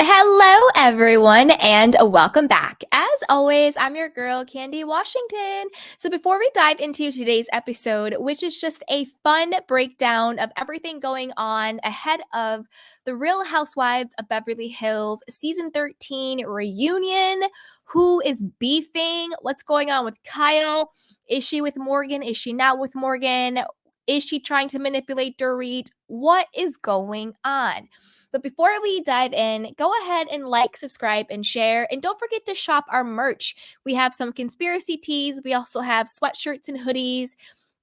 Hello, everyone, and welcome back. As always, I'm your girl, Candy Washington. So, before we dive into today's episode, which is just a fun breakdown of everything going on ahead of the Real Housewives of Beverly Hills season 13 reunion, who is beefing? What's going on with Kyle? Is she with Morgan? Is she not with Morgan? Is she trying to manipulate Dorit? What is going on? But before we dive in, go ahead and like, subscribe, and share. And don't forget to shop our merch. We have some conspiracy tees. We also have sweatshirts and hoodies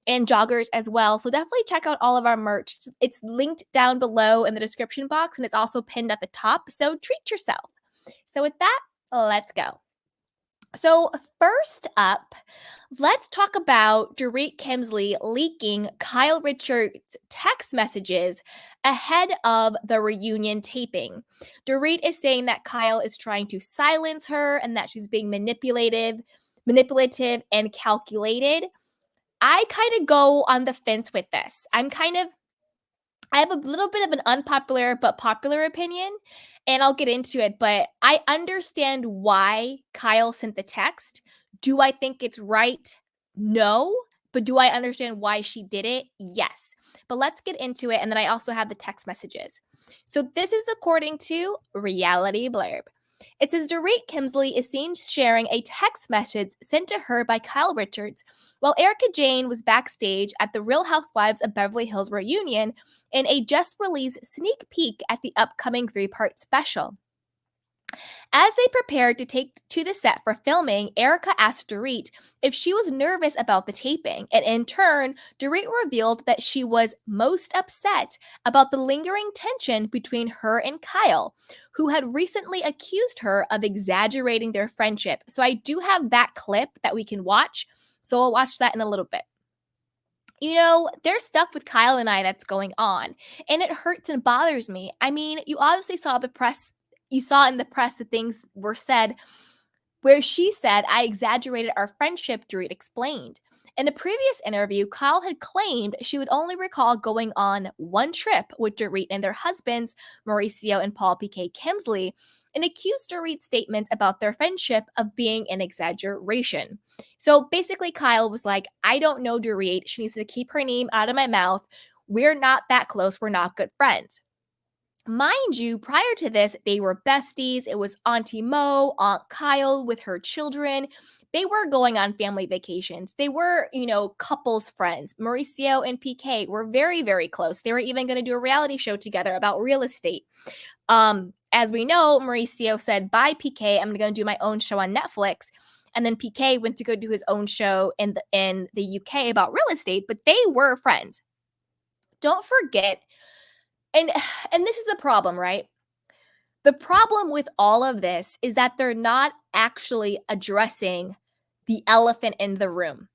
and joggers as well. So definitely check out all of our merch. It's linked down below in the description box and it's also pinned at the top. So treat yourself. So with that, let's go. So, first up, let's talk about Dorit Kemsley leaking Kyle Richards' text messages ahead of the reunion taping. Dorit is saying that Kyle is trying to silence her and that she's being manipulative and calculated. I kind of go on the fence with this. I have a little bit of an unpopular but popular opinion, and I'll get into it. But I understand why Kyle sent the text. Do I think it's right? No. But do I understand why she did it? Yes. But let's get into it. And then I also have the text messages. So this is according to Reality Blurb. It says Dorit Kemsley is seen sharing a text message sent to her by Kyle Richards while Erika Jayne was backstage at the Real Housewives of Beverly Hills reunion in a just released sneak peek at the upcoming 3-part special. As they prepared to take to the set for filming, Erika asked Dorit if she was nervous about the taping, and in turn, Dorit revealed that she was most upset about the lingering tension between her and Kyle, who had recently accused her of exaggerating their friendship. So I do have that clip that we can watch, so we'll watch that in a little bit. There's stuff with Kyle and I that's going on, and it hurts and bothers me. I mean, you obviously saw the press you saw in the press that things were said where she said, I exaggerated our friendship, Dorit explained. In a previous interview, Kyle had claimed she would only recall going on one trip with Dorit and their husbands, Mauricio and Paul P.K. Kemsley, and accused Dorit's statements about their friendship of being an exaggeration. So basically, Kyle was like, I don't know Dorit. She needs to keep her name out of my mouth. We're not that close. We're not good friends. Mind you, prior to this, they were besties. It was Auntie Mo, Aunt Kyle with her children. They were going on family vacations. They were, couples friends. Mauricio and PK were very, very close. They were even going to do a reality show together about real estate. As we know, Mauricio said, bye, PK. I'm going to do my own show on Netflix. And then PK went to go do his own show in the UK about real estate, but they were friends. Don't forget, and this is the problem, right? The problem with all of this is that they're not actually addressing the elephant in the room.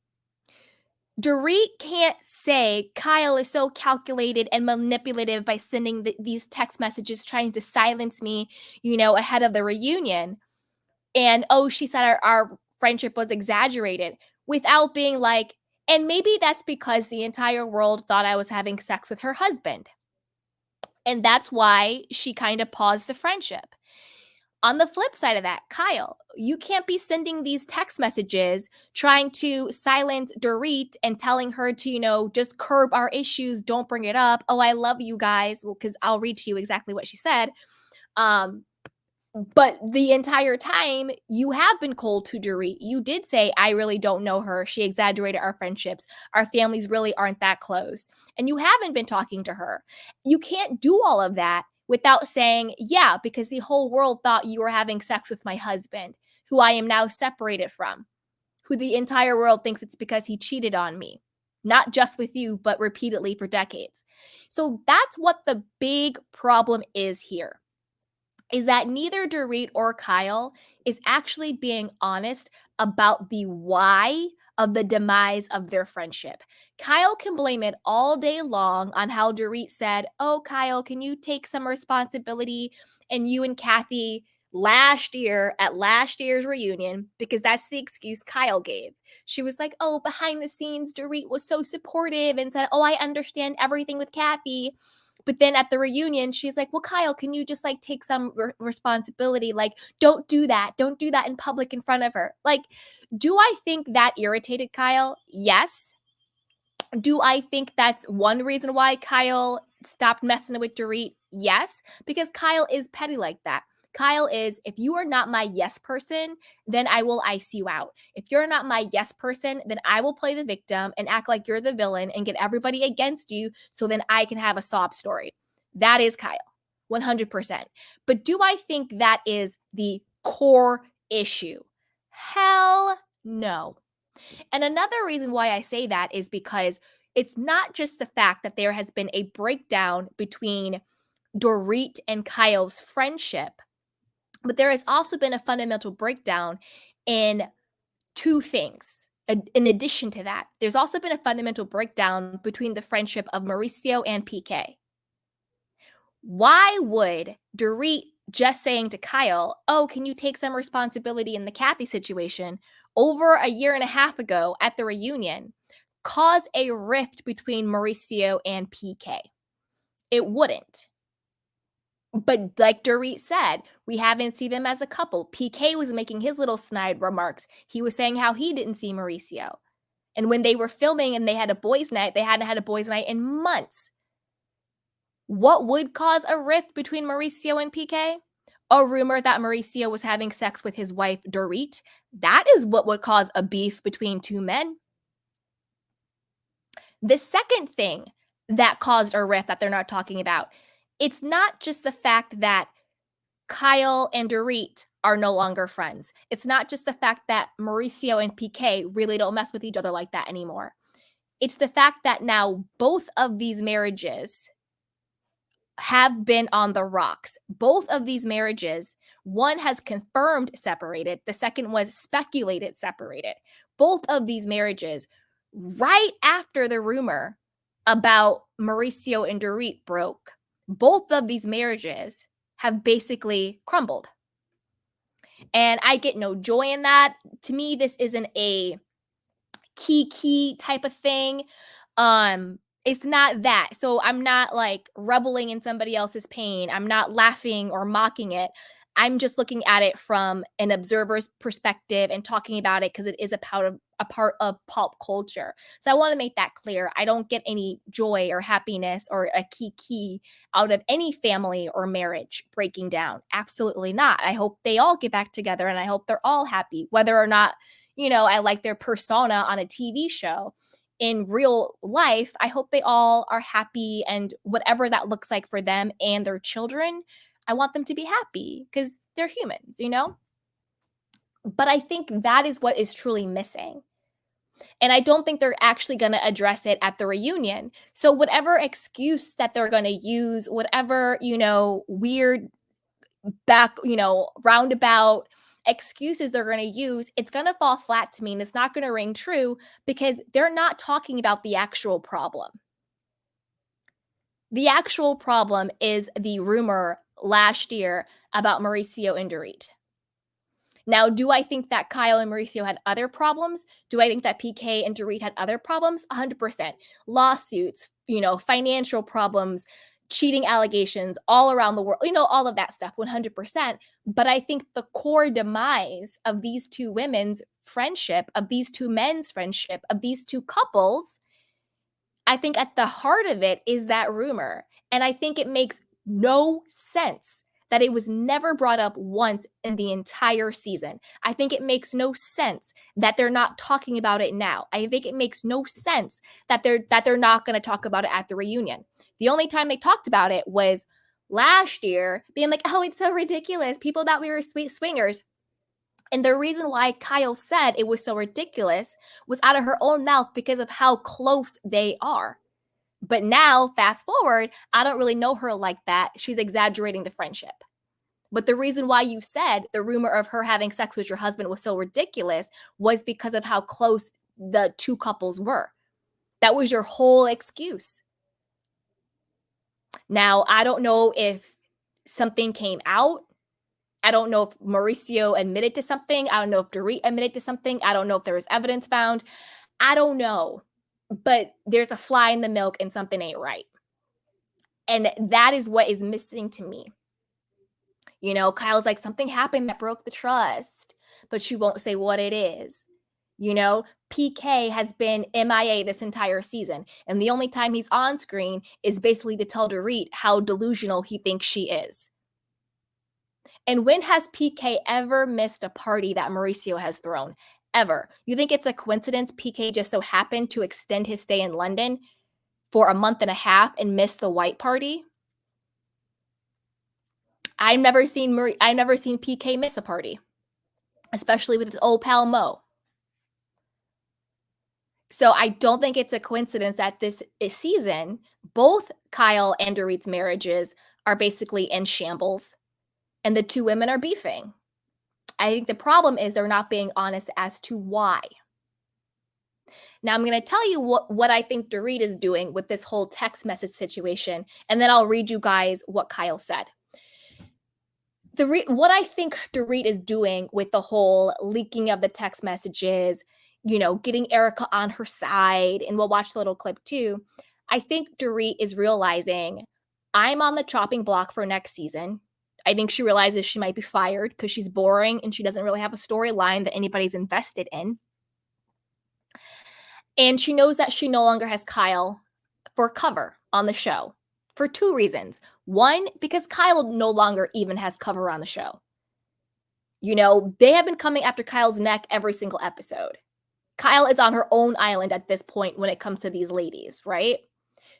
Dorit can't say Kyle is so calculated and manipulative by sending these text messages trying to silence me, ahead of the reunion. And, she said our friendship was exaggerated without being like, and maybe that's because the entire world thought I was having sex with her husband. And that's why she kind of paused the friendship. On the flip side of that, Kyle, you can't be sending these text messages trying to silence Dorit and telling her to, just curb our issues, don't bring it up. Oh, I love you guys. Well, because I'll read to you exactly what she said. But the entire time you have been cold to Dorit. You did say, I really don't know her. She exaggerated our friendships. Our families really aren't that close. And you haven't been talking to her. You can't do all of that without saying, yeah, because the whole world thought you were having sex with my husband, who I am now separated from, who the entire world thinks it's because he cheated on me, not just with you, but repeatedly for decades. So that's what the big problem is here. Is that neither Dorit or Kyle is actually being honest about the why of the demise of their friendship. Kyle can blame it all day long on how Dorit said, oh, Kyle, can you take some responsibility? And you and Kathy last year at last year's reunion, because that's the excuse Kyle gave. She was like, oh, behind the scenes, Dorit was so supportive and said, oh, I understand everything with Kathy. But then at the reunion, she's like, well, Kyle, can you just like take some responsibility? Like, don't do that. Don't do that in public in front of her. Like, do I think that irritated Kyle? Yes. Do I think that's one reason why Kyle stopped messing with Dorit? Yes, because Kyle is petty like that. Kyle is, if you are not my yes person, then I will ice you out. If you're not my yes person, then I will play the victim and act like you're the villain and get everybody against you so then I can have a sob story. That is Kyle, 100%. But do I think that is the core issue? Hell no. And another reason why I say that is because it's not just the fact that there has been a breakdown between Dorit and Kyle's friendship, but there has also been a fundamental breakdown in two things. In addition to that, there's also been a fundamental breakdown between the friendship of Mauricio and PK. Why would Dorit just saying to Kyle, oh, can you take some responsibility in the Kathy situation over a year and a half ago at the reunion cause a rift between Mauricio and PK? It wouldn't. But like Dorit said, we haven't seen them as a couple. PK was making his little snide remarks. He was saying how he didn't see Mauricio. And when they were filming and they had a boys' night, they hadn't had a boys' night in months. What would cause a rift between Mauricio and PK? A rumor that Mauricio was having sex with his wife, Dorit. That is what would cause a beef between two men. The second thing that caused a rift that they're not talking about, it's not just the fact that Kyle and Dorit are no longer friends. It's not just the fact that Mauricio and PK really don't mess with each other like that anymore. It's the fact that now both of these marriages have been on the rocks. Both of these marriages, one has confirmed separated, the second was speculated separated. Both of these marriages, right after the rumor about Mauricio and Dorit broke, both of these marriages have basically crumbled. And I get no joy in that. To me, this isn't a key type of thing. It's not that. So I'm not like reveling in somebody else's pain. I'm not laughing or mocking it. I'm just looking at it from an observer's perspective and talking about it because it is a part of pop culture. So I want to make that clear. I don't get any joy or happiness or a key out of any family or marriage breaking down. Absolutely not. I hope they all get back together and I hope they're all happy, whether or not I like their persona on a TV show. In real life, I hope they all are happy and whatever that looks like for them and their children, I want them to be happy because they're humans. But I think that is what is truly missing. And I don't think they're actually going to address it at the reunion. So whatever excuse that they're going to use, whatever, weird roundabout excuses they're going to use, it's going to fall flat to me and it's not going to ring true because they're not talking about the actual problem. The actual problem is the rumor last year about Mauricio and Dorit. Now, do I think that Kyle and Mauricio had other problems? Do I think that PK and Dorit had other problems? 100%. Lawsuits, financial problems, cheating allegations all around the world, all of that stuff, 100%. But I think the core demise of these two women's friendship, of these two men's friendship, of these two couples, I think at the heart of it is that rumor. And I think it makes no sense that it was never brought up once in the entire season. I think it makes no sense that they're not talking about it now. I think it makes no sense that they're not going to talk about it at the reunion. The only time they talked about it was last year, being like, "Oh, it's so ridiculous. People thought we were sweet swingers." And the reason why Kyle said it was so ridiculous was out of her own mouth because of how close they are. But now, fast forward, I don't really know her like that. She's exaggerating the friendship. But the reason why you said the rumor of her having sex with your husband was so ridiculous was because of how close the two couples were. That was your whole excuse. Now, I don't know if something came out. I don't know if Mauricio admitted to something. I don't know if Dorit admitted to something. I don't know if there was evidence found. I don't know. But there's a fly in the milk and something ain't right. And that is what is missing to me. You know, Kyle's like, something happened that broke the trust, but she won't say what it is. You know, PK has been MIA this entire season, and the only time he's on screen is basically to tell Dorit how delusional he thinks she is. And when has PK ever missed a party that Mauricio has thrown? Ever? You think it's a coincidence PK just so happened to extend his stay in London for a month and a half and miss the white party? I've never seen PK miss a party, especially with his old pal Mo. So I don't think it's a coincidence that this season, both Kyle and Dorit's marriages are basically in shambles, and the two women are beefing. I think the problem is they're not being honest as to why. Now I'm going to tell you what I think Dorit is doing with this whole text message situation, and then I'll read you guys what Kyle said. What I think Dorit is doing with the whole leaking of the text messages, you know, getting Erika on her side, and we'll watch the little clip too. I think Dorit is realizing I'm on the chopping block for next season. I think she realizes she might be fired because she's boring and she doesn't really have a storyline that anybody's invested in. And she knows that she no longer has Kyle for cover on the show for two reasons. One, because Kyle no longer even has cover on the show. You know, they have been coming after Kyle's neck every single episode. Kyle is on her own island at this point when it comes to these ladies, right?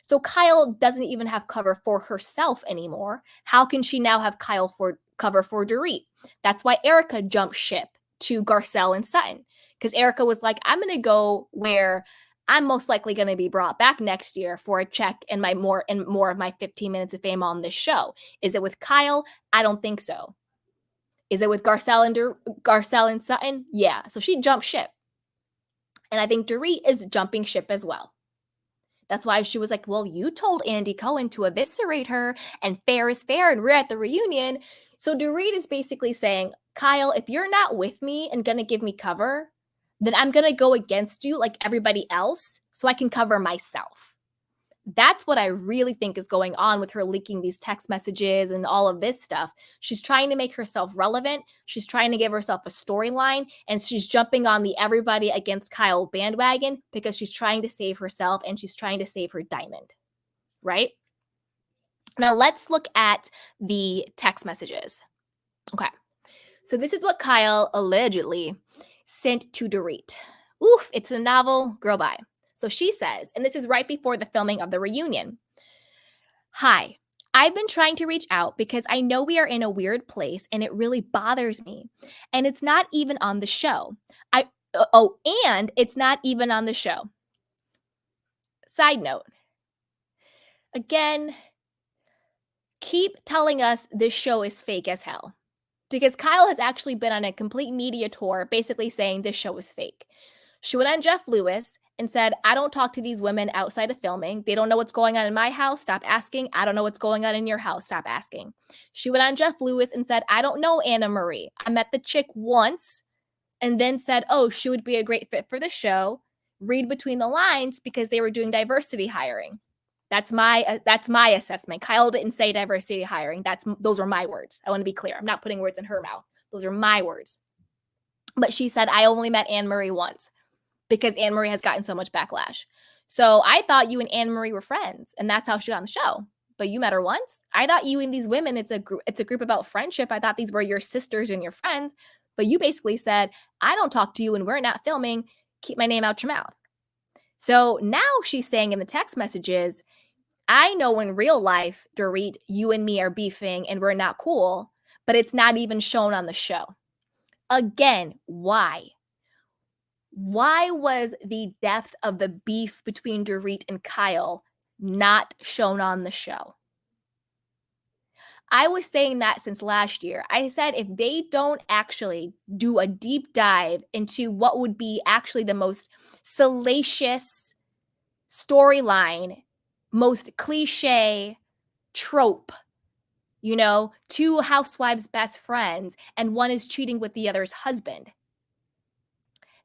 So Kyle doesn't even have cover for herself anymore. How can she now have Kyle for cover for Dorit? That's why Erika jumped ship to Garcelle and Sutton, because Erika was like, I'm going to go where I'm most likely going to be brought back next year for a check and more of my 15 minutes of fame on this show. Is it with Kyle? I don't think so. Is it with Garcelle and Sutton? Yeah. So she jumped ship. And I think Dorit is jumping ship as well. That's why she was like, well, you told Andy Cohen to eviscerate her, and fair is fair, and we're at the reunion. So Dorit is basically saying, Kyle, if you're not with me and going to give me cover, then I'm going to go against you like everybody else so I can cover myself. That's what I really think is going on with her leaking these text messages and all of this stuff. She's trying to make herself relevant. She's trying to give herself a storyline, and she's jumping on the everybody against Kyle bandwagon because she's trying to save herself and she's trying to save her diamond, right? Now let's look at the text messages. Okay. So this is what Kyle allegedly sent to Dorit. Oof, it's a novel. Girl, bye. So she says, and this is right before the filming of the reunion. Hi, I've been trying to reach out because I know we are in a weird place and it really bothers me. And it's not even on the show. And it's not even on the show. Side note. Again, keep telling us this show is fake as hell. Because Kyle has actually been on a complete media tour basically saying this show is fake. She went on Jeff Lewis and said, I don't talk to these women outside of filming. They don't know what's going on in my house. Stop asking. I don't know what's going on in your house. Stop asking. She went on Jeff Lewis and said, I don't know Annemarie. I met the chick once, and then said, oh, she would be a great fit for the show. Read between the lines because they were doing diversity hiring. That's my assessment. Kyle didn't say diversity hiring. Those are my words. I want to be clear. I'm not putting words in her mouth. Those are my words. But she said, I only met Annemarie once because Annemarie has gotten so much backlash. So I thought you and Annemarie were friends, and that's how she got on the show. But you met her once. I thought you and these women, it's a group about friendship. I thought these were your sisters and your friends. But you basically said, I don't talk to you when we're not filming. Keep my name out your mouth. So now she's saying in the text messages, I know in real life, Dorit, you and me are beefing and we're not cool, but it's not even shown on the show. Again, why? Why was the depth of the beef between Dorit and Kyle not shown on the show? I was saying that since last year. I said if they don't actually do a deep dive into what would be actually the most salacious storyline, most cliche trope, you know, two housewives best friends and one is cheating with the other's husband.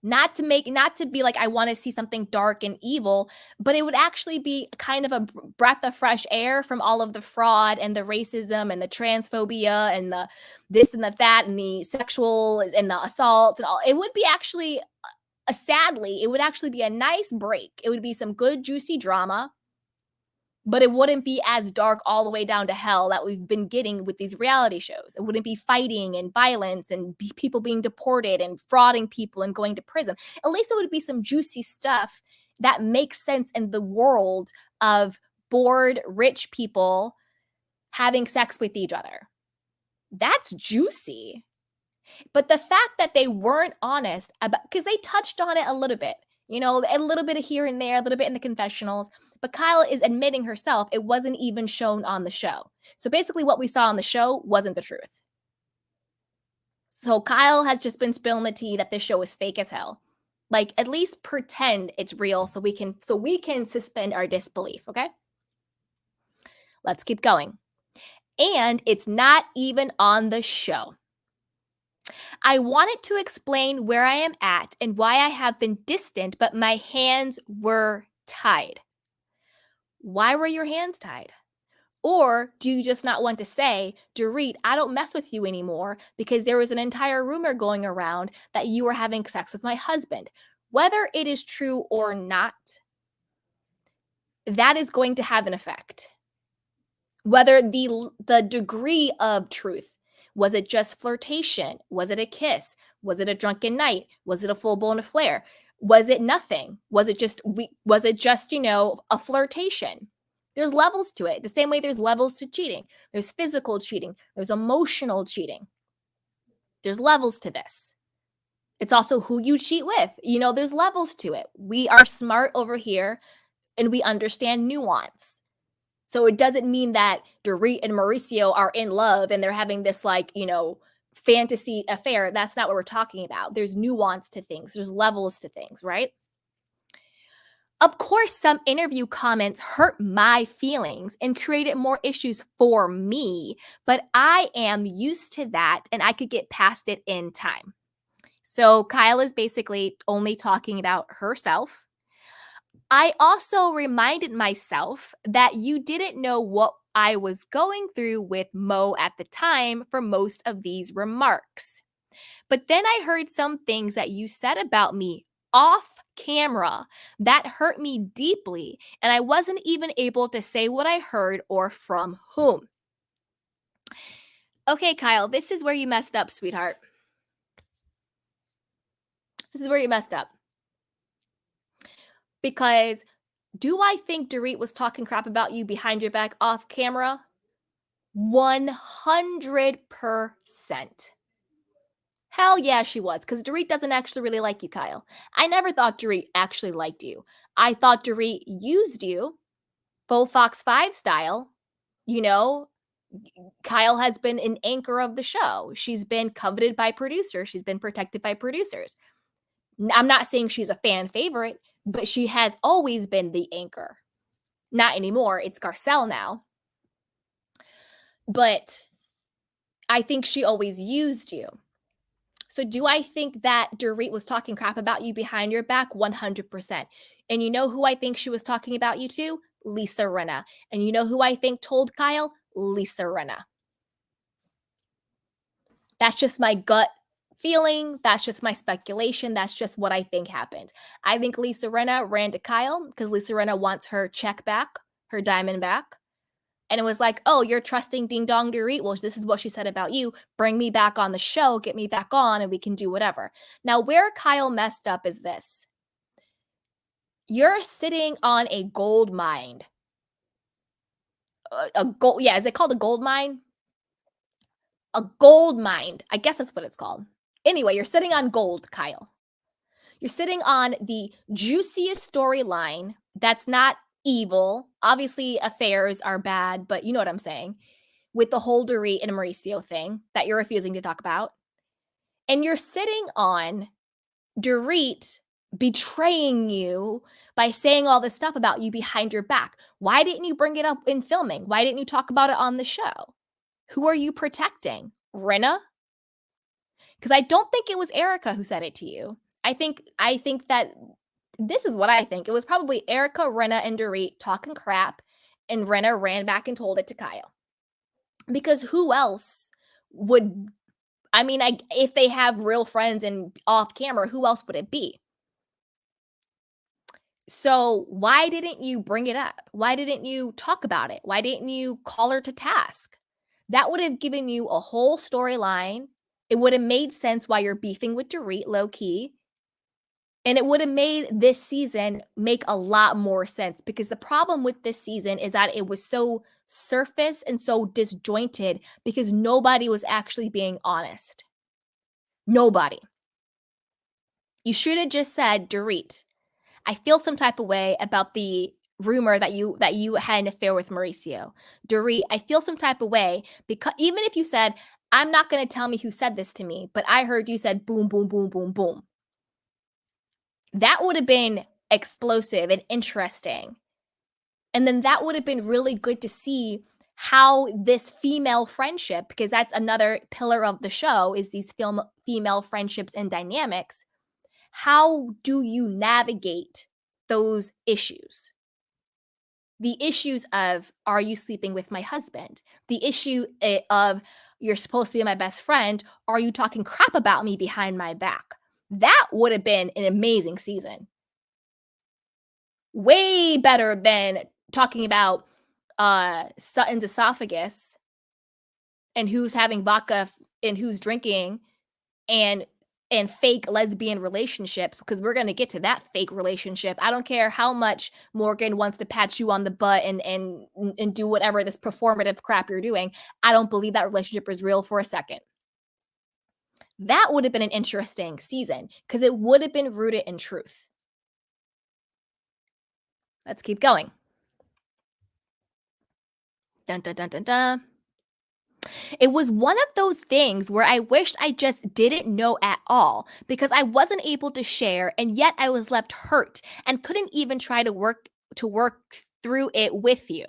Not to be like, I want to see something dark and evil, but it would actually be kind of a breath of fresh air from all of the fraud and the racism and the transphobia and the this and the that and the sexual and the assault and all. It would be actually sadly, it would actually be a nice break. It would be some good juicy drama, but it wouldn't be as dark all the way down to hell that we've been getting with these reality shows. It wouldn't be fighting and violence and people being deported and frauding people and going to prison. At least it would be some juicy stuff that makes sense in the world of bored rich people having sex with each other. That's juicy. But the fact that they weren't honest about, because they touched on it a little bit, a little bit of here and there, a little bit in the confessionals, but Kyle is admitting herself it wasn't even shown on the show. So basically what we saw on the show wasn't the truth. So Kyle has just been spilling the tea that this show is fake as hell. Like, at least pretend it's real so we can suspend our disbelief, okay? Let's keep going. And it's not even on the show. I wanted to explain where I am at and why I have been distant, but my hands were tied. Why were your hands tied? Or do you just not want to say, Dorit, I don't mess with you anymore because there was an entire rumor going around that you were having sex with my husband? Whether it is true or not, that is going to have an effect. Whether the degree of truth. Was it just flirtation? Was it a kiss? Was it a drunken night? Was it a full-blown affair? Was it nothing? Was it just a flirtation? There's levels to it. The same way there's levels to cheating. There's physical cheating. There's emotional cheating. There's levels to this. It's also who you cheat with. There's levels to it. We are smart over here and we understand nuance. So it doesn't mean that Dorit and Mauricio are in love and they're having this fantasy affair. That's not what we're talking about. There's nuance to things. There's levels to things, right? Of course, some interview comments hurt my feelings and created more issues for me, but I am used to that and I could get past it in time. So Kyle is basically only talking about herself. I also reminded myself that you didn't know what I was going through with Mo at the time for most of these remarks. But then I heard some things that you said about me off camera that hurt me deeply, and I wasn't even able to say what I heard or from whom. Okay, Kyle, this is where you messed up, sweetheart. This is where you messed up. Because do I think Dorit was talking crap about you behind your back off camera? 100%. Hell yeah, she was. Because Dorit doesn't actually really like you, Kyle. I never thought Dorit actually liked you. I thought Dorit used you, faux Fox 5 style. Kyle has been an anchor of the show. She's been coveted by producers. She's been protected by producers. I'm not saying she's a fan favorite, but she has always been the anchor. Not anymore. It's Garcelle now. But I think she always used you. So do I think that Dorit was talking crap about you behind your back? 100%. And you know who I think she was talking about you to? Lisa Rinna. And you know who I think told Kyle? Lisa Rinna. That's just my gut feeling. That's just my speculation. That's just what I think happened. I think Lisa Rinna ran to Kyle because Lisa Rinna wants her check back, her diamond back. And it was like, oh, you're trusting Ding Dong Dorit. Well, this is what she said about you. Bring me back on the show, get me back on, and we can do whatever. Now, where Kyle messed up is this. You're sitting on a gold mine. Is it called a gold mine? A gold mine. I guess that's what it's called. Anyway, you're sitting on gold, Kyle. You're sitting on the juiciest storyline that's not evil. Obviously, affairs are bad, but you know what I'm saying. With the whole Dorit and Mauricio thing that you're refusing to talk about. And you're sitting on Dorit betraying you by saying all this stuff about you behind your back. Why didn't you bring it up in filming? Why didn't you talk about it on the show? Who are you protecting? Rinna? Because I don't think it was Erika who said it to you. I think that this is what I think. It was probably Erika, Rinna, and Dorit talking crap, and Rinna ran back and told it to Kyle. Because who else would I mean, if they have real friends and off camera, who else would it be? So why didn't you bring it up? Why didn't you talk about it? Why didn't you call her to task? That would have given you a whole storyline. It would have made sense why you're beefing with Dorit low key. And it would have made this season make a lot more sense because the problem with this season is that it was so surface and so disjointed because nobody was actually being honest. Nobody. You should have just said, Dorit, I feel some type of way about the rumor that you had an affair with Mauricio. Dorit, I feel some type of way because even if you said, I'm not going to tell me who said this to me, but I heard you said boom, boom, boom, boom, boom. That would have been explosive and interesting. And then that would have been really good to see how this female friendship, because that's another pillar of the show, is these female friendships and dynamics. How do you navigate those issues? The issues of, are you sleeping with my husband? The issue of, you're supposed to be my best friend. Are you talking crap about me behind my back? That would have been an amazing season. Way better than talking about Sutton's esophagus and who's having vodka and who's drinking and fake lesbian relationships, because we're going to get to that fake relationship. I don't care how much Morgan wants to pat you on the butt and do whatever this performative crap you're doing. I don't believe that relationship is real for a second. That would have been an interesting season because it would have been rooted in truth. Let's keep going. Dun, dun, dun, dun, dun. It was one of those things where I wished I just didn't know at all because I wasn't able to share and yet I was left hurt and couldn't even try to work through it with you.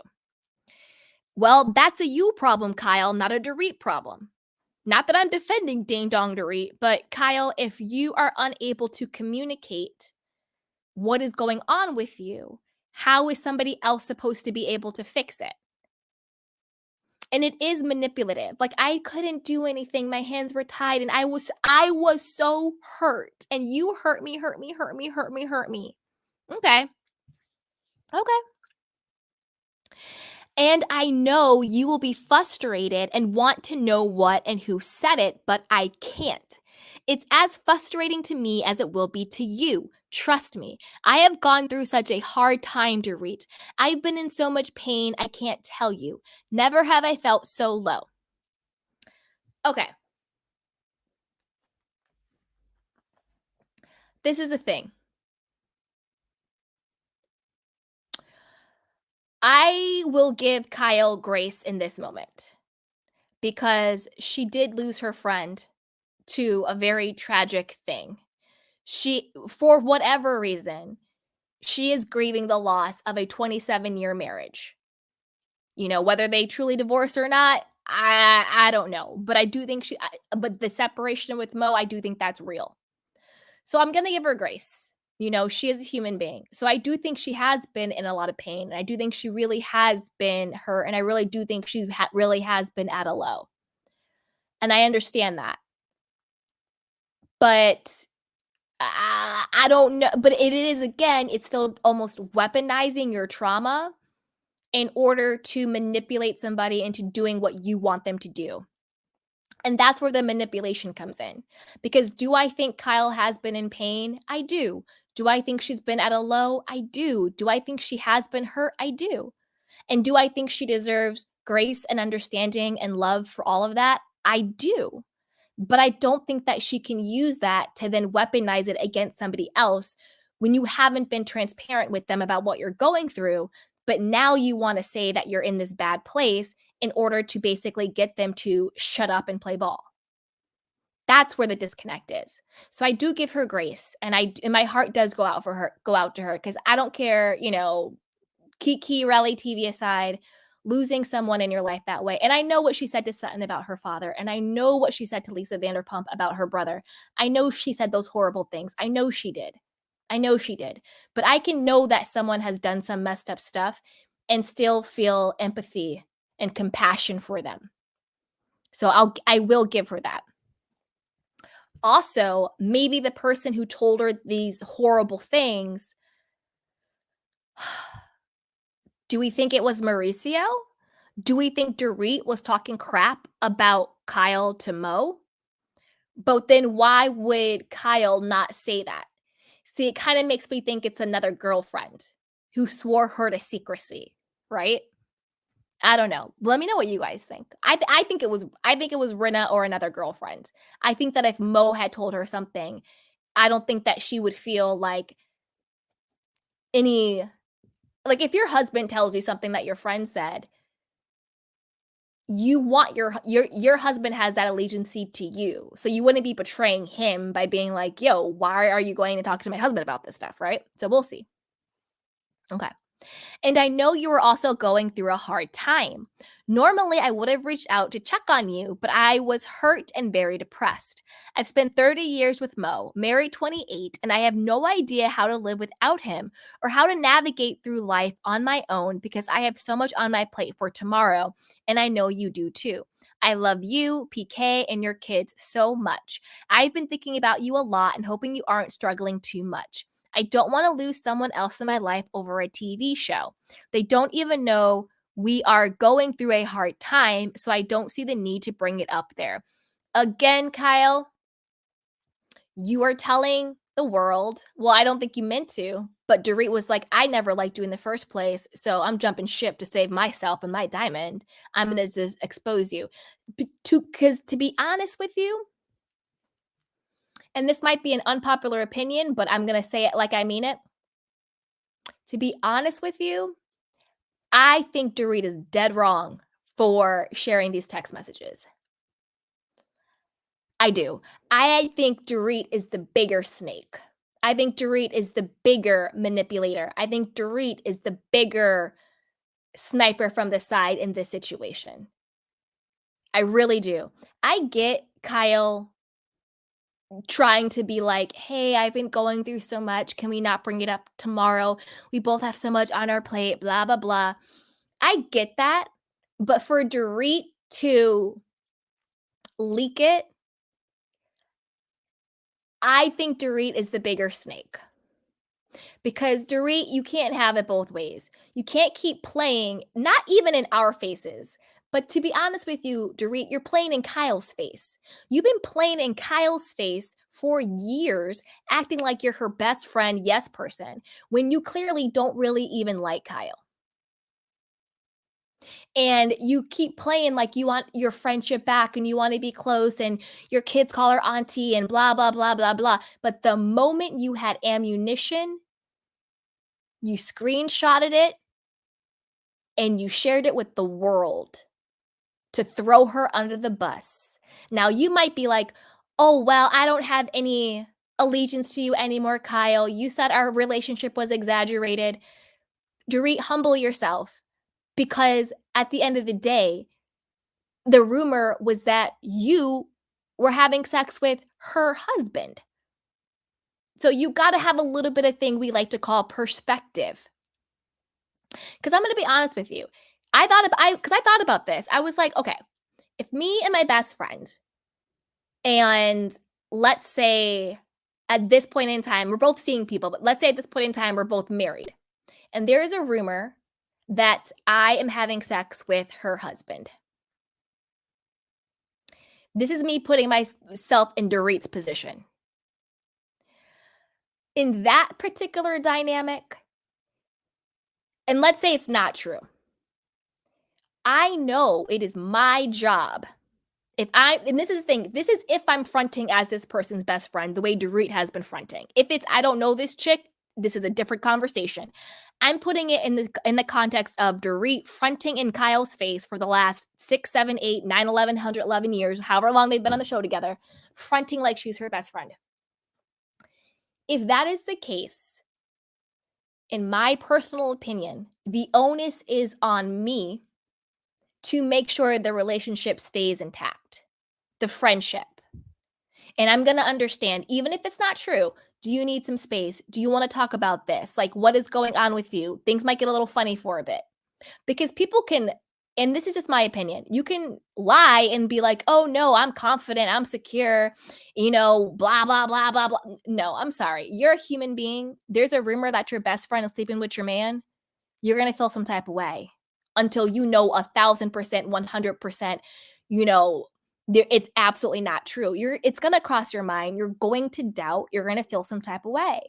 Well, that's a you problem, Kyle, not a Dorit problem. Not that I'm defending Ding Dong Dorit, but Kyle, if you are unable to communicate what is going on with you, how is somebody else supposed to be able to fix it? And it is manipulative. Like, I couldn't do anything. My hands were tied and I was so hurt. And you hurt me, hurt me, hurt me, hurt me, hurt me. Okay. Okay. And I know you will be frustrated and want to know what and who said it, but I can't. It's as frustrating to me as it will be to you. Trust me. I have gone through such a hard time to read. I've been in so much pain, I can't tell you. Never have I felt so low. Okay. This is a thing. I will give Kyle grace in this moment because she did lose her friend to a very tragic thing. She, for whatever reason, she is grieving the loss of a 27-year marriage. You know, whether they truly divorced or not, I don't know. But I do think but the separation with Mo, I do think that's real. So I'm going to give her grace. You know, she is a human being. So I do think she has been in a lot of pain. And I do think she really has been hurt. And I really do think she really has been at a low. And I understand that. But I don't know. But it is, again, it's still almost weaponizing your trauma in order to manipulate somebody into doing what you want them to do. And that's where the manipulation comes in. Because do I think Kyle has been in pain? I do. Do I think she's been at a low? I do. Do I think she has been hurt? I do. And do I think she deserves grace and understanding and love for all of that? I do. But I don't think that she can use that to then weaponize it against somebody else when you haven't been transparent with them about what you're going through. But now you want to say that you're in this bad place in order to basically get them to shut up and play ball. That's where the disconnect is. So I do give her grace, and my heart does go out to her because I don't care, Kiki, Relly, TV aside, losing someone in your life that way. And I know what she said to Sutton about her father, and I know what she said to Lisa Vanderpump about her brother. I know she said those horrible things. I know she did. I know she did. But I can know that someone has done some messed up stuff and still feel empathy and compassion for them. So I will give her that. Also, maybe the person who told her these horrible things, do we think it was Mauricio? Do we think Dorit was talking crap about Kyle to Mo? But then why would Kyle not say that? See, it kind of makes me think it's another girlfriend who swore her to secrecy, right? I don't know. Let me know what you guys think. I think it was Rinna or another girlfriend. I think that if Mo had told her something, I don't think that she would feel like any, like, if your husband tells you something that your friend said, you want your husband has that allegiance to you. So you wouldn't be betraying him by being like, "Yo, why are you going to talk to my husband about this stuff?" Right? So we'll see. Okay. And I know you were also going through a hard time. Normally, I would have reached out to check on you, but I was hurt and very depressed. I've spent 30 years with Mo, married 28, and I have no idea how to live without him or how to navigate through life on my own because I have so much on my plate for tomorrow, and I know you do too. I love you, PK, and your kids so much. I've been thinking about you a lot and hoping you aren't struggling too much. I don't want to lose someone else in my life over a TV show. They don't even know we are going through a hard time, so I don't see the need to bring it up there. Again, Kyle, you are telling the world, well, I don't think you meant to, but Dorit was like, I never liked you in the first place, so I'm jumping ship to save myself and my diamond. I'm going to just expose you. Because to be honest with you, and this might be an unpopular opinion, but I'm going to say it like I mean it. To be honest with you, I think Dorit is dead wrong for sharing these text messages. I do. I think Dorit is the bigger snake. I think Dorit is the bigger manipulator. I think Dorit is the bigger sniper from the side in this situation. I really do. I get Kyle trying to be like, hey, I've been going through so much. Can we not bring it up tomorrow? We both have so much on our plate, blah, blah, blah. I get that. But for Dorit to leak it, I think Dorit is the bigger snake. Because Dorit, you can't have it both ways. You can't keep playing, not even in our faces. But to be honest with you, Dorit, you're playing in Kyle's face. You've been playing in Kyle's face for years, acting like you're her best friend, yes person, when you clearly don't really even like Kyle. And you keep playing like you want your friendship back and you want to be close and your kids call her auntie and blah, blah, blah, blah, blah. But the moment you had ammunition, you screenshotted it and you shared it with the world to throw her under the bus. Now, you might be like, oh, well, I don't have any allegiance to you anymore, Kyle. You said our relationship was exaggerated. Dorit, humble yourself, because at the end of the day, the rumor was that you were having sex with her husband. So you got to have a little bit of thing we like to call perspective. Because I'm going to be honest with you. I thought about this. I was like, okay, if me and my best friend, and let's say at this point in time, we're both seeing people, but let's say at this point in time, we're both married. And there is a rumor that I am having sex with her husband. This is me putting myself in Dorit's position. In that particular dynamic, and let's say it's not true, I know it is my job. And this is the thing, this is if I'm fronting as this person's best friend, the way Dorit has been fronting. If it's, I don't know this chick, this is a different conversation. I'm putting it in the context of Dorit fronting in Kyle's face for the last 6, 7, 8, 9, 11, 111 years, however long they've been on the show together, fronting like she's her best friend. If that is the case, in my personal opinion, the onus is on me to make sure the relationship stays intact, the friendship. And I'm going to understand, even if it's not true. Do you need some space? Do you want to talk about this? Like, what is going on with you? Things might get a little funny for a bit because people can, and this is just my opinion, you can lie and be like, oh no, I'm confident, I'm secure, blah, blah, blah, blah, blah. No, I'm sorry. You're a human being. There's a rumor that your best friend is sleeping with your man. You're going to feel some type of way until 1,000%, 100%, it's absolutely not true. It's going to cross your mind. You're going to doubt. You're going to feel some type of way.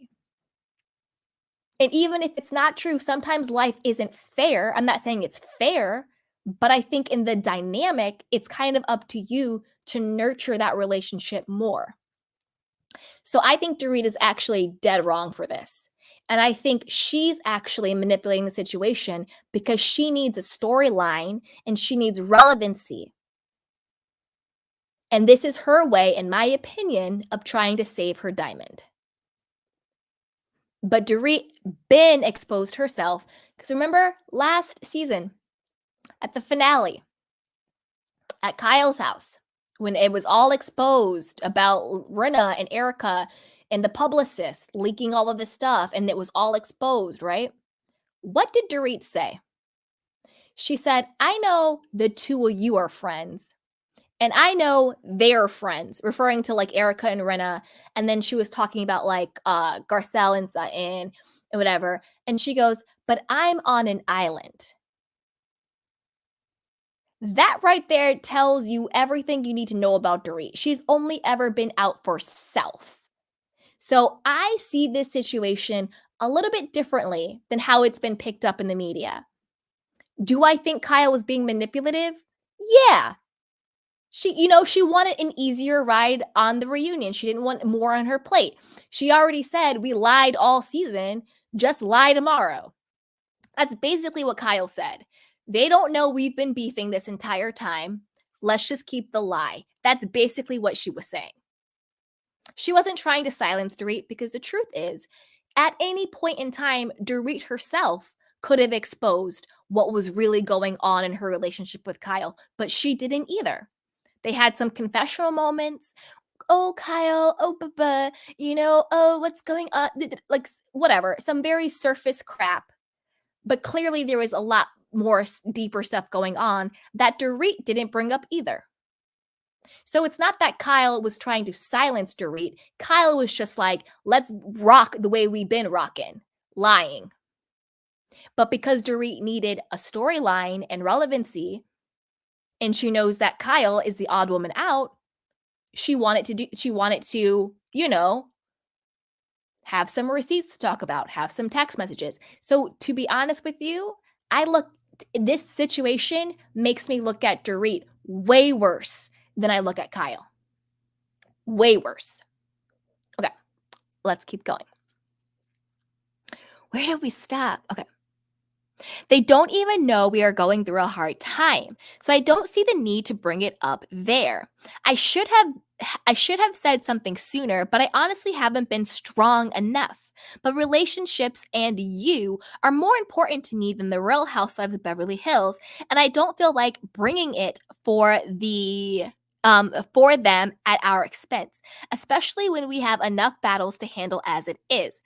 And even if it's not true, sometimes life isn't fair. I'm not saying it's fair, but I think in the dynamic, it's kind of up to you to nurture that relationship more. So I think Dorit is actually dead wrong for this. And I think she's actually manipulating the situation because she needs a storyline and she needs relevancy. And this is her way, in my opinion, of trying to save her diamond. But Dorit been exposed herself because remember last season at the finale at Kyle's house when it was all exposed about Rena and Erika and the publicist leaking all of this stuff and it was all exposed, right? What did Dorit say? She said, I know the two of you are friends. And I know they're friends, referring to like Erika and Rena. And then she was talking about like Garcelle and Sutton and whatever. And she goes, but I'm on an island. That right there tells you everything you need to know about Dorit. She's only ever been out for self. So I see this situation a little bit differently than how it's been picked up in the media. Do I think Kyle was being manipulative? Yeah. She wanted an easier ride on the reunion. She didn't want more on her plate. She already said, we lied all season, just lie tomorrow. That's basically what Kyle said. They don't know we've been beefing this entire time. Let's just keep the lie. That's basically what she was saying. She wasn't trying to silence Dorit because the truth is, at any point in time, Dorit herself could have exposed what was really going on in her relationship with Kyle, but she didn't either. They had some confessional moments. Oh, Kyle, oh, oh, what's going on? Like, whatever, some very surface crap. But clearly there was a lot more deeper stuff going on that Dorit didn't bring up either. So it's not that Kyle was trying to silence Dorit. Kyle was just like, let's rock the way we've been rocking, lying. But because Dorit needed a storyline and relevancy, and she knows that Kyle is the odd woman out, she wanted to, have some receipts to talk about, have some text messages. So to be honest with you, this situation makes me look at Dorit way worse than I look at Kyle. Way worse. Okay, let's keep going. Where did we stop? Okay. They don't even know we are going through a hard time, so I don't see the need to bring it up there. I should have said something sooner, but I honestly haven't been strong enough. But relationships and you are more important to me than the Real Housewives of Beverly Hills, and I don't feel like bringing it for them at our expense, especially when we have enough battles to handle as it is.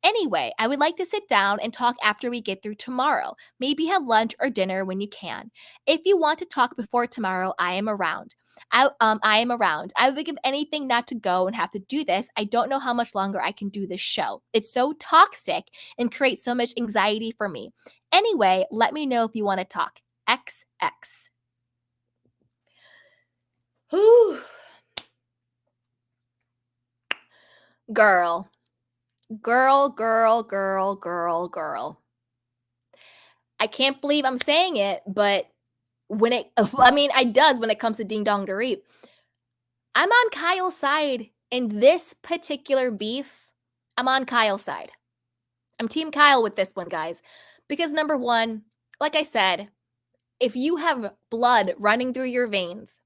Anyway, I would like to sit down and talk after we get through tomorrow. Maybe have lunch or dinner when you can. If you want to talk before tomorrow, I am around. I am around. I would give anything not to go and have to do this. I don't know how much longer I can do this show. It's so toxic and creates so much anxiety for me. Anyway, let me know if you want to talk. XX. Whew. Girl. Girl, girl, girl, girl, girl. I can't believe I'm saying it, but it does when it comes to Ding Dong Dorit. I'm on Kyle's side in this particular beef. I'm on Kyle's side. I'm Team Kyle with this one, guys. Because number one, like I said, if you have blood running through your veins,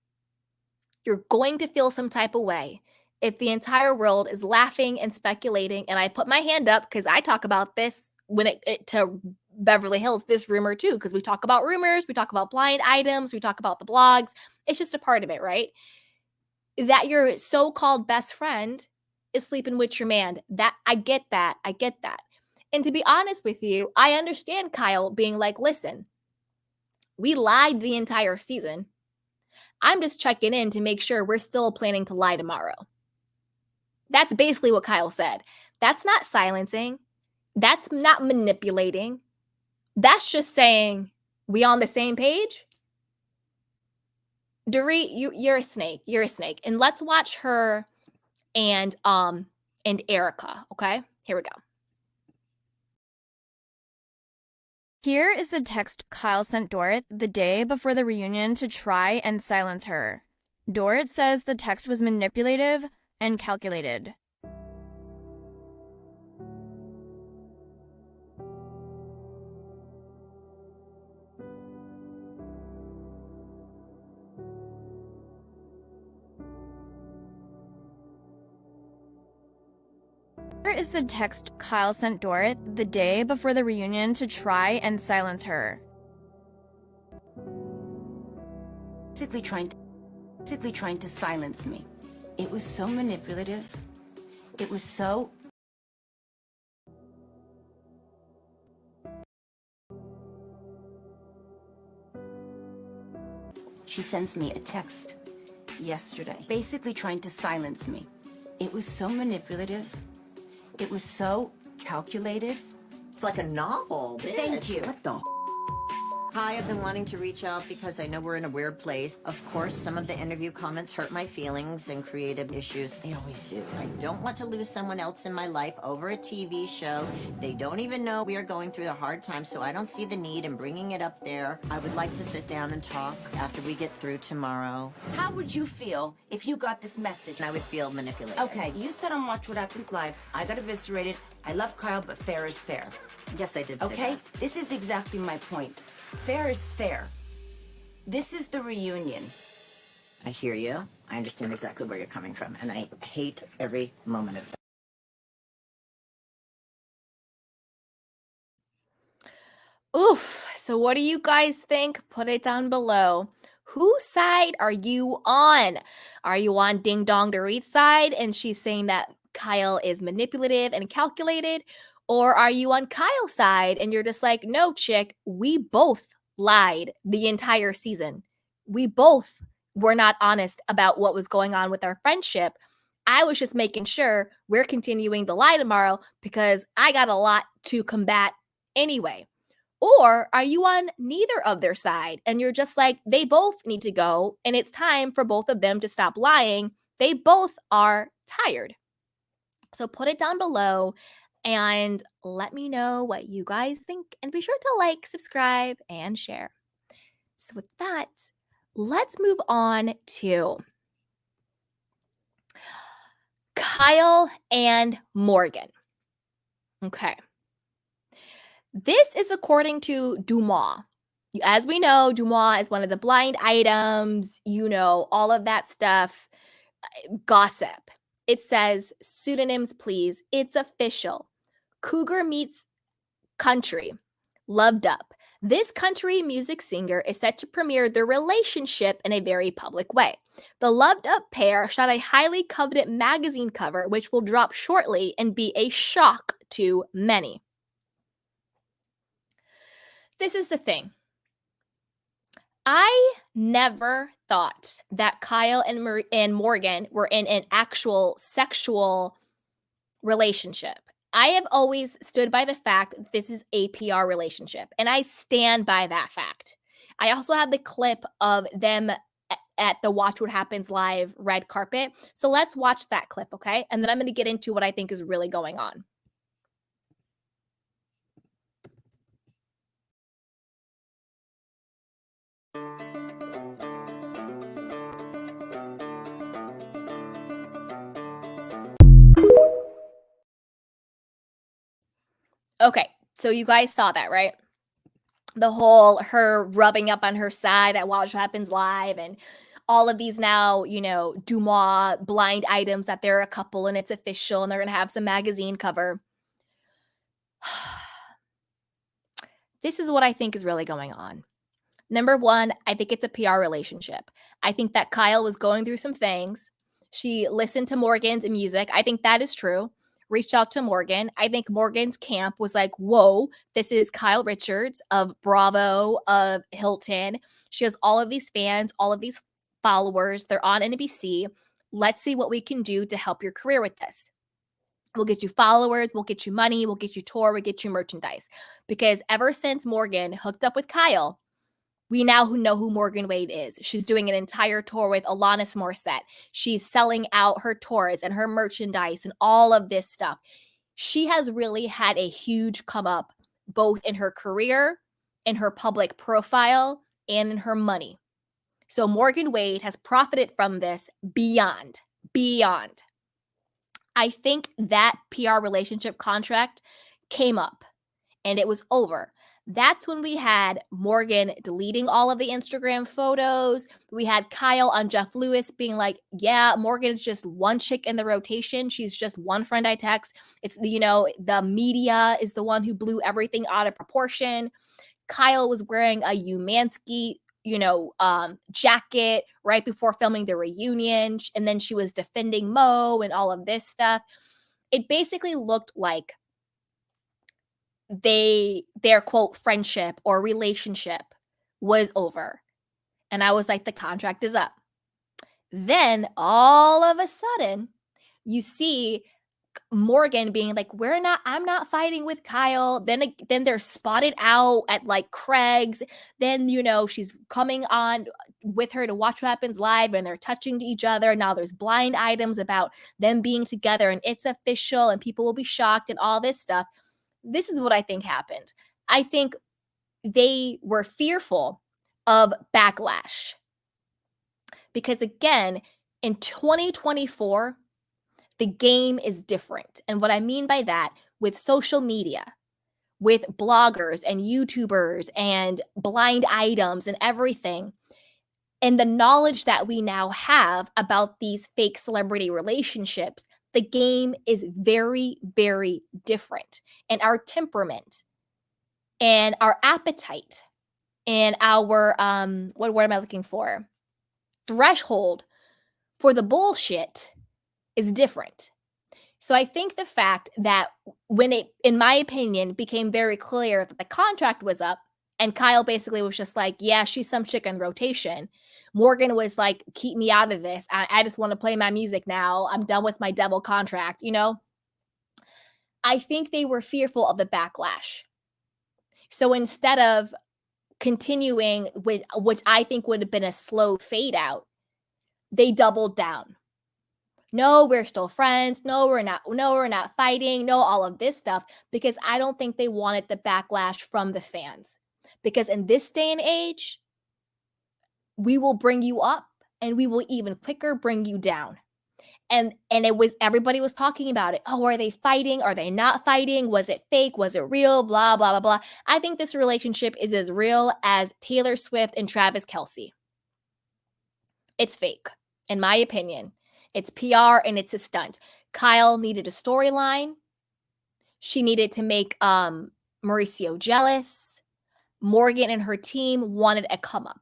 you're going to feel some type of way if the entire world is laughing and speculating. And I put my hand up because I talk about this when Beverly Hills this rumor too, because we talk about rumors, we talk about blind items, we talk about the blogs. It's just a part of it, right? That your so-called best friend is sleeping with your man. That I get that. I get that. And to be honest with you, I understand Kyle being like, listen, we lied the entire season. I'm just checking in to make sure we're still planning to lie tomorrow. That's basically what Kyle said. That's not silencing. That's not manipulating. That's just saying, we on the same page? Dorit, you're a snake. You're a snake. And let's watch her and Erika, okay? Here we go. Here is the text Kyle sent Dorit the day before the reunion to try and silence her. Dorit says the text was manipulative and calculated. Here is the text Kyle sent Dorit the day before the reunion to try and silence her. Basically trying to silence me. It was so manipulative. It was so... She sends me a text yesterday, basically trying to silence me. It was so manipulative. It was so calculated. It's like a novel, bitch. Thank you. What the Hi, I've been wanting to reach out because I know we're in a weird place. Of course, some of the interview comments hurt my feelings and creative issues. They always do. I don't want to lose someone else in my life over a TV show. They don't even know we are going through a hard time, so I don't see the need in bringing it up there. I would like to sit down and talk after we get through tomorrow. How would you feel if you got this message? I would feel manipulated. Okay, you said on Watch What Happens Live, I got eviscerated. I love Kyle, but fair is fair. Yes, I did say Okay, that. this is exactly my point. Fair is fair. This is the reunion. I hear you. I understand exactly where you're coming from, and I hate every moment of it. Oof. So what do you guys think? Put it down below. Whose side are you on? Are you on Ding Dong Dorit's side and she's saying that Kyle is manipulative and calculated? Or are you on Kyle's side and you're just like, no, chick, we both lied the entire season. We both were not honest about what was going on with our friendship. I was just making sure we're continuing the lie tomorrow because I got a lot to combat anyway. Or are you on neither of their side and you're just like, they both need to go and it's time for both of them to stop lying? They both are tired. So put it down below and let me know what you guys think. And be sure to like, subscribe, and share. So with that, let's move on to Kyle and Morgan. Okay. This is according to Dumas. As we know, Dumas is one of the blind items, all of that stuff, gossip. It says, pseudonyms, please. It's official. Cougar meets country. Loved Up. This country music singer is set to premiere their relationship in a very public way. The Loved Up pair shot a highly coveted magazine cover, which will drop shortly and be a shock to many. This is the thing. I never thought that Kyle and Morgan were in an actual sexual relationship. I have always stood by the fact that this is a PR relationship, and I stand by that fact. I also have the clip of them at the Watch What Happens Live red carpet. So let's watch that clip, okay? And then I'm going to get into what I think is really going on. Okay, so you guys saw that, right? The whole her rubbing up on her side at Watch What Happens Live and all of these now, Dumas blind items that they're a couple and it's official and they're going to have some magazine cover. This is what I think is really going on. Number one, I think it's a PR relationship. I think that Kyle was going through some things. She listened to Morgan's music. I think that is true. Reached out to Morgan. I think Morgan's camp was like, whoa, this is Kyle Richards of Bravo, of Hilton. She has all of these fans, all of these followers. They're on NBC. Let's see what we can do to help your career with this. We'll get you followers, we'll get you money, we'll get you tour, we'll get you merchandise. Because ever since Morgan hooked up with Kyle, we now know who Morgan Wade is. She's doing an entire tour with Alanis Morissette. She's selling out her tours and her merchandise and all of this stuff. She has really had a huge come up, both in her career, in her public profile, and in her money. So Morgan Wade has profited from this beyond. I think that PR relationship contract came up and it was over. That's when we had Morgan deleting all of the Instagram photos. We had Kyle on Jeff Lewis being like, yeah, Morgan is just one chick in the rotation. She's just one friend I text. It's, the media is the one who blew everything out of proportion. Kyle was wearing a Umansky, jacket right before filming the reunion. And then she was defending Mo and all of this stuff. It basically looked like their quote friendship or relationship was over. And I was like, the contract is up. Then all of a sudden, you see Morgan being like, I'm not fighting with Kyle. Then they're spotted out at like Craig's. Then, she's coming on with her to watch what happens live and they're touching each other. Now there's blind items about them being together and it's official and people will be shocked and all this stuff. This is what I think happened. I think they were fearful of backlash because again, in 2024, the game is different. And what I mean by that, with social media, with bloggers and YouTubers and blind items and everything, and the knowledge that we now have about these fake celebrity relationships, the game is very, very different. And our temperament and our appetite and our, what am I looking for? Threshold for the bullshit is different. So I think the fact that when it, in my opinion, became very clear that the contract was up and Kyle basically was just like, yeah, she's some chick in rotation. Morgan was like, keep me out of this. I just want to play my music now. I'm done with my devil contract, I think they were fearful of the backlash. So instead of continuing with, which I think would have been a slow fade out, they doubled down. No, we're still friends. No, we're not fighting. No, all of this stuff, because I don't think they wanted the backlash from the fans. Because in this day and age, we will bring you up and we will even quicker bring you down. And everybody was talking about it. Oh, are they fighting? Are they not fighting? Was it fake? Was it real? Blah, blah, blah, blah. I think this relationship is as real as Taylor Swift and Travis Kelce. It's fake, in my opinion. It's PR and it's a stunt. Kyle needed a storyline. She needed to make Mauricio jealous. Morgan and her team wanted a come up.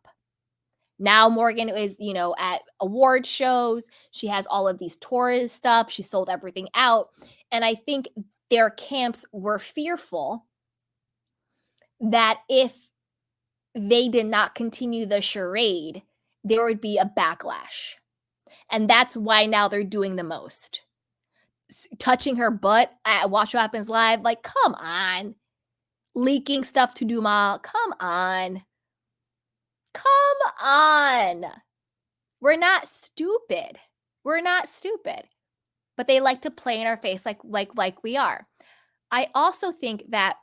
Now Morgan is, at award shows. She has all of these tourist stuff. She sold everything out. And I think their camps were fearful that if they did not continue the charade, there would be a backlash. And that's why now they're doing the most. Touching her butt at Watch What Happens Live. Like, come on. Leaking stuff to Dumas. Come on. Come on. We're not stupid. We're not stupid. But they like to play in our face like we are. I also think that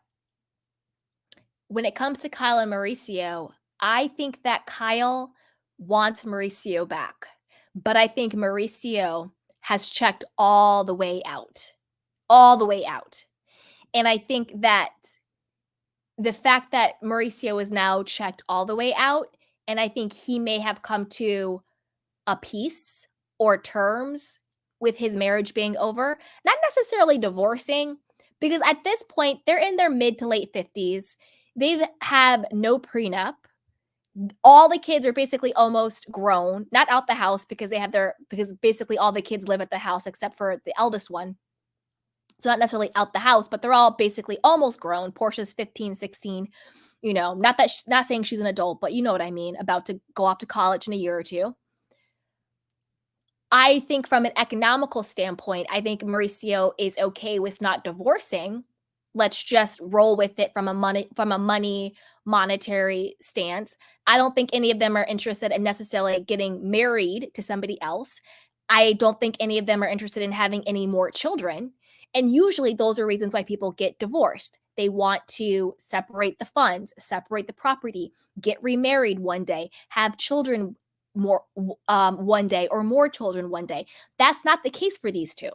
when it comes to Kyle and Mauricio, I think that Kyle wants Mauricio back. But I think Mauricio has checked all the way out. All the way out. And I think that the fact that Mauricio is now checked all the way out, and I think he may have come to a peace or terms with his marriage being over, not necessarily divorcing, because at this point, they're in their mid to late 50s. They have no prenup. All the kids are basically almost grown, not out the house because because basically all the kids live at the house except for the eldest one. So not necessarily out the house, but they're all basically almost grown. Portia's 15, 16, not saying she's an adult, but you know what I mean, about to go off to college in a year or two. I think from an economical standpoint, I think Mauricio is okay with not divorcing. Let's just roll with it from a money monetary stance. I don't think any of them are interested in necessarily getting married to somebody else. I don't think any of them are interested in having any more children. And usually those are reasons why people get divorced. They want to separate the funds, separate the property, get remarried one day, have children more one day, or more children one day. That's not the case for these two.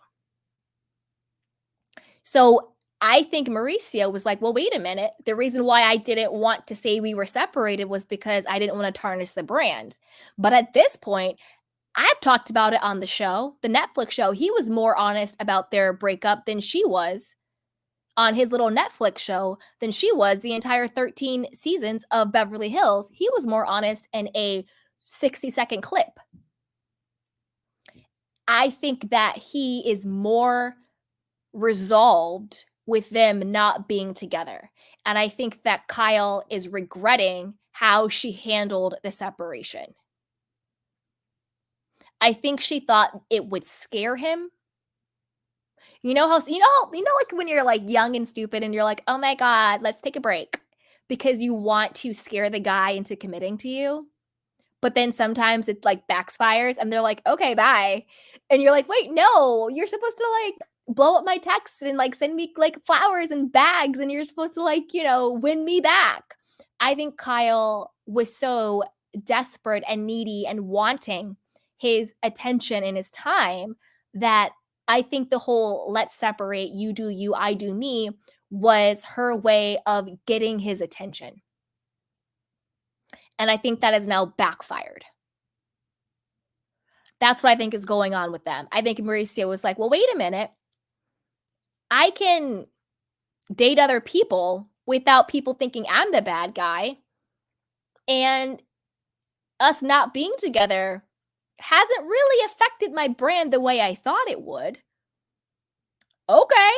So I think Mauricio was like, well, wait a minute. The reason why I didn't want to say we were separated was because I didn't want to tarnish the brand. But at this point, I've talked about it on the show, the Netflix show. He was more honest about their breakup than she was on his little Netflix show than she was the entire 13 seasons of Beverly Hills. He was more honest in a 60-second clip. I think that he is more resolved with them not being together. And I think that Kyle is regretting how she handled the separation. I think she thought it would scare him. Like when you're like young and stupid and you're like, oh my God, let's take a break because you want to scare the guy into committing to you. But then sometimes it like backfires and they're like, okay, bye. And you're like, wait, no, you're supposed to like blow up my text and like send me like flowers and bags and you're supposed to like, win me back. I think Kyle was so desperate and needy and wanting his attention and his time that I think the whole let's separate, you do you, I do me was her way of getting his attention. And I think that has now backfired. That's what I think is going on with them. I think Mauricio was like, well, wait a minute. I can date other people without people thinking I'm the bad guy. And us not being together hasn't really affected my brand the way I thought it would. Okay.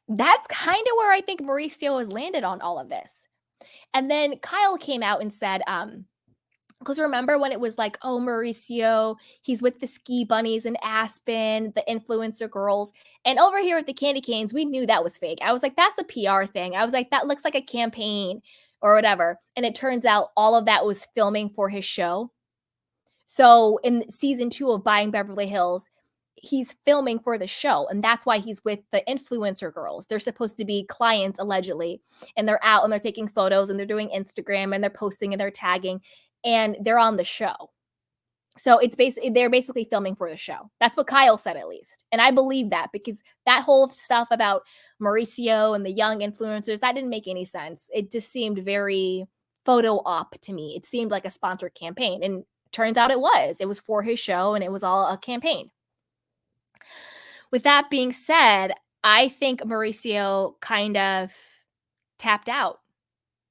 That's kind of where I think Mauricio has landed on all of this. And then Kyle came out and said, because remember when it was like, oh, Mauricio, he's with the ski bunnies in Aspen, the influencer girls. And over here at the Candy Canes, we knew that was fake. I was like, that's a PR thing. I was like, that looks like a campaign or whatever. And it turns out all of that was filming for his show. So in season 2 of Buying Beverly Hills, he's filming for the show. And that's why he's with the influencer girls. They're supposed to be clients, allegedly. And they're out and they're taking photos and they're doing Instagram and they're posting and they're tagging. And they're on the show. So they're basically filming for the show. That's what Kyle said, at least. And I believe that because that whole stuff about Mauricio and the young influencers, that didn't make any sense. It just seemed very photo op to me. It seemed like a sponsored campaign. And turns out it was. It was for his show and it was all a campaign. With that being said, I think Mauricio kind of tapped out.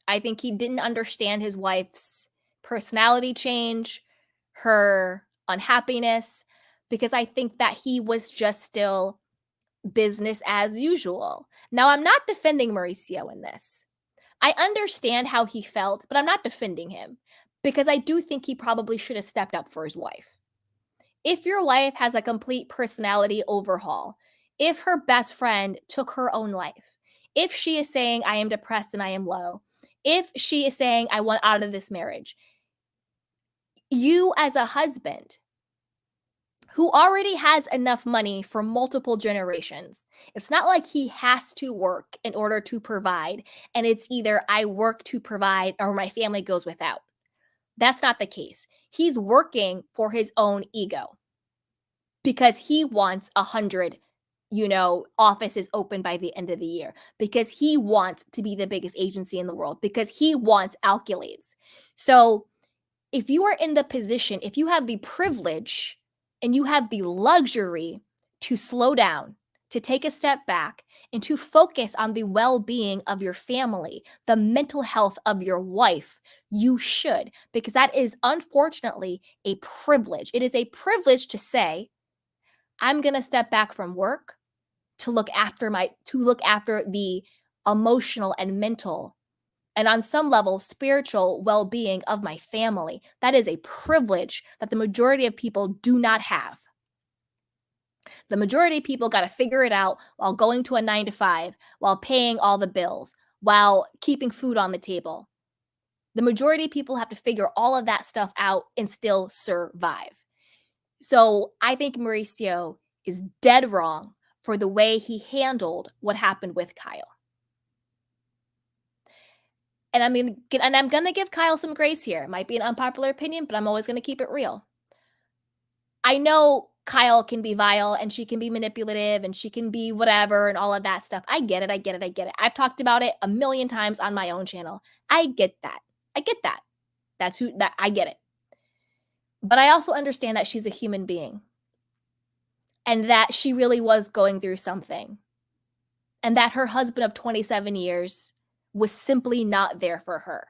I think he didn't understand his wife's personality change, her unhappiness, because I think that he was just still business as usual. Now, I'm not defending Mauricio in this. I understand how he felt, but I'm not defending him because I do think he probably should have stepped up for his wife. If your wife has a complete personality overhaul, if her best friend took her own life, if she is saying, I am depressed and I am low, if she is saying, I want out of this marriage, you as a husband who already has enough money for multiple generations, it's not like he has to work in order to provide. And it's either I work to provide or my family goes without. That's not the case. He's working for his own ego because he wants 100 offices open by the end of the year, because he wants to be the biggest agency in the world, because he wants accolades. So if you are in the position, if you have the privilege and you have the luxury to slow down, to take a step back and to focus on the well-being of your family, the mental health of your wife, you should, because that is unfortunately a privilege. It is a privilege to say, I'm going to step back from work to look after the emotional and mental and on some level spiritual well-being of my family. That is a privilege that the majority of people do not have. The majority of people got to figure it out while going to a 9 to 5, while paying all the bills, while keeping food on the table. The majority of people have to figure all of that stuff out and still survive. So I think Mauricio is dead wrong for the way he handled what happened with Kyle. And I'm gonna give Kyle some grace here. It might be an unpopular opinion, but I'm always gonna keep it real. I know Kyle can be vile and she can be manipulative and she can be whatever and all of that stuff. I get it. I've talked about it a million times on my own channel. I get that. I get it. But I also understand that she's a human being and that she really was going through something and that her husband of 27 years was simply not there for her.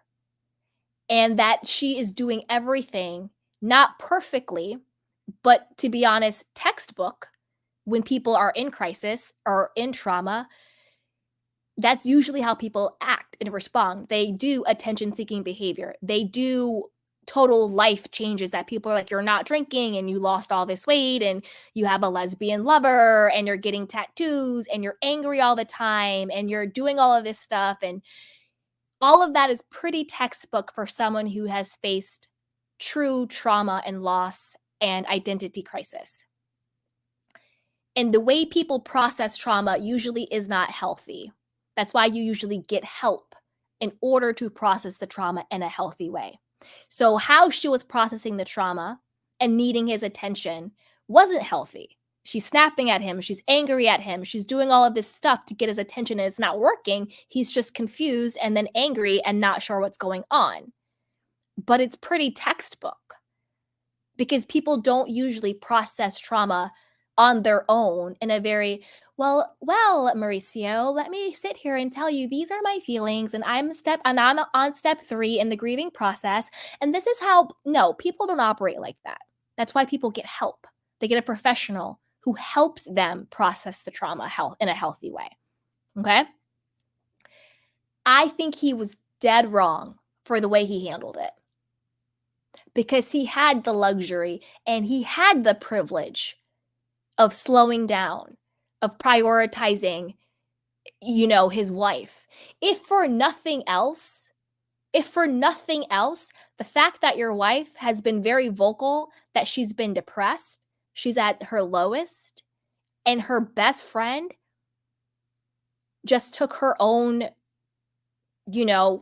And that she is doing everything, not perfectly, but to be honest, textbook, when people are in crisis or in trauma, that's usually how people act and respond. They do attention-seeking behavior. They do total life changes that people are like, you're not drinking and you lost all this weight and you have a lesbian lover and you're getting tattoos and you're angry all the time and you're doing all of this stuff. And all of that is pretty textbook for someone who has faced true trauma and loss and identity crisis. And the way people process trauma usually is not healthy. That's why you usually get help in order to process the trauma in a healthy way. So how she was processing the trauma and needing his attention wasn't healthy. She's snapping at him. She's angry at him. She's doing all of this stuff to get his attention and it's not working. He's just confused and then angry and not sure what's going on. But it's pretty textbook because people don't usually process trauma on their own in a very, well, Mauricio, let me sit here and tell you these are my feelings and I'm on step 3 in the grieving process. And this is how, no, people don't operate like that. That's why people get help. They get a professional who helps them process the trauma in a healthy way. Okay? I think he was dead wrong for the way he handled it. Because he had the luxury and he had the privilege of slowing down, of prioritizing, his wife. If for nothing else, the fact that your wife has been very vocal that she's been depressed, she's at her lowest, and her best friend just took her own,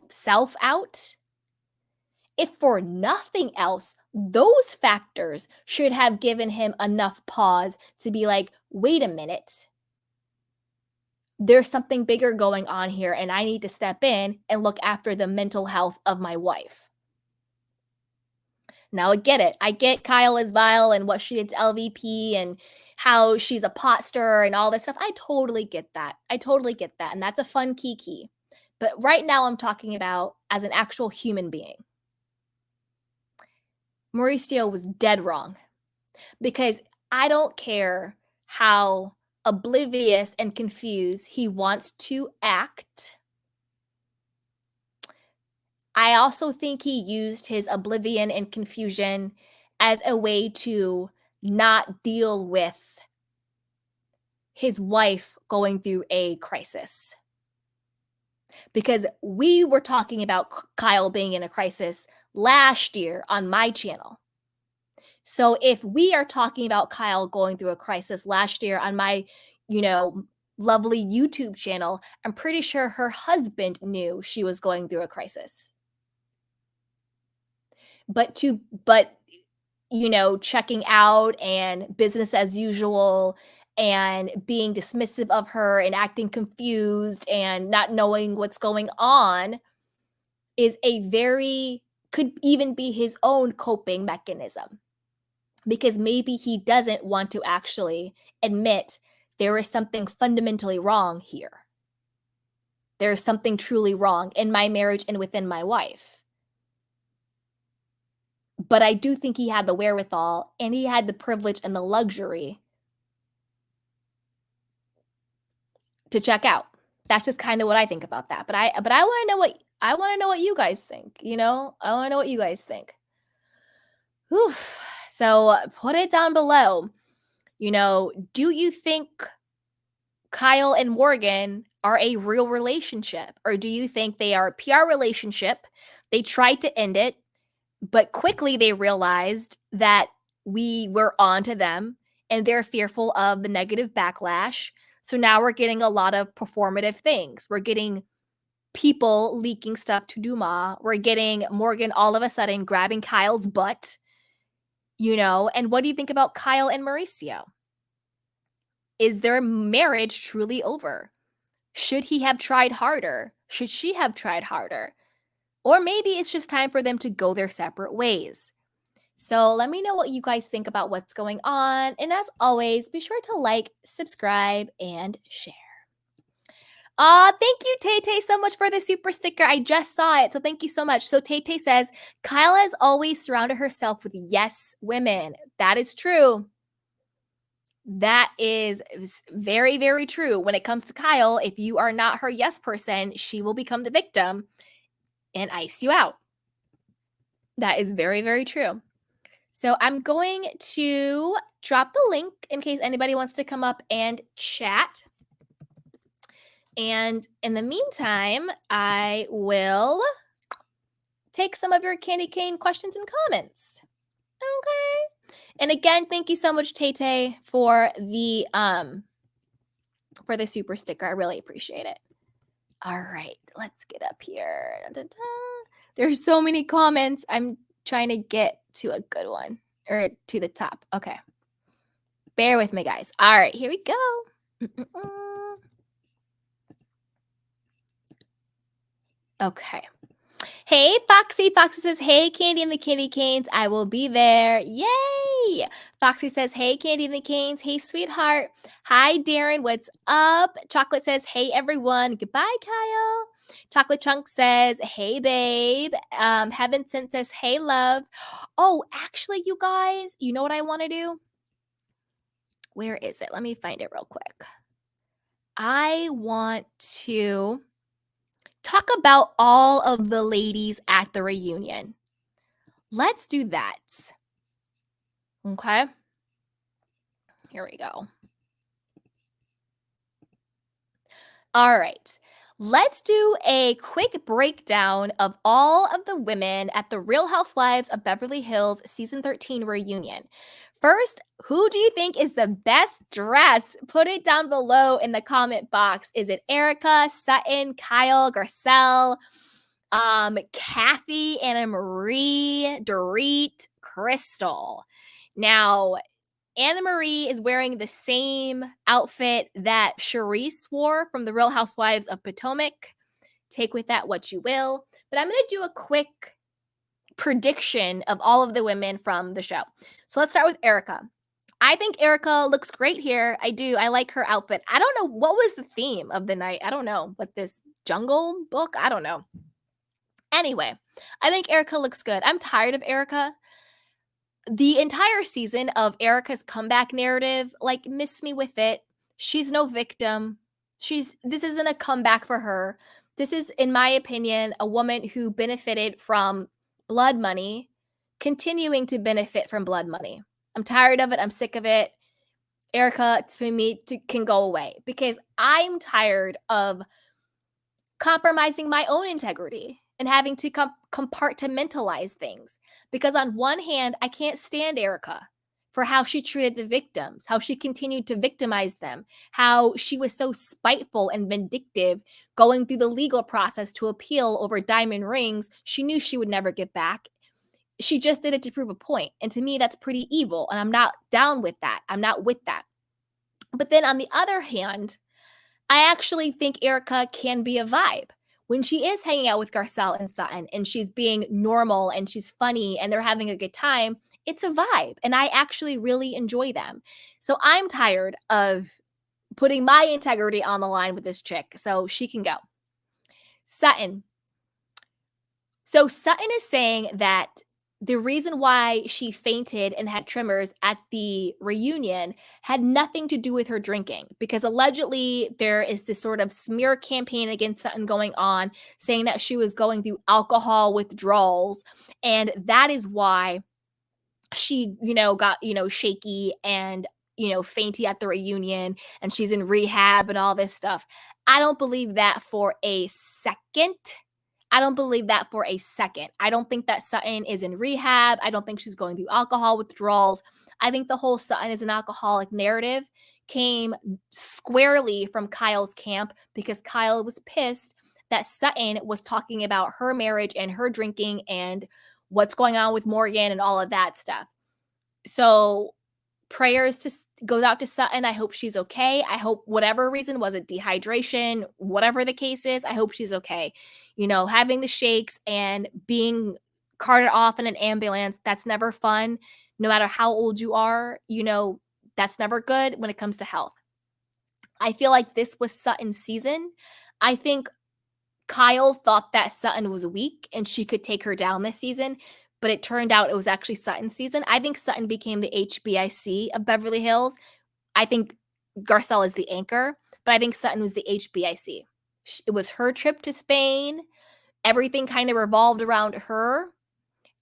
self out. If for nothing else, those factors should have given him enough pause to be like, wait a minute. There's something bigger going on here, and I need to step in and look after the mental health of my wife. Now, I get it. I get Kyle is vile and what she did to LVP and how she's a pot stirrer and all this stuff. I totally get that. And that's a fun kiki. But right now, I'm talking about as an actual human being. Mauricio was dead wrong because I don't care how oblivious and confused he wants to act. I also think he used his oblivion and confusion as a way to not deal with his wife going through a crisis. Because we were talking about Kyle being in a crisis last year on my channel. So if we are talking about Kyle going through a crisis last year on my, lovely YouTube channel, I'm pretty sure her husband knew she was going through a crisis. But checking out and business as usual and being dismissive of her and acting confused and not knowing what's going on could even be his own coping mechanism. Because maybe he doesn't want to actually admit there is something fundamentally wrong here. There is something truly wrong in my marriage and within my wife. But I do think he had the wherewithal and he had the privilege and the luxury to check out. That's just kind of what I think about that. But I want to know what you guys think, I want to know what you guys think. Whew. So put it down below. Do you think Kyle and Morgan are a real relationship, or do you think they are a PR relationship? They tried to end it, but quickly they realized that we were on to them and they're fearful of the negative backlash. So now we're getting a lot of performative things. We're getting people leaking stuff to Dumas. We're getting Morgan all of a sudden grabbing Kyle's butt, and what do you think about Kyle and Mauricio? Is their marriage truly over? Should he have tried harder? Should she have tried harder? Or maybe it's just time for them to go their separate ways. So let me know what you guys think about what's going on. And as always, be sure to like, subscribe, and share. Thank you, Tay so much for the super sticker. I just saw it. So thank you so much. So Tay says, Kyle has always surrounded herself with yes women. That is true. That is very, very true. When it comes to Kyle, if you are not her yes person, she will become the victim and ice you out. That is very, very true. So I'm going to drop the link in case anybody wants to come up and chat. And in the meantime, I will take some of your candy cane questions and comments. Okay. And again, thank you so much, Tay, for the super sticker. I really appreciate it. All right, let's get up here. There's so many comments. I'm trying to get to a good one, or to the top. Okay. Bear with me, guys. All right, here we go. Okay. Hey, Foxy. Foxy says, hey, Candy and the Candy Canes. I will be there. Yay. Foxy says, hey, Candy and the Canes. Hey, sweetheart. Hi, Darren. What's up? Chocolate says, hey, everyone. Goodbye, Kyle. Chocolate Chunk says, hey, babe. Heaven Sent says, hey, love. Oh, actually, you guys, you know what I want to do? Where is it? Let me find it real quick. I want to talk about all of the ladies at the reunion. Let's do that. Okay. Here we go. All right. Let's do a quick breakdown of all of the women at the Real Housewives of Beverly Hills Season 13 reunion. First, who do you think is the best dressed? Put it down below in the comment box. Is it Erika, Sutton, Kyle, Garcelle, Kathy, Annemarie, Dorit, Crystal? Now, Annemarie is wearing the same outfit that Charisse wore from the Real Housewives of Potomac. Take with that what you will. But I'm going to do a quick prediction of all of the women from the show. So let's start with Erika. I think Erika looks great here. I do. I like her outfit. I don't know what was the theme of the night. I don't know. What, this jungle book? I don't know. Anyway, I think Erika looks good. I'm tired of Erika. The entire season of Erika's comeback narrative, like, miss me with it. She's no victim. This isn't a comeback for her. This is, in my opinion, a woman who benefited from blood money, continuing to benefit from blood money. I'm tired of it. I'm sick of it. Erika, to me, can go away because I'm tired of compromising my own integrity and having to compartmentalize things. Because on one hand, I can't stand Erika for how she treated the victims, how she continued to victimize them, how she was so spiteful and vindictive going through the legal process to appeal over diamond rings she knew she would never get back. She just did it to prove a point. And to me, that's pretty evil. And I'm not down with that. I'm not with that. But then on the other hand, I actually think Erika can be a vibe. When she is hanging out with Garcelle and Sutton and she's being normal and she's funny and they're having a good time, it's a vibe. And I actually really enjoy them. So I'm tired of putting my integrity on the line with this chick. So she can go. Sutton. So Sutton is saying that the reason why she fainted and had tremors at the reunion had nothing to do with her drinking, because allegedly there is this sort of smear campaign against Sutton going on, saying that she was going through alcohol withdrawals, and that is why she, got, shaky and, fainty at the reunion, and she's in rehab and all this stuff. I don't believe that for a second. I don't believe that for a second. I don't think that Sutton is in rehab. I don't think she's going through alcohol withdrawals. I think the whole Sutton is an alcoholic narrative came squarely from Kyle's camp, because Kyle was pissed that Sutton was talking about her marriage and her drinking and what's going on with Morgan and all of that stuff. So prayers goes out to Sutton. I hope she's okay. I hope, whatever reason, was it dehydration, whatever the case is, I hope she's okay. Having the shakes and being carted off in an ambulance, that's never fun. No matter how old you are, that's never good when it comes to health. I feel like this was Sutton's season. I think Kyle thought that Sutton was weak and she could take her down this season, but it turned out it was actually Sutton's season. I think Sutton became the HBIC of Beverly Hills. I think Garcelle is the anchor, but I think Sutton was the HBIC. It was her trip to Spain. Everything kind of revolved around her.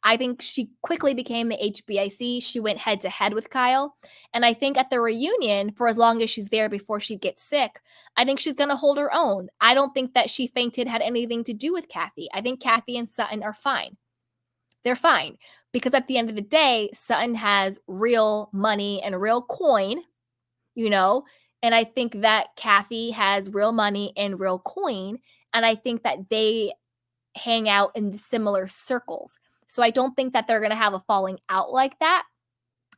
I think she quickly became the HBIC. She went head to head with Kyle. And I think at the reunion, for as long as she's there before she gets sick, I think she's going to hold her own. I don't think that she fainted had anything to do with Kathy. I think Kathy and Sutton are fine. They're fine. Because at the end of the day, Sutton has real money and real coin, and I think that Kathy has real money and real coin. And I think that they hang out in similar circles. So I don't think that they're going to have a falling out like that.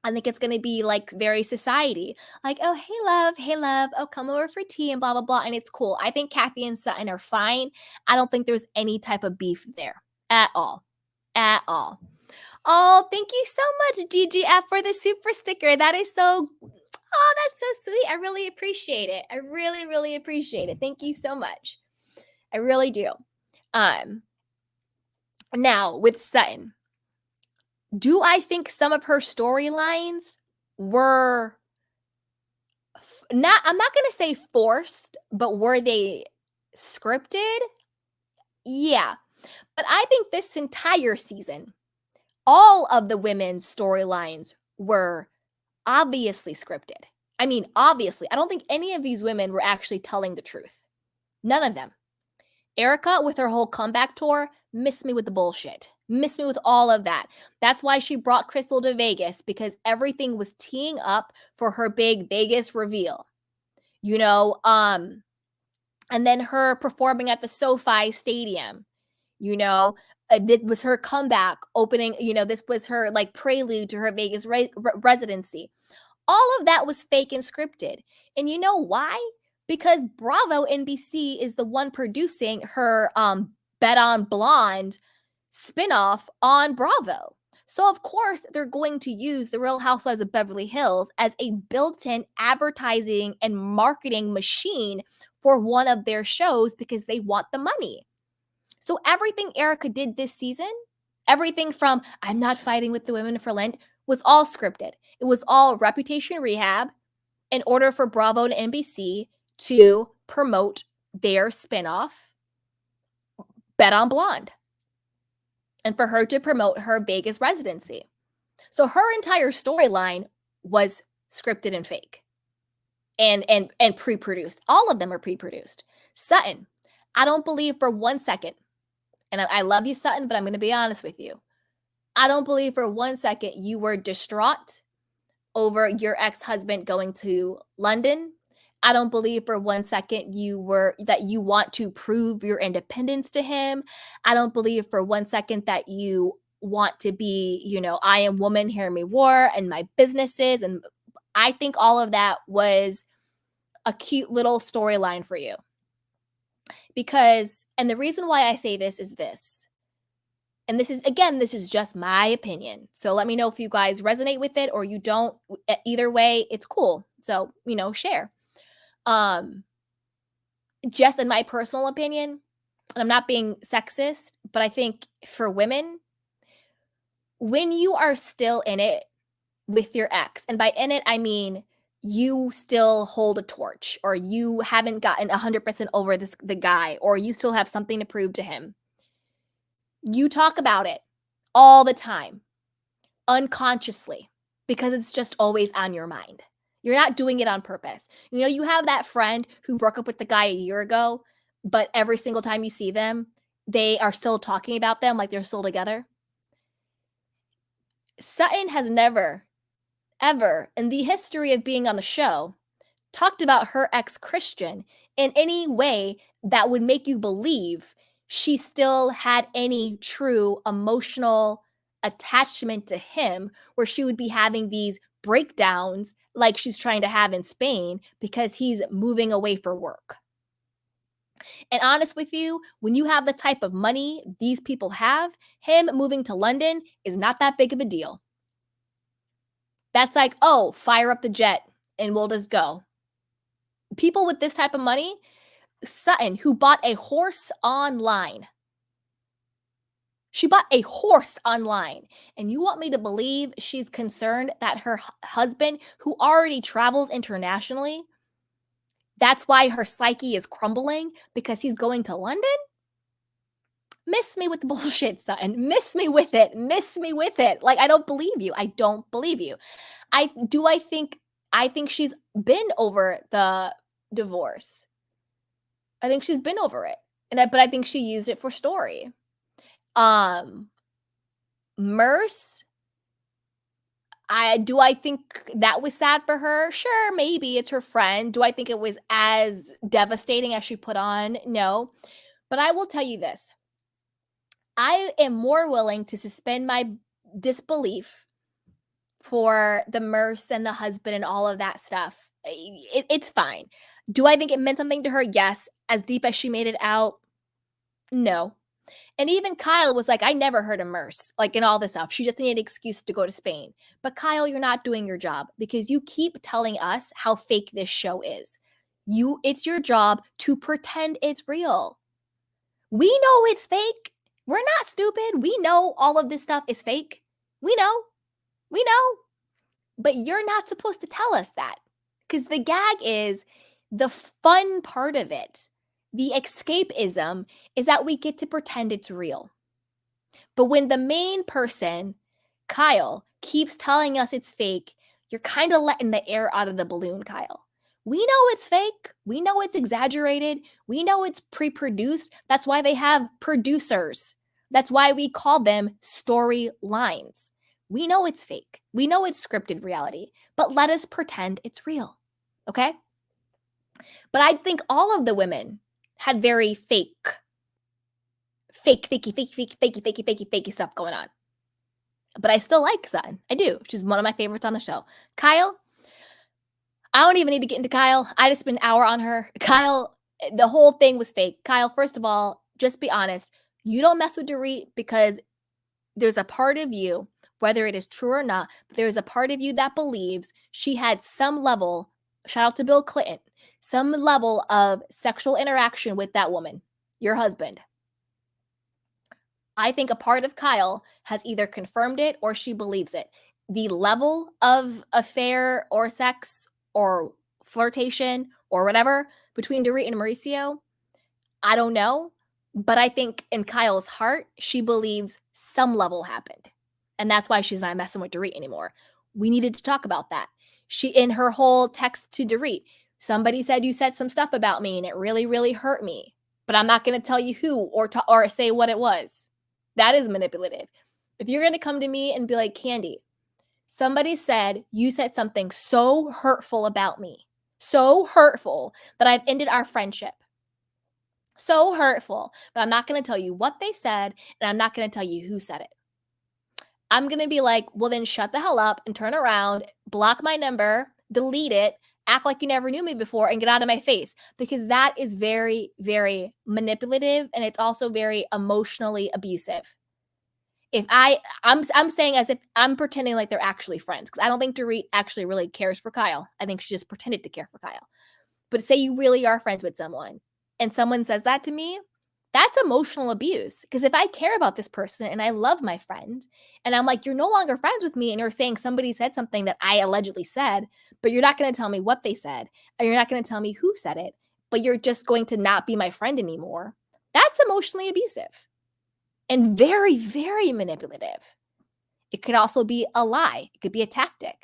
I think it's going to be like very society. Like, oh, hey, love. Oh, come over for tea and blah, blah, blah. And it's cool. I think Kathy and Sutton are fine. I don't think there's any type of beef there at all. At all. Oh, thank you so much, GGF, for the super sticker. That is so, that's so sweet. I really appreciate it. I really, really appreciate it. Thank you so much. I really do. Now, with Sutton, do I think some of her storylines were I'm not going to say forced, but were they scripted? Yeah. But I think this entire season, all of the women's storylines were obviously scripted. I mean, obviously. I don't think any of these women were actually telling the truth. None of them. Erika, with her whole comeback tour, missed me with the bullshit. Missed me with all of that. That's why she brought Crystal to Vegas, because everything was teeing up for her big Vegas reveal. And then her performing at the SoFi Stadium, this was her comeback opening, this was her like prelude to her Vegas residency. All of that was fake and scripted. And you know why? Because Bravo NBC is the one producing her Bet on Blonde spinoff on Bravo. So of course they're going to use the Real Housewives of Beverly Hills as a built-in advertising and marketing machine for one of their shows, because they want the money. So everything Erika did this season, everything from I'm not fighting with the women for Lent, was all scripted. It was all reputation rehab in order for Bravo and NBC to promote their spinoff, Bet on Blonde, and for her to promote her Vegas residency. So her entire storyline was scripted and fake and pre-produced. All of them are pre-produced. Sutton, I don't believe for 1 second, and I love you, Sutton, but I'm going to be honest with you. I don't believe for 1 second you were distraught over your ex-husband going to London. I don't believe for 1 second that you want to prove your independence to him. I don't believe for 1 second that you want to be, I am woman, hear me roar, and my businesses. And I think all of that was a cute little storyline for you. Because, and the reason why I say this is this, and this is just my opinion. So let me know if you guys resonate with it or you don't. Either way, it's cool. So, share. Just in my personal opinion, and I'm not being sexist, but I think for women, when you are still in it with your ex, and by in it, I mean you still hold a torch, or you haven't gotten 100% over the guy, or you still have something to prove to him. You talk about it all the time, unconsciously, because it's just always on your mind. You're not doing it on purpose. You know, you have that friend who broke up with the guy a year ago, but every single time you see them, they are still talking about them like they're still together. Sutton has never, ever in the history of being on the show talked about her ex Christian in any way that would make you believe she still had any true emotional attachment to him, where she would be having these breakdowns like she's trying to have in Spain because he's moving away for work. And honest with you, when you have the type of money these people have, him moving to London is not that big of a deal. That's like, oh, fire up the jet and we'll just go. People with this type of money, Sutton, who bought a horse online. She bought a horse online. And you want me to believe she's concerned that her husband, who already travels internationally, that's why her psyche is crumbling because he's going to London? Miss me with the bullshit, Sutton. Miss me with it. Miss me with it. Like, I don't believe you. I don't believe you. I think she's been over the divorce. I think she's been over it. But I think she used it for story. Merce, I think that was sad for her? Sure, maybe it's her friend. Do I think it was as devastating as she put on? No. But I will tell you this. I am more willing to suspend my disbelief for the Merce and the husband and all of that stuff. It's fine. Do I think it meant something to her? Yes. As deep as she made it out? No. And even Kyle was like, I never heard of Merce, like in all this stuff. She just needed an excuse to go to Spain. But Kyle, you're not doing your job because you keep telling us how fake this show is. It's your job to pretend it's real. We know it's fake. We're not stupid. We know all of this stuff is fake. We know. We know. But you're not supposed to tell us that because the gag is the fun part of it. The escapism is that we get to pretend it's real. But when the main person, Kyle, keeps telling us it's fake, you're kind of letting the air out of the balloon, Kyle. We know it's fake. We know it's exaggerated. We know it's pre-produced. That's why they have producers. That's why we call them storylines. We know it's fake. We know it's scripted reality, but let us pretend it's real. Okay? But I think all of the women had very fakey stuff going on. But I still like Sutton. I do. She's one of my favorites on the show. Kyle, I don't even need to get into Kyle. I just spent an hour on her. Kyle, the whole thing was fake. Kyle, first of all, just be honest. You don't mess with Dorit because there's a part of you, whether it is true or not, but there's a part of you that believes she had some level, shout out to Bill Clinton, some level of sexual interaction with that woman, your husband. I think a part of Kyle has either confirmed it or she believes it. The level of affair or sex or flirtation or whatever between Dorit and Mauricio, I don't know. But I think in Kyle's heart, she believes some level happened. And that's why she's not messing with Dorit anymore. We needed to talk about that. She, in her whole text to Dorit, somebody said you said some stuff about me and it really, really hurt me. But I'm not going to tell you who or say what it was. That is manipulative. If you're going to come to me and be like, Candy, somebody said you said something so hurtful about me, so hurtful that I've ended our friendship. So hurtful, but I'm not going to tell you what they said, and I'm not going to tell you who said it. I'm going to be like, well, then shut the hell up and turn around, block my number, delete it, act like you never knew me before, and get out of my face. Because that is very, very manipulative, and it's also very emotionally abusive. If I'm saying as if I'm pretending like they're actually friends, because I don't think Dorit actually really cares for Kyle. I think she just pretended to care for Kyle. But say you really are friends with someone and someone says that to me, that's emotional abuse. Because if I care about this person and I love my friend and I'm like, you're no longer friends with me and you're saying somebody said something that I allegedly said, but you're not going to tell me what they said, and you're not going to tell me who said it, but you're just going to not be my friend anymore. That's emotionally abusive and very, very manipulative. It could also be a lie. It could be a tactic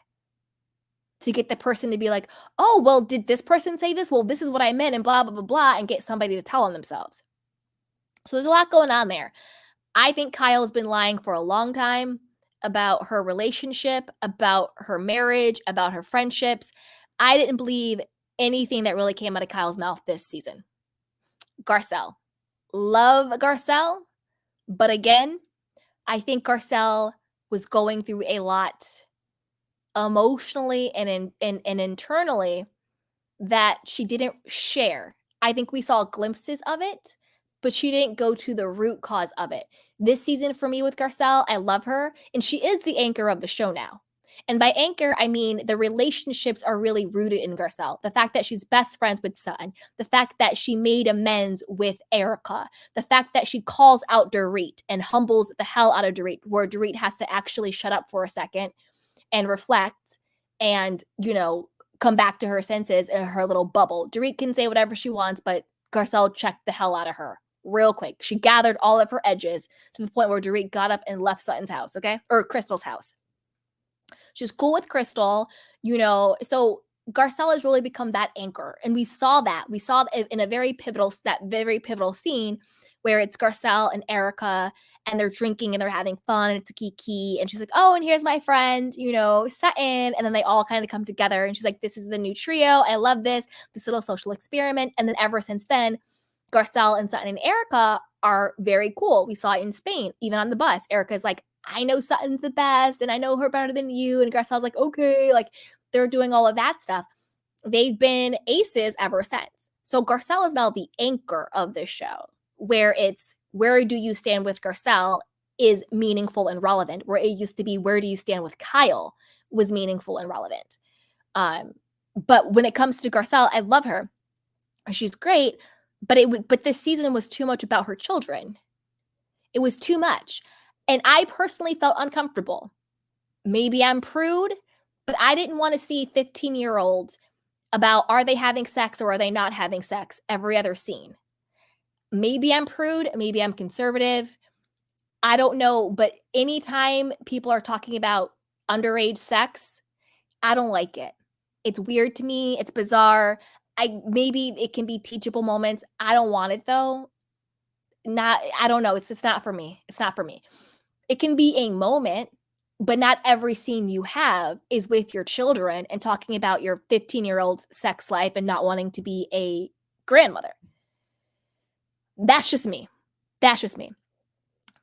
to get the person to be like, oh, well, did this person say this? Well, this is what I meant, and blah, blah, blah, blah, and get somebody to tell on themselves. So there's a lot going on there. I think Kyle's been lying for a long time about her relationship, about her marriage, about her friendships. I didn't believe anything that really came out of Kyle's mouth this season. Garcelle. Love Garcelle. But again, I think Garcelle was going through a lot emotionally and internally that she didn't share. I think we saw glimpses of it, but she didn't go to the root cause of it. This season for me with Garcelle, I love her, and she is the anchor of the show now. And by anchor, I mean the relationships are really rooted in Garcelle. The fact that she's best friends with Sutton, the fact that she made amends with Erika, the fact that she calls out Dorit and humbles the hell out of Dorit, where Dorit has to actually shut up for a second and reflect and, come back to her senses in her little bubble. Dorit can say whatever she wants, but Garcelle checked the hell out of her real quick. She gathered all of her edges to the point where Dorit got up and left Sutton's house, okay? Or Crystal's house. She's cool with Crystal, so Garcelle has really become that anchor. And we saw that. We saw it in a very pivotal scene where it's Garcelle and Erika and they're drinking and they're having fun and it's a kiki. And she's like, oh, and here's my friend, Sutton. And then they all kind of come together and she's like, this is the new trio. I love this little social experiment. And then ever since then, Garcelle and Sutton and Erika are very cool. We saw it in Spain, even on the bus. Erika's like, I know Sutton's the best and I know her better than you. And Garcelle's like, okay, like they're doing all of that stuff. They've been aces ever since. So Garcelle is now the anchor of this show, where it's where do you stand with Garcelle is meaningful and relevant, where it used to be where do you stand with Kyle was meaningful and relevant. But when it comes to Garcelle, I love her. She's great, but this season was too much about her children. It was too much. And I personally felt uncomfortable. Maybe I'm prude, but I didn't want to see 15-year-olds about are they having sex or are they not having sex every other scene. Maybe I'm prude, maybe I'm conservative. I don't know, but anytime people are talking about underage sex, I don't like it. It's weird to me. It's bizarre. Maybe it can be teachable moments. I don't want it though. I don't know. It's just not for me. It's not for me. It can be a moment, but not every scene you have is with your children and talking about your 15-year-old's sex life and not wanting to be a grandmother. That's just me. That's just me.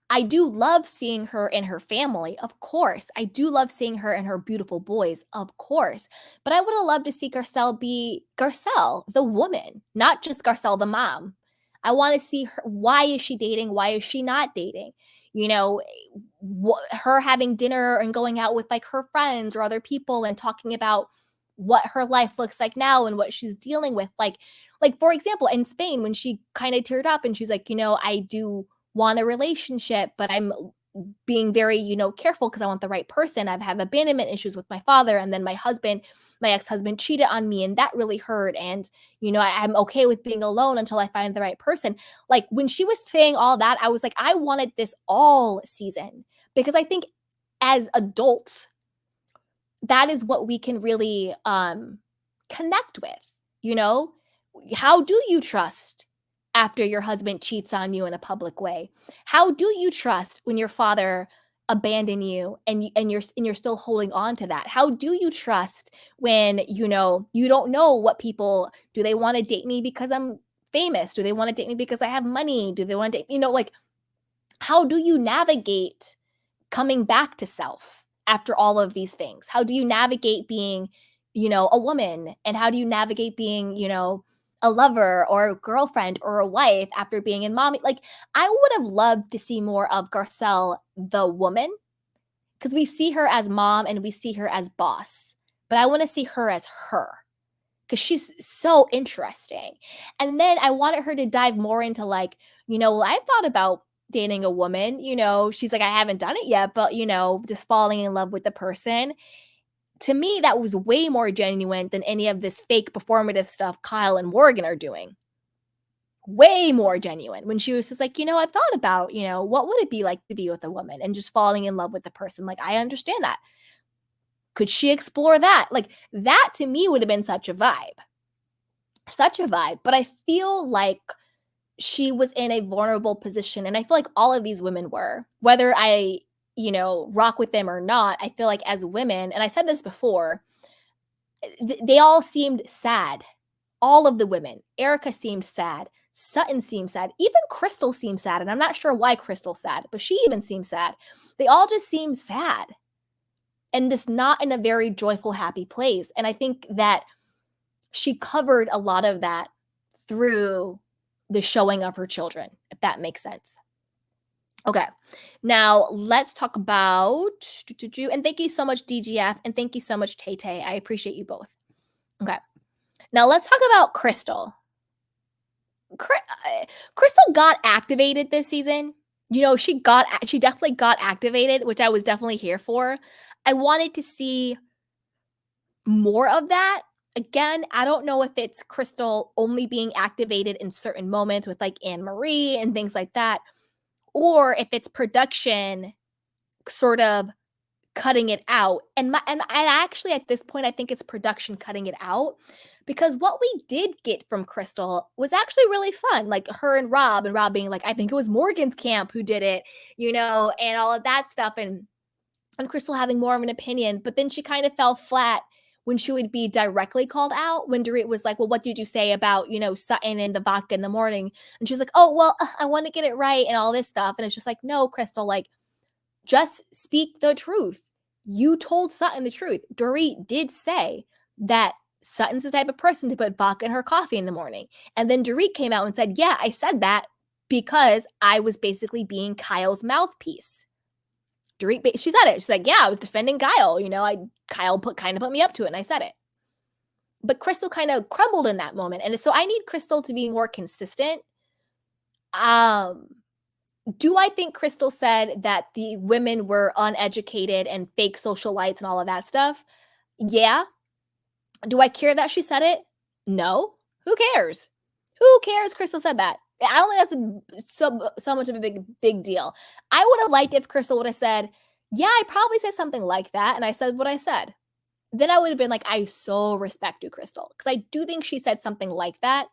I do love seeing her and her family, of course. I do love seeing her and her beautiful boys, of course. But I would have loved to see Garcelle be Garcelle, the woman, not just Garcelle, the mom. I want to see her. Why is she dating? Why is she not dating? Her having dinner and going out with like her friends or other people and talking about what her life looks like now and what she's dealing with. Like for example, in Spain, when she kind of teared up and she's like, I do want a relationship, but I'm being very, careful because I want the right person. I've had abandonment issues with my father. And then my ex-husband cheated on me and that really hurt. And, I'm okay with being alone until I find the right person. Like when she was saying all that, I was like, I wanted this all season because I think as adults, that is what we can really connect with, How do you trust after your husband cheats on you in a public way? How do you trust when your father abandoned you and you're still holding on to that? How do you trust when you don't know what people do? They want to date me because I'm famous? Do they want to date me because I have money? Do they want to date like how do you navigate coming back to self after all of these things? How do you navigate being a woman, and how do you navigate being a lover or a girlfriend or a wife after being in mommy? Like I would have loved to see more of Garcelle, the woman, because we see her as mom and we see her as boss, but I want to see her as her. because she's so interesting. And then I wanted her to dive more into like, well, I've thought about dating a woman, she's like, I haven't done it yet, but just falling in love with the person. To me, that was way more genuine than any of this fake performative stuff Kyle and Morgan are doing. Way more genuine when she was just like, I've thought about, what would it be like to be with a woman and just falling in love with the person? Like, I understand that. Could she explore that? Like, that to me would have been such a vibe. Such a vibe. But I feel like she was in a vulnerable position. And I feel like all of these women were, whether I, rock with them or not. I feel like as women, and I said this before, they all seemed sad. All of the women. Erika seemed sad. Sutton seemed sad. Even Crystal seemed sad. And I'm not sure why Crystal's sad, but she even seemed sad. They all just seemed sad. And just not in a very joyful, happy place. And I think that she covered a lot of that through the showing of her children, if that makes sense. Okay, now let's talk about, and thank you so much, DGF, and thank you so much, Tay Tay. I appreciate you both. Okay, now let's talk about Crystal. Crystal got activated this season. She definitely got activated, which I was definitely here for. I wanted to see more of that. Again, I don't know if it's Crystal only being activated in certain moments with like Annemarie and things like that, or if it's production sort of cutting it out. And I actually at this point I think it's production cutting it out, because what we did get from Crystal was actually really fun. Like her and Rob being like, I think it was Morgan's camp who did it, and all of that stuff, and Crystal having more of an opinion. But then she kind of fell flat when she would be directly called out, when Dorit was like, well, what did you say about, Sutton and the vodka in the morning? And she's like, oh, well, I want to get it right and all this stuff. And it's just like, no, Crystal, like, just speak the truth. You told Sutton the truth. Dorit did say that Sutton's the type of person to put vodka in her coffee in the morning. And then Dorit came out and said, yeah, I said that because I was basically being Kyle's mouthpiece. Dorit, she said it. She's like, yeah, I was defending Kyle. Kyle kind of put me up to it, and I said it. But Crystal kind of crumbled in that moment, and so I need Crystal to be more consistent. Do I think Crystal said that the women were uneducated and fake socialites and all of that stuff? Yeah. Do I care that she said it? No. Who cares? Who cares? Crystal said that. I don't think that's so much of a big deal. I would have liked if Crystal would have said, yeah, I probably said something like that, and I said what I said. Then I would have been like, I so respect you, Crystal, because I do think she said something like that.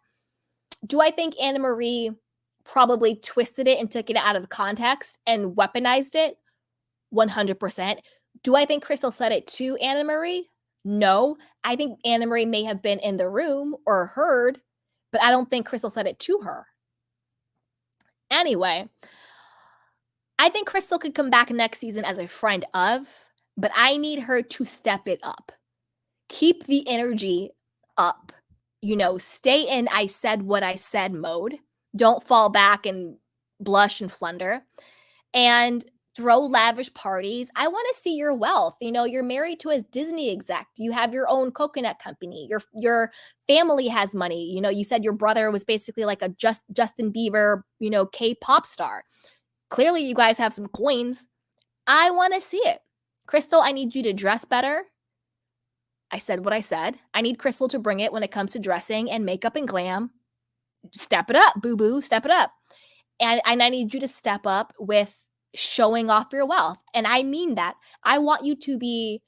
Do I think Annemarie probably twisted it and took it out of context and weaponized it? 100%. Do I think Crystal said it to Annemarie? No. I think Annemarie may have been in the room or heard, but I don't think Crystal said it to her. Anyway, I think Crystal could come back next season as a friend of, but I need her to step it up. Keep the energy up. Stay in I said what I said mode. Don't fall back and blush and flunder. And throw lavish parties. I want to see your wealth. You're married to a Disney exec. You have your own coconut company. Your family has money. You said your brother was basically like a Justin Bieber, K-pop star. Clearly, you guys have some coins. I want to see it. Crystal, I need you to dress better. I said what I said. I need Crystal to bring it when it comes to dressing and makeup and glam. Step it up, boo-boo. Step it up. And I need you to step up with showing off your wealth. And I mean that. I want you to be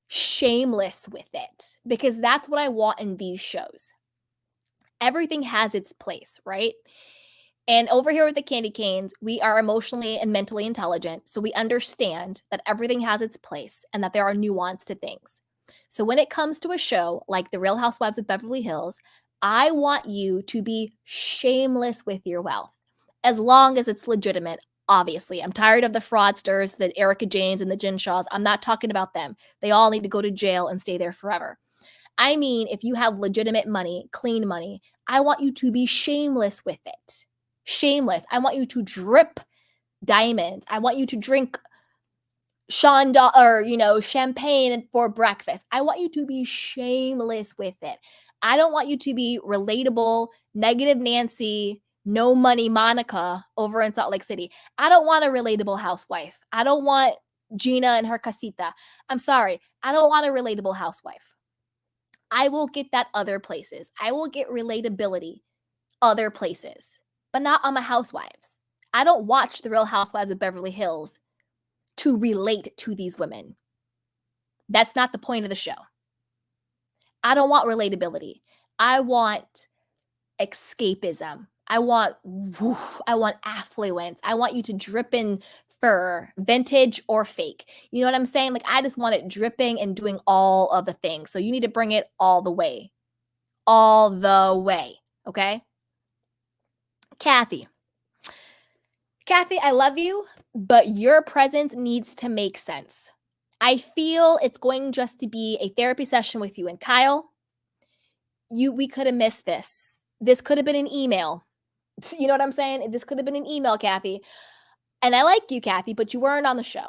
shameless with it, because that's what I want in these shows. Everything has its place, right? And over here with the Candy Canes, we are emotionally and mentally intelligent. So we understand that everything has its place and that there are nuance to things. So when it comes to a show like The Real Housewives of Beverly Hills, I want you to be shameless with your wealth, as long as it's legitimate. Obviously, I'm tired of the fraudsters, the Erika Janes and the Jinshaws. I'm not talking about them. They all need to go to jail and stay there forever. I mean, if you have legitimate money, clean money, I want you to be shameless with it. Shameless. I want you to drip diamonds. I want you to drink champagne for breakfast. I want you to be shameless with it. I don't want you to be relatable, negative Nancy, no money Monica over in Salt Lake City. I don't want a relatable housewife. I don't want Gina and her casita. I'm sorry. I don't want a relatable housewife. I will get that other places. I will get relatability other places, but not on my housewives. I don't watch The Real Housewives of Beverly Hills to relate to these women. That's not the point of the show. I don't want relatability. I want escapism. I want affluence. I want you to drip in fur, vintage or fake. You know what I'm saying? Like, I just want it dripping and doing all of the things. So you need to bring it all the way. All the way. Okay? Kathy, I love you, but your presence needs to make sense. I feel it's going just to be a therapy session with you and Kyle. We could have missed this. This could have been an email. You know what I'm saying? This could have been an email, Kathy. And I like you, Kathy, but you weren't on the show.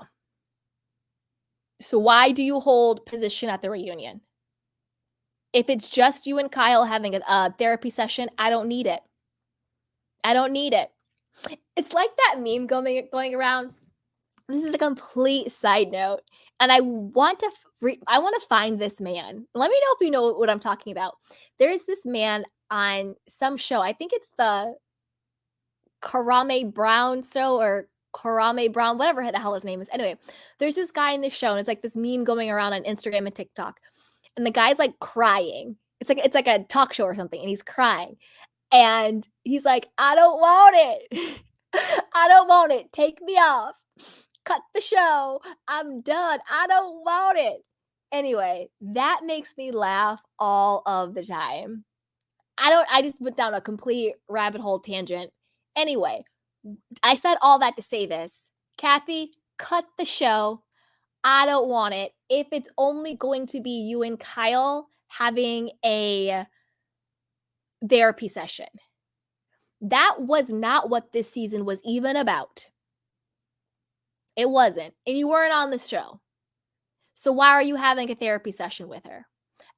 So why do you hold position at the reunion? If it's just you and Kyle having a therapy session, I don't need it. I don't need it. It's like that meme going around. This is a complete side note, and I want to find this man. Let me know if you know what I'm talking about. There is this man on some show. I think it's the Karame Brown show or Karame Brown, whatever the hell his name is. Anyway, there's this guy in this show, and it's like this meme going around on Instagram and TikTok, and the guy's like crying. It's like a talk show or something, and he's crying, and he's like, "I don't want it. I don't want it. Take me off. Cut the show. I'm done. I don't want it." Anyway, that makes me laugh all of the time. I just went down a complete rabbit hole tangent. Anyway, I said all that to say this. Kathy, cut the show. I don't want it. If it's only going to be you and Kyle having a therapy session. That was not what this season was even about. It wasn't. And you weren't on the show. So why are you having a therapy session with her?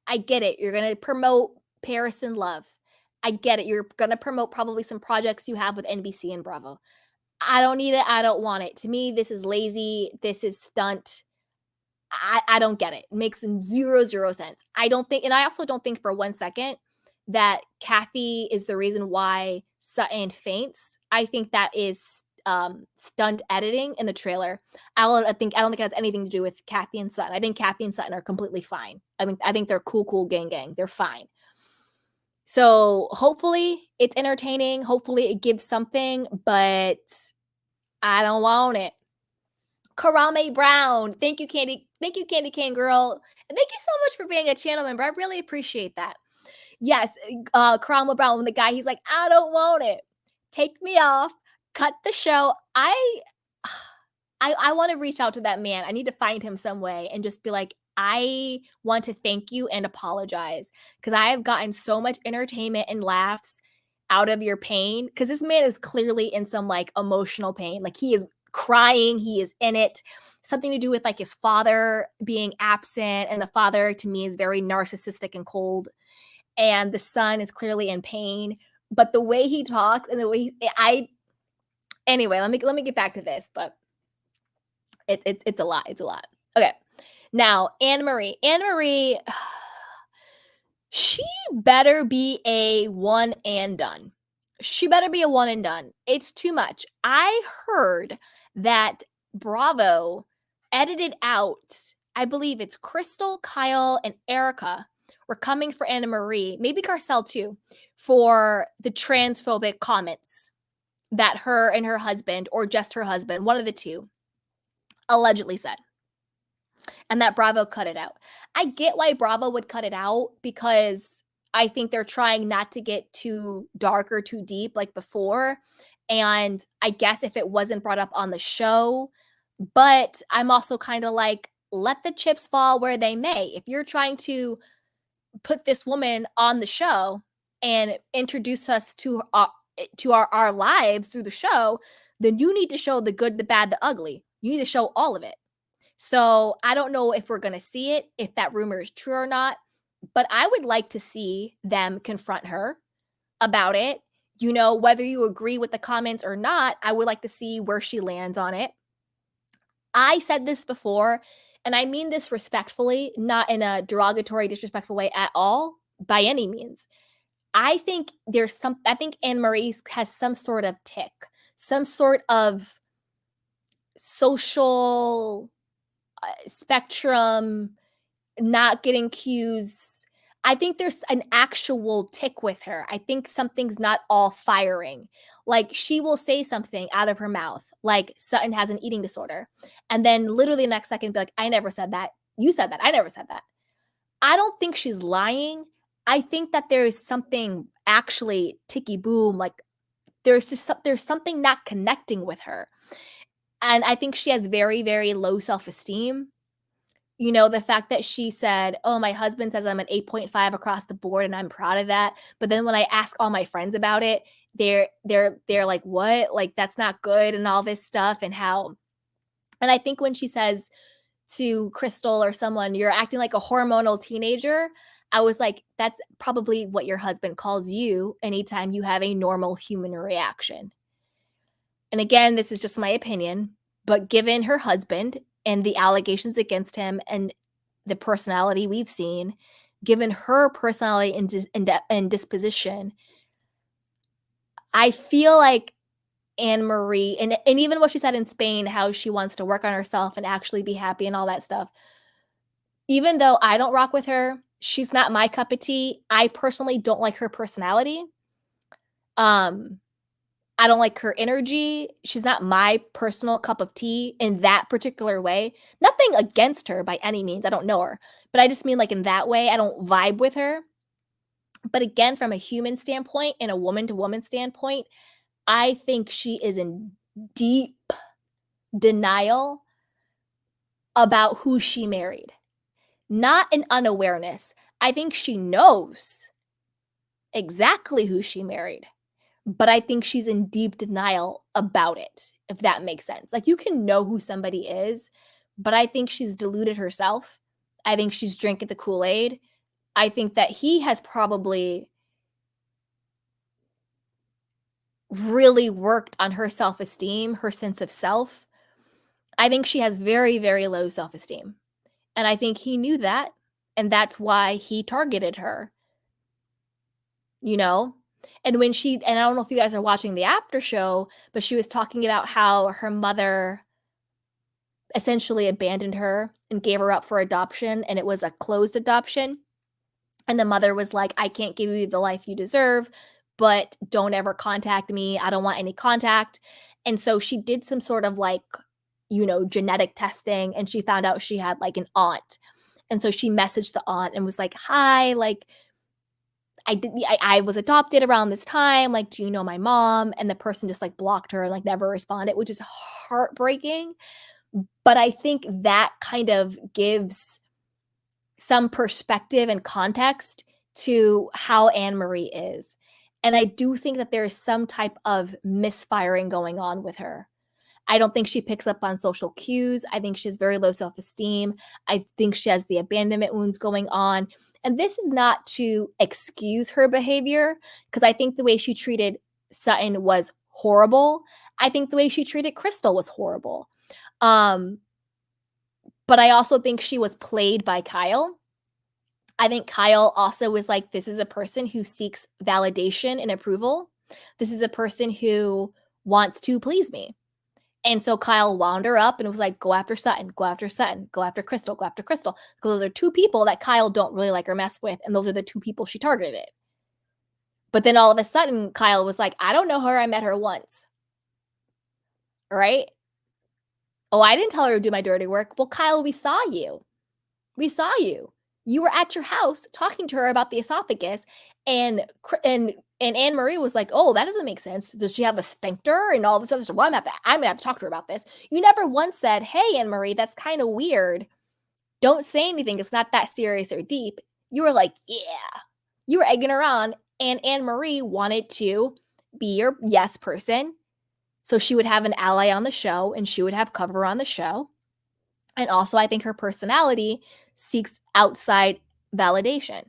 I get it. You're going to promote Paris and Love. I get it. You're going to promote probably some projects you have with NBC and Bravo. I don't need it. I don't want it. To me, this is lazy. This is stunt. I don't get it. It makes zero sense. I don't think, and I also don't think for 1 second that Kathy is the reason why Sutton faints. I think that is stunt editing in the trailer. I don't think it has anything to do with Kathy and Sutton. I think Kathy and Sutton are completely fine. I think they're cool gang. They're fine. So hopefully it's entertaining. Hopefully it gives something, but I don't want it. Karame Brown. Thank you, Candy. Thank you, Candy Cane Girl. And thank you so much for being a channel member. I really appreciate that. Yes, Karame Brown, when the guy, he's like, I don't want it. Take me off. Cut the show. I want to reach out to that man. I need to find him some way and just be like, I want to thank you and apologize because I have gotten so much entertainment and laughs out of your pain because this man is clearly in some like emotional pain. Like he is crying. He is in it. Something to do with like his father being absent. And the father to me is very narcissistic and cold. And the son is clearly in pain. But the way he talks and the way anyway, let me get back to this, but it's a lot. It's a lot. Okay. Now, Annemarie, she better be a one and done. She better be a one and done. It's too much. I heard that Bravo edited out, I believe it's Crystal, Kyle, and Erika were coming for Annemarie, maybe Garcelle too, for the transphobic comments that her and her husband, or just her husband, one of the two, allegedly said. And that Bravo cut it out. I get why Bravo would cut it out because I think they're trying not to get too dark or too deep like before. And I guess if it wasn't brought up on the show, but I'm also kind of like, let the chips fall where they may. If you're trying to put this woman on the show and introduce us to our lives through the show, then you need to show the good, the bad, the ugly. You need to show all of it. So I don't know if we're going to see it, if that rumor is true or not, but I would like to see them confront her about it. You know, whether you agree with the comments or not, I would like to see where she lands on it. I said this before, and I mean this respectfully, not in a derogatory, disrespectful way at all, by any means. I think I think Annemarie has some sort of tick, some sort of social spectrum, not getting cues. I think there's an actual tick with her. I think something's not all firing. Like she will say something out of her mouth, like Sutton has an eating disorder. And then literally the next second be like, I never said that. You said that. I never said that. I don't think she's lying. I think that there is something actually ticky boom, like there's something not connecting with her. And I think she has very, very low self-esteem. You know, the fact that she said, "Oh, my husband says I'm an 8.5 across the board and I'm proud of that." But then when I ask all my friends about it, they're like, "What? Like that's not good," and all this stuff and how. And I think when she says to Crystal or someone, "You're acting like a hormonal teenager," I was like, "That's probably what your husband calls you anytime you have a normal human reaction." And again, this is just my opinion, but given her husband and the allegations against him and the personality we've seen, given her personality and disposition, I feel like Annemarie, and even what she said in Spain, how she wants to work on herself and actually be happy and all that stuff. Even though I don't rock with her, she's not my cup of tea. I personally don't like her personality. Um, I don't like her energy. She's not my personal cup of tea in that particular way. Nothing against her by any means. I don't know her. But I just mean like in that way, I don't vibe with her. But again, from a human standpoint and a woman to woman standpoint, I think she is in deep denial about who she married. Not an unawareness. I think she knows exactly who she married. But I think she's in deep denial about it, if that makes sense. Like you can know who somebody is, but I think she's deluded herself. I think she's drinking the Kool-Aid. I think that he has probably really worked on her self-esteem, her sense of self. I think she has very, very low self-esteem. And I think he knew that. And that's why he targeted her, you know? And when and I don't know if you guys are watching the after show, but she was talking about how her mother essentially abandoned her and gave her up for adoption, and it was a closed adoption. And the mother was like, I can't give you the life you deserve, but don't ever contact me. I don't want any contact. And so she did some sort of like, you know, genetic testing, and she found out she had like an aunt. And so she messaged the aunt and was like, hi, like, I was adopted around this time. Like, do you know my mom? And the person just like blocked her and like never responded, which is heartbreaking. But I think that kind of gives some perspective and context to how Annemarie is. And I do think that there is some type of misfiring going on with her. I don't think she picks up on social cues. I think she has very low self-esteem. I think she has the abandonment wounds going on. And this is not to excuse her behavior, because I think the way she treated Sutton was horrible. I think the way she treated Crystal was horrible. But I also think she was played by Kyle. I think Kyle also was like, this is a person who seeks validation and approval. This is a person who wants to please me. And so Kyle wound her up and was like, go after Sutton, go after Sutton, go after Crystal, go after Crystal. Because those are two people that Kyle don't really like or mess with. And those are the two people she targeted. But then all of a sudden, Kyle was like, I don't know her. I met her once. Right? Oh, I didn't tell her to do my dirty work. Well, Kyle, we saw you. We saw you. You were at your house talking to her about the esophagus, and Annemarie was like, "Oh, that doesn't make sense. Does she have a sphincter and all this other stuff?" Well, I'm gonna have to talk to her about this. You never once said, "Hey, Annemarie, that's kind of weird. Don't say anything. It's not that serious or deep." You were like, "Yeah." You were egging her on, and Annemarie wanted to be your yes person, so she would have an ally on the show and she would have cover on the show. And also, I think her personality seeks outside validation.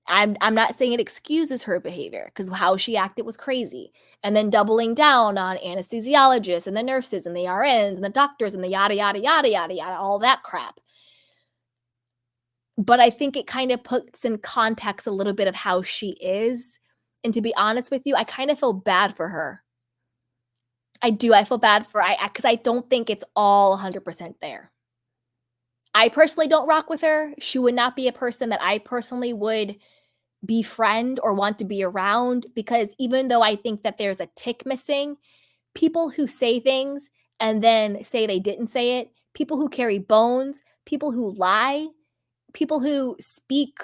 I'm not saying it excuses her behavior, because how she acted was crazy. And then doubling down on anesthesiologists and the nurses and the RNs and the doctors and the yada, yada, yada, yada, yada, all that crap. But I think it kind of puts in context a little bit of how she is. And to be honest with you, I kind of feel bad for her. I do. I feel bad for because I don't think it's all 100% there. I personally don't rock with her. She would not be a person that I personally would befriend or want to be around, because even though I think that there's a tick missing, people who say things and then say they didn't say it, people who carry bones, people who lie, people who speak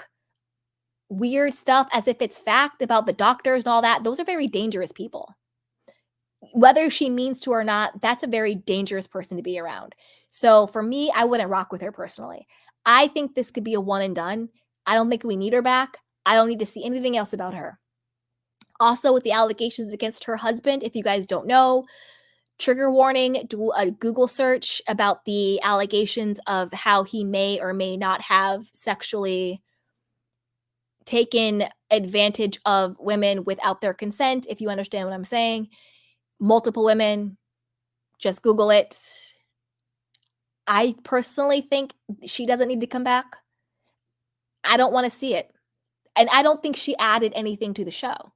weird stuff as if it's fact about the doctors and all that, those are very dangerous people. Whether she means to or not, that's a very dangerous person to be around. So for me, I wouldn't rock with her personally. I think this could be a one and done. I don't think we need her back. I don't need to see anything else about her. Also, with the allegations against her husband, if you guys don't know, trigger warning, do a Google search about the allegations of how he may or may not have sexually taken advantage of women without their consent, if you understand what I'm saying. Multiple women, just Google it. I personally think she doesn't need to come back. I don't want to see it. And I don't think she added anything to the show.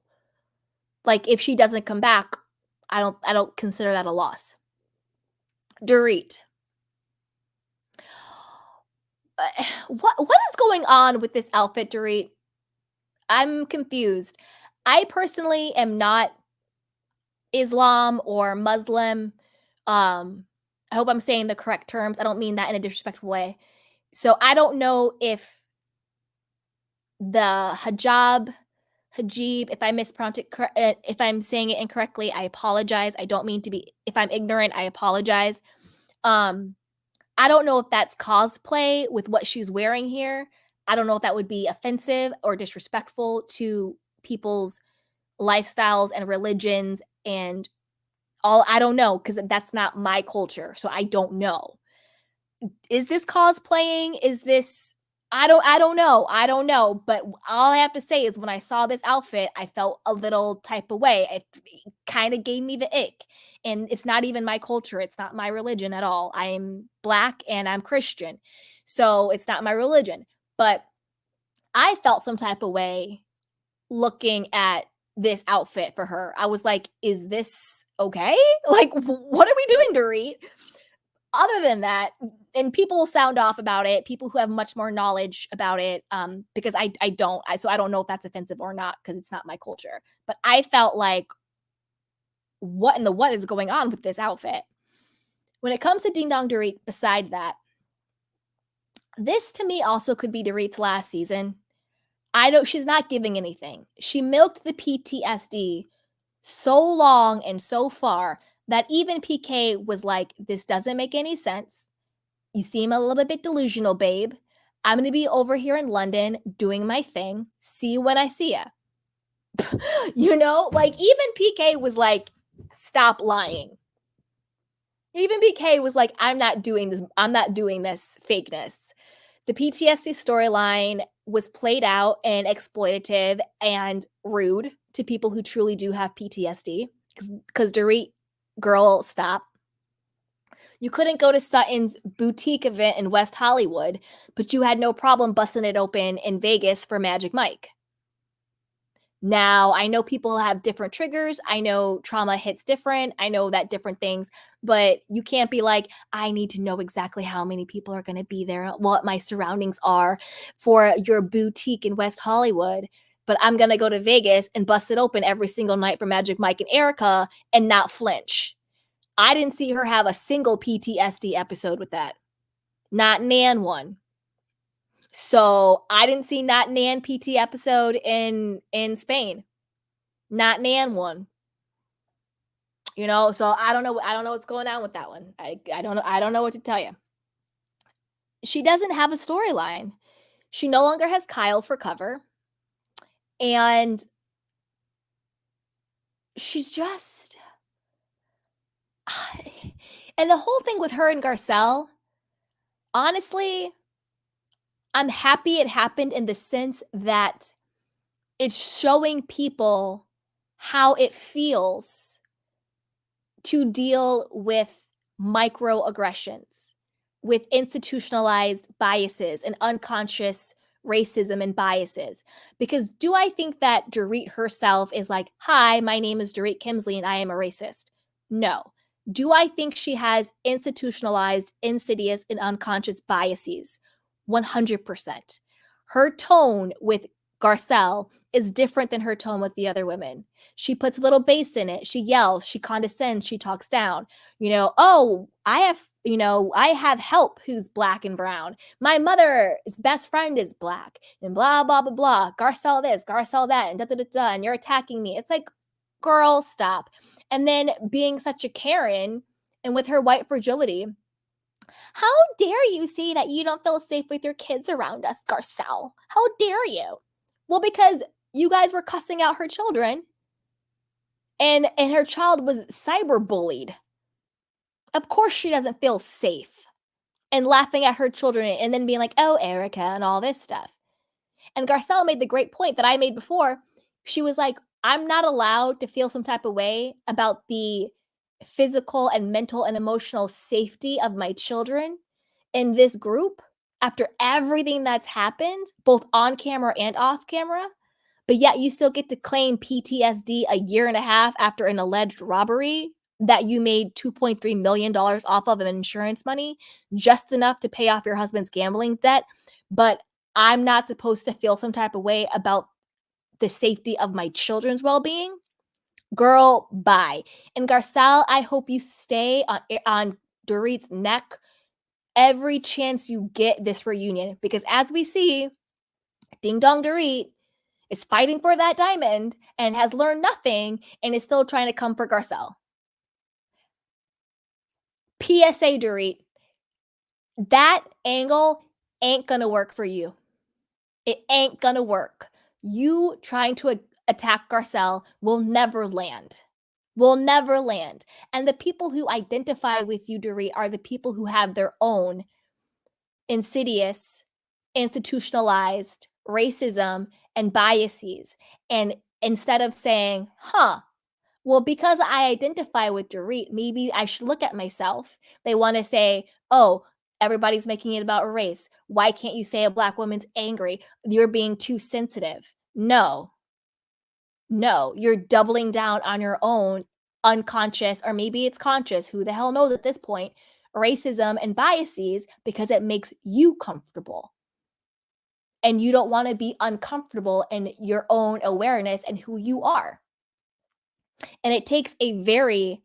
Like, if she doesn't come back, I don't consider that a loss. Dorit. What is going on with this outfit, Dorit? I'm confused. I personally am not Islam or Muslim. I hope I'm saying the correct terms. I don't mean that in a disrespectful way. So I don't know if the hijab, if I mispronounce it, if I'm saying it incorrectly, I apologize. I don't mean to be. If I'm ignorant, I apologize. I don't know if that's cosplay with what she's wearing here. I don't know if that would be offensive or disrespectful to people's lifestyles and religions and all. I don't know, because that's not my culture. So I don't know. Is this cosplaying? Is this I don't know. I don't know. But all I have to say is when I saw this outfit, I felt a little type of way. It kind of gave me the ick. And it's not even my culture. It's not my religion at all. I'm Black and I'm Christian. So it's not my religion. But I felt some type of way looking at this outfit for her. I was like, is this okay? Like, what are we doing, Dorit? Other than that, and people sound off about it, people who have much more knowledge about it, because I don't. So I don't know if that's offensive or not, because it's not my culture. But I felt like, what in the what is going on with this outfit? When it comes to Ding Dong Dorit, beside that, this to me also could be Dorit's last season. She's not giving anything. She milked the PTSD so long and so far that even PK was like, this doesn't make any sense. You seem a little bit delusional, babe. I'm going to be over here in London doing my thing. See you when I see ya. Like, even PK was like, stop lying. Even PK was like, I'm not doing this. I'm not doing this fakeness. The PTSD storyline was played out and exploitative and rude to people who truly do have PTSD. Because Dorit, girl, stop. You couldn't go to Sutton's boutique event in West Hollywood, but you had no problem busting it open in Vegas for Magic Mike. Now, I know people have different triggers. I know trauma hits different. I know that different things, but you can't be like, I need to know exactly how many people are going to be there, what my surroundings are for your boutique in West Hollywood. But I'm going to go to Vegas and bust it open every single night for Magic Mike and Erika and not flinch. I didn't see her have a single PTSD episode with that. Not Nan one. So I didn't see not Nan PT episode in Spain. Not Nan one. So I don't know what's going on with that one. I don't know what to tell you. She doesn't have a storyline. She no longer has Kyle for cover. And she's just And the whole thing with her and Garcelle, honestly, I'm happy it happened in the sense that it's showing people how it feels to deal with microaggressions, with institutionalized biases and unconscious racism and biases. Because do I think that Dorit herself is like, hi, my name is Dorit Kimsley and I am a racist? No. Do I think she has institutionalized, insidious, and unconscious biases? 100%. Her tone with Garcelle is different than her tone with the other women. She puts a little bass in it. She yells, she condescends, she talks down. Oh, I have help who's black and brown. My mother's best friend is black, and blah, blah, blah, blah. Garcelle this, Garcelle that, and da, da, da, da, and you're attacking me. It's like, girl, stop. And then being such a Karen and with her white fragility, how dare you say that you don't feel safe with your kids around us, Garcelle? How dare you? Well, because you guys were cussing out her children and her child was cyberbullied. Of course she doesn't feel safe and laughing at her children and then being like, oh, Erika and all this stuff. And Garcelle made the great point that I made before. She was like, I'm not allowed to feel some type of way about the physical and mental and emotional safety of my children in this group after everything that's happened, both on camera and off camera. But yet you still get to claim PTSD a year and a half after an alleged robbery that you made $2.3 million off of insurance money, just enough to pay off your husband's gambling debt. But I'm not supposed to feel some type of way about the safety of my children's well-being. Girl, bye. And Garcelle, I hope you stay on Dorit's neck every chance you get this reunion, because as we see, Ding Dong Dorit is fighting for that diamond and has learned nothing and is still trying to come for Garcelle. PSA, Dorit, that angle ain't gonna work for you. It ain't gonna work. You trying to attack Garcelle will never land. Will never land. And the people who identify with you, Dorit, are the people who have their own insidious, institutionalized racism and biases. And instead of saying, well, because I identify with Dorit, maybe I should look at myself. They want to say, oh, everybody's making it about race. Why can't you say a black woman's angry? You're being too sensitive. No, you're doubling down on your own unconscious, or maybe it's conscious, who the hell knows at this point, racism and biases because it makes you comfortable. And you don't want to be uncomfortable in your own awareness and who you are. And it takes a very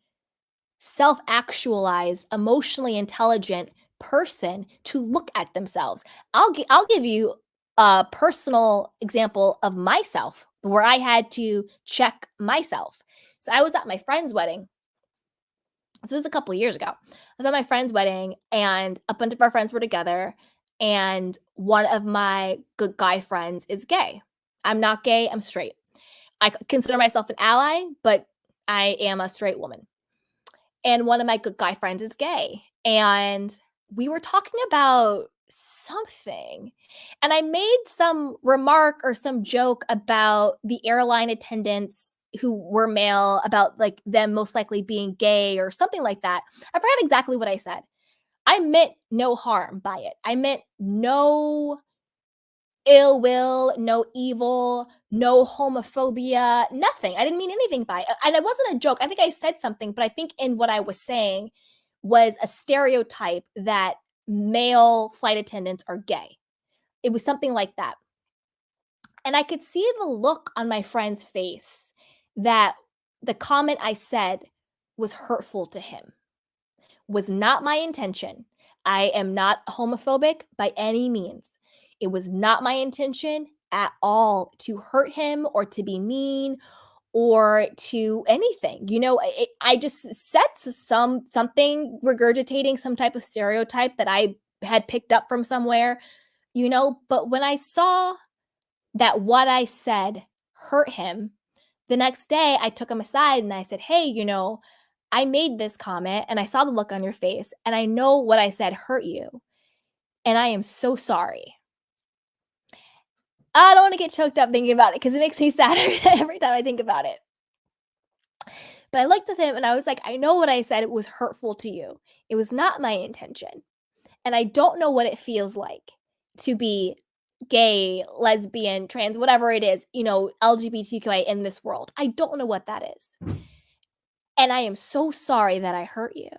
self-actualized, emotionally intelligent person to look at themselves. I'll give you a personal example of myself where I had to check myself. So I was at my friend's wedding. This was a couple of years ago. I was at my friend's wedding and a bunch of our friends were together, and one of my good guy friends is gay. I'm not gay, I'm straight. I consider myself an ally, but I am a straight woman. And one of my good guy friends is gay. And we were talking about something. And I made some remark or some joke about the airline attendants who were male, about like them most likely being gay or something like that. I forgot exactly what I said. I meant no harm by it. I meant no ill will, no evil, no homophobia, nothing. I didn't mean anything by it. And it wasn't a joke. I think I said something, but I think in what I was saying was a stereotype that male flight attendants are gay. It was something like that. And I could see the look on my friend's face that the comment I said was hurtful to him. Was not my intention. I am not homophobic by any means. It was not my intention at all to hurt him or to be mean or to anything. I just said something regurgitating some type of stereotype that I had picked up from somewhere, but when I saw that what I said hurt him, the next day I took him aside and I said, hey, I made this comment and I saw the look on your face and I know what I said hurt you. And I am so sorry. I don't want to get choked up thinking about it because it makes me sad every time I think about it. But I looked at him and I was like, I know what I said was hurtful to you. It was not my intention. And I don't know what it feels like to be gay, lesbian, trans, whatever it is, LGBTQI in this world. I don't know what that is. And I am so sorry that I hurt you.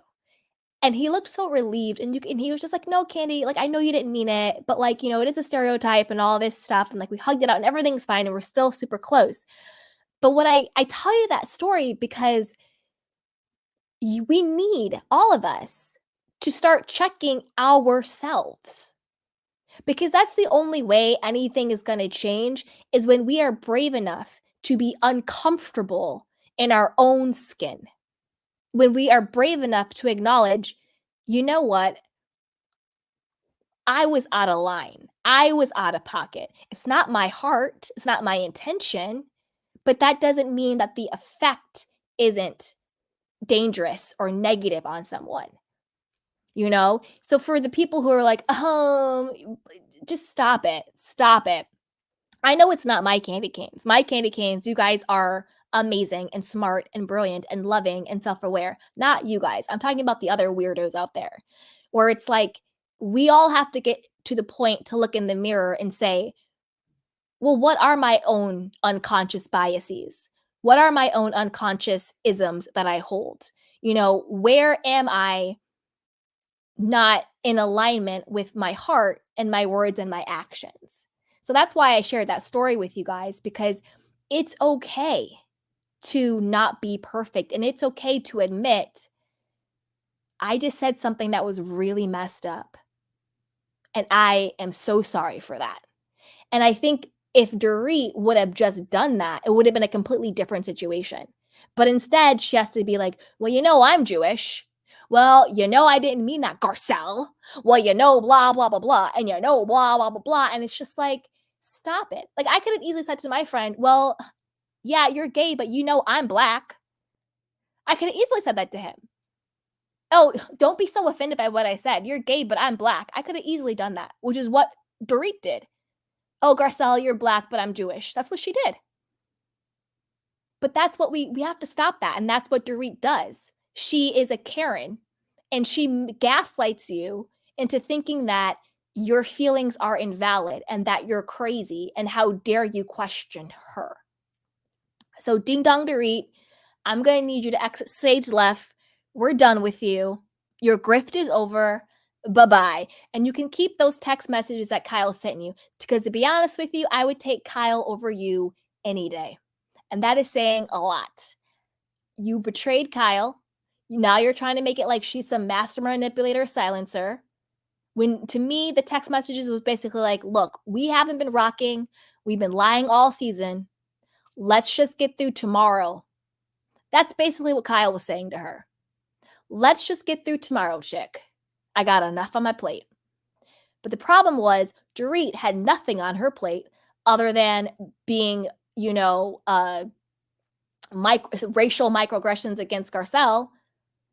And he looked so relieved and he was just like, no, Candy, like, I know you didn't mean it, but like, it is a stereotype and all this stuff. And like, we hugged it out and everything's fine and we're still super close. But what I tell you that story because we need, all of us, to start checking ourselves. Because that's the only way anything is going to change is when we are brave enough to be uncomfortable in our own skin. When we are brave enough to acknowledge, you know what? I was out of line. I was out of pocket. It's not my heart. It's not my intention. But that doesn't mean that the effect isn't dangerous or negative on someone. So for the people who are like, just stop it. Stop it. I know it's not my candy canes. My candy canes, you guys are amazing and smart and brilliant and loving and self-aware. Not you guys. I'm talking about the other weirdos out there where it's like, we all have to get to the point to look in the mirror and say, well, what are my own unconscious biases? What are my own unconscious isms that I hold? Where am I not in alignment with my heart and my words and my actions? So that's why I shared that story with you guys, because it's okay to not be perfect. And it's okay to admit, I just said something that was really messed up. And I am so sorry for that. And I think if Dorit would have just done that, it would have been a completely different situation. But instead, she has to be like, well, I'm Jewish. Well, I didn't mean that, Garcelle. Well, blah, blah, blah, blah. And blah, blah, blah, blah. And it's just like, stop it. Like, I could have easily said to my friend, well, yeah, you're gay, but I'm black. I could have easily said that to him. Oh, don't be so offended by what I said. You're gay, but I'm black. I could have easily done that, which is what Dorit did. Oh, Garcelle, you're black, but I'm Jewish. That's what she did. But that's what we have to stop that. And that's what Dorit does. She is a Karen and she gaslights you into thinking that your feelings are invalid and that you're crazy and how dare you question her. So ding dong Dorit, I'm going to need you to exit stage left. We're done with you. Your grift is over. Bye-bye. And you can keep those text messages that Kyle sent you, because to be honest with you, I would take Kyle over you any day. And that is saying a lot. You betrayed Kyle. Now you're trying to make it like she's some master manipulator silencer. When to me, the text messages was basically like, look, we haven't been rocking. We've been lying all season. Let's just get through tomorrow. That's basically what Kyle was saying to her. Let's just get through tomorrow, chick. I got enough on my plate. But the problem was Dorit had nothing on her plate other than being, racial microaggressions against Garcelle,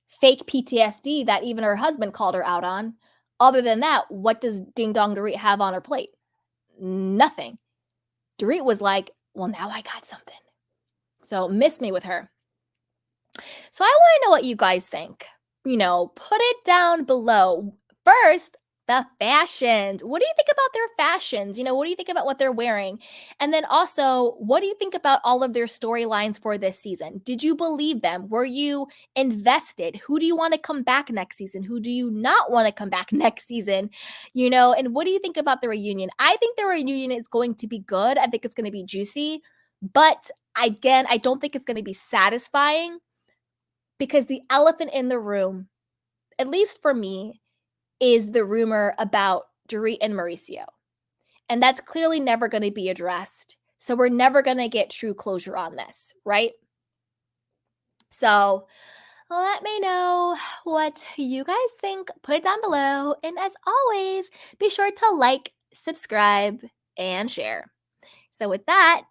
fake PTSD that even her husband called her out on. Other than that, what does Ding Dong Dorit have on her plate? Nothing. Dorit was like, well, now I got something. So miss me with her. So I want to know what you guys think. Put it down below. First, the fashions. What do you think about their fashions? What do you think about what they're wearing? And then also, what do you think about all of their storylines for this season? Did you believe them? Were you invested? Who do you want to come back next season? Who do you not want to come back next season? And what do you think about the reunion? I think the reunion is going to be good. I think it's going to be juicy. But again, I don't think it's going to be satisfying, because the elephant in the room, at least for me, is the rumor about Dorit and Mauricio. And that's clearly never going to be addressed. So we're never going to get true closure on this, right? So let me know what you guys think. Put it down below. And as always, be sure to like, subscribe, and share. So with that,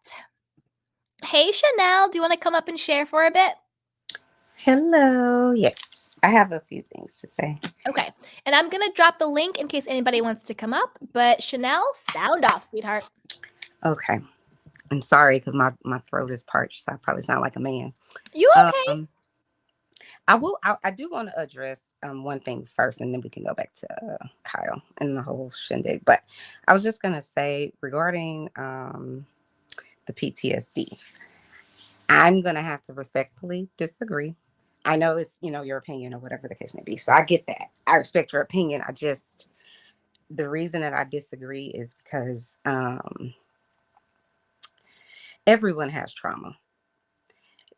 hey, Chanel, do you want to come up and share for a bit? Hello. Yes, I have a few things to say. Okay. And I'm going to drop the link in case anybody wants to come up. But Chanel, sound off, sweetheart. Okay. I'm sorry because my throat is parched, so I probably sound like a man. You okay? Um, I do want to address one thing first, and then we can go back to Kyle and the whole shindig. But I was just gonna say regarding the PTSD, I'm gonna have to respectfully disagree. I know it's your opinion or whatever the case may be, so I get that. I respect your opinion. I just the reason that I disagree is because everyone has trauma,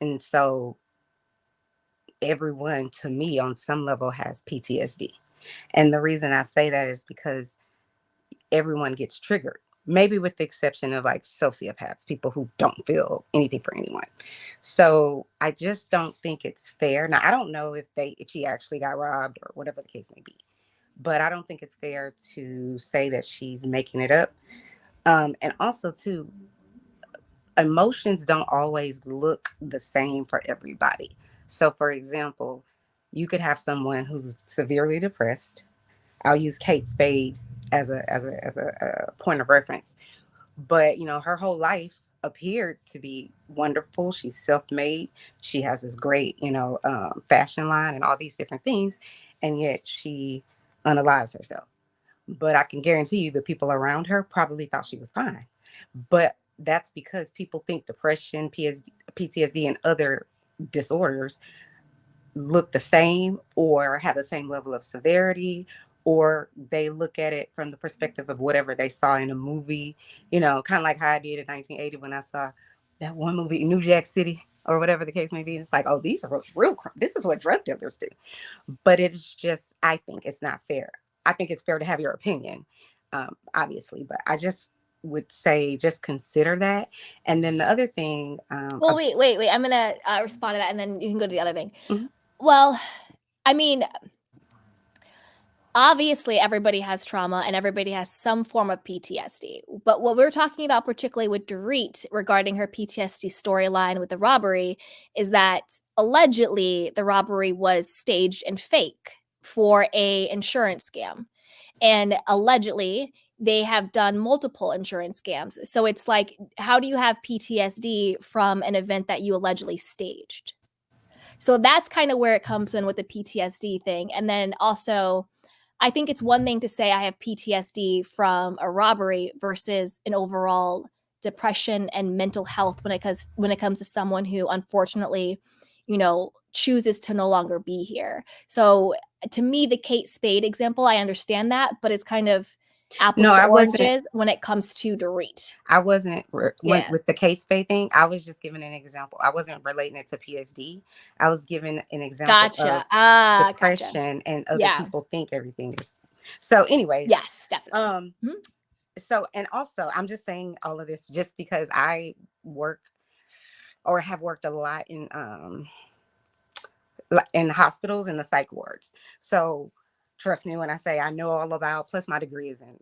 and so everyone to me on some level has PTSD. And the reason I say that is because everyone gets triggered, maybe with the exception of like sociopaths, people who don't feel anything for anyone. So I just don't think it's fair. Now I don't know if she actually got robbed or whatever the case may be, but I don't think it's fair to say that she's making it up. And also too, emotions don't always look the same for everybody. So for example, you could have someone who's severely depressed. I'll use Kate Spade as a point of reference. But her whole life appeared to be wonderful. She's self-made. She has this great fashion line and all these different things, and yet she unalives herself. But I can guarantee you the people around her probably thought she was fine. But that's because people think depression, PTSD, and other disorders look the same or have the same level of severity, or they look at it from the perspective of whatever they saw in a movie, kind of like how I did in 1980 when I saw that one movie, New Jack City, or whatever the case may be. It's like, oh, these are real crime. This is what drug dealers do. But it's just, I think it's not fair. I think it's fair to have your opinion, obviously, but I just would say just consider that. And then the other thing, Well, wait. I'm going to respond to that and then you can go to the other thing. Mhm. Well, I mean, obviously everybody has trauma and everybody has some form of PTSD. But what we're talking about, particularly with Dorit regarding her PTSD storyline with the robbery, is that allegedly the robbery was staged and fake for a insurance scam. And allegedly they have done multiple insurance scams. So it's like, how do you have PTSD from an event that you allegedly staged? So that's kind of where it comes in with the PTSD thing. And then also, I think it's one thing to say I have PTSD from a robbery versus an overall depression and mental health when it comes to someone who unfortunately, chooses to no longer be here. So to me, the Kate Spade example, I understand that, but it's kind of apples No, to I wasn't. oranges when it comes to Dorit. I wasn't Yeah. with the case Spade thing. I was just giving an example. I wasn't relating it to PSD. I was giving an example of Gotcha. Gotcha. depression and other Yeah. people think everything is. So, anyways, Yes, definitely. um, Mhm. so and also I'm just saying all of this just because I work or have worked a lot in hospitals in the psych wards. So trust me when I say I know all about. Plus, my degree is in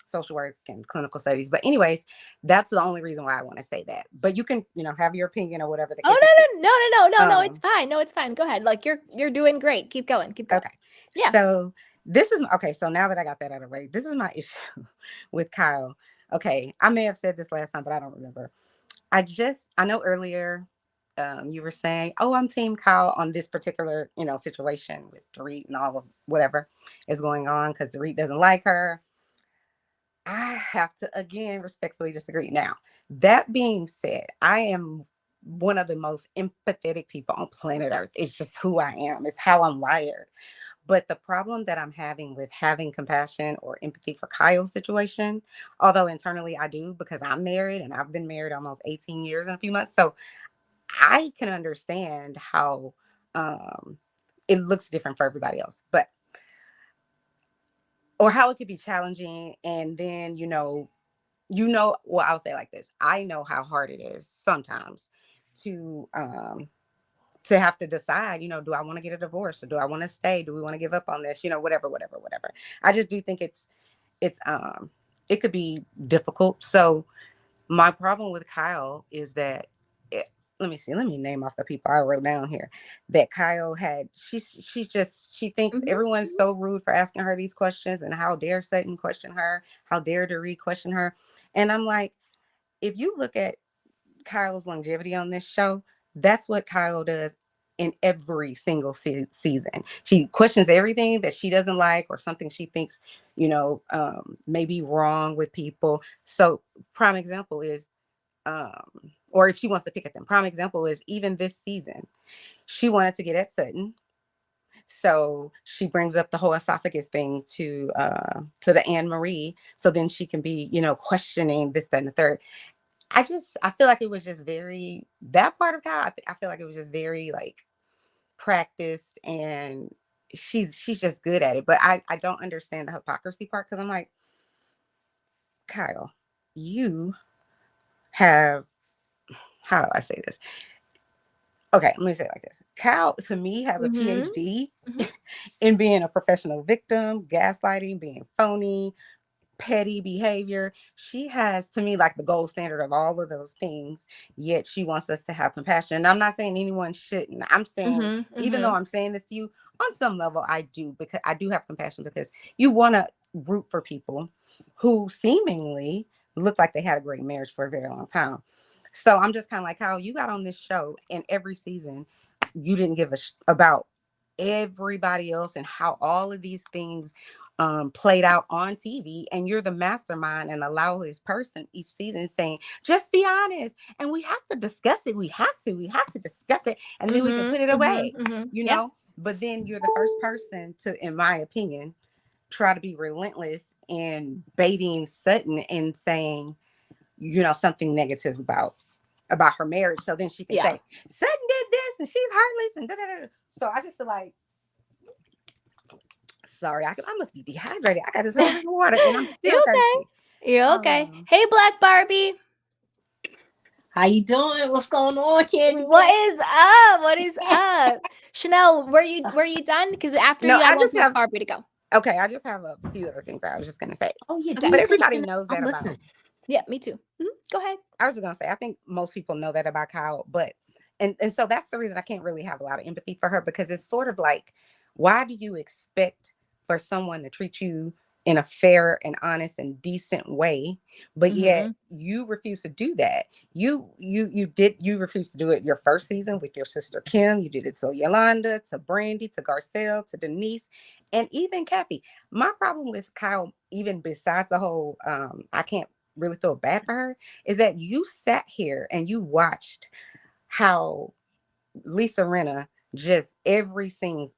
social work and clinical studies. But anyways, that's the only reason why I want to say that. But you can, have your opinion or whatever the Oh case may be. no, it's fine. No, it's fine. Go ahead. Like you're doing great. Keep going. Keep going. Okay. Yeah. So this is okay. So now that I got that out of the way, this is my issue with Kyle. Okay. I may have said this last time, but I don't remember. I know earlier you were saying, oh, I'm team Kyle on this particular, situation with Dorit and all of whatever is going on because Dorit doesn't like her. I have to again respectfully disagree. Now, that being said, I am one of the most empathetic people on planet Earth. It's just who I am, it's how I'm wired. But the problem that I'm having with having compassion or empathy for Kyle's situation, although internally I do because I'm married and I've been married almost 18 years in a few months. So I can understand how it looks different for everybody else, but or how it could be challenging. And then, well, I'll say like this. I know how hard it is sometimes to have to decide, do I want to get a divorce or do I want to stay? Do we want to give up on this? Whatever. I just do think it's it could be difficult. So my problem with Kyle is that let me see. Let me name off the people I wrote down here that Kyle had. She thinks Mhm. everyone's so rude for asking her these questions, and how dare Sutton question her? How dare Dorit question her? And I'm like, if you look at Kyle's longevity on this show, that's what Kyle does in every single season. She questions everything that she doesn't like or something she thinks, may be wrong with people. So prime example is, or if she wants to pick at them, prime example is even this season, she wanted to get at Sutton. So she brings up the whole esophagus thing to the Annemarie. So then she can be, questioning this, that, and the third. I feel like it was just very, that part of God, I feel like it was just very like practiced, and she's just good at it. But I don't understand the hypocrisy part, because I'm like, Kyle, you have, how do I say this? Okay, let me say it like this. Kyle, to me, has a Mhm. PhD Mhm. in being a professional victim, gaslighting, being phony, petty behavior. She has, to me, like the gold standard of all of those things, yet she wants us to have compassion. And I'm not saying anyone shouldn't. I'm saying, Mhm. even though Mhm. I'm saying this to you, on some level I do, because I do have compassion, because you want to root for people who seemingly look like they had a great marriage for a very long time. So I'm just kind of like, how you got on this show, and every season you didn't give a about everybody else and how all of these things played out on TV, and you're the mastermind, and allow this person each season saying, just be honest, and we have to discuss it. We have to discuss it, and then we can Mhm. put it Mhm. away, Mhm. Yeah. But then you're the first person to, in my opinion, try to be relentless in baiting Sutton and saying, something negative about her marriage. So then she can Yeah. say, Sutton did this and she's heartless and da da da. So I just feel like, sorry, I must be dehydrated. I got this whole drink of water and I'm still You okay? thirsty. You're okay. Um, Hey, Black Barbie. How you doing? What's going on, Candy What Cat? is up? What is up? Chanel, were you done? Because after no, you, I I want just Black have, Barbie to go. okay, I just have a few other things I was just going to say. Oh yeah, do Okay. But your thing, everybody Chanel. knows I'm that about, listening. Yeah, me too. Go ahead. I was just going to say, I think most people know that about Kyle, but, and so that's the reason I can't really have a lot of empathy for her, because it's sort of like, why do you expect for someone to treat you in a fair and honest and decent way, but yet Mhm. you refuse to do that? You refused to do it your first season with your sister Kim. You did it to Yolanda, to Brandy, to Garcelle, to Denise, and even Kathy. My problem with Kyle, even besides the whole I can't really feel bad for her, is that you sat here and you watched how Lisa Rinna just every season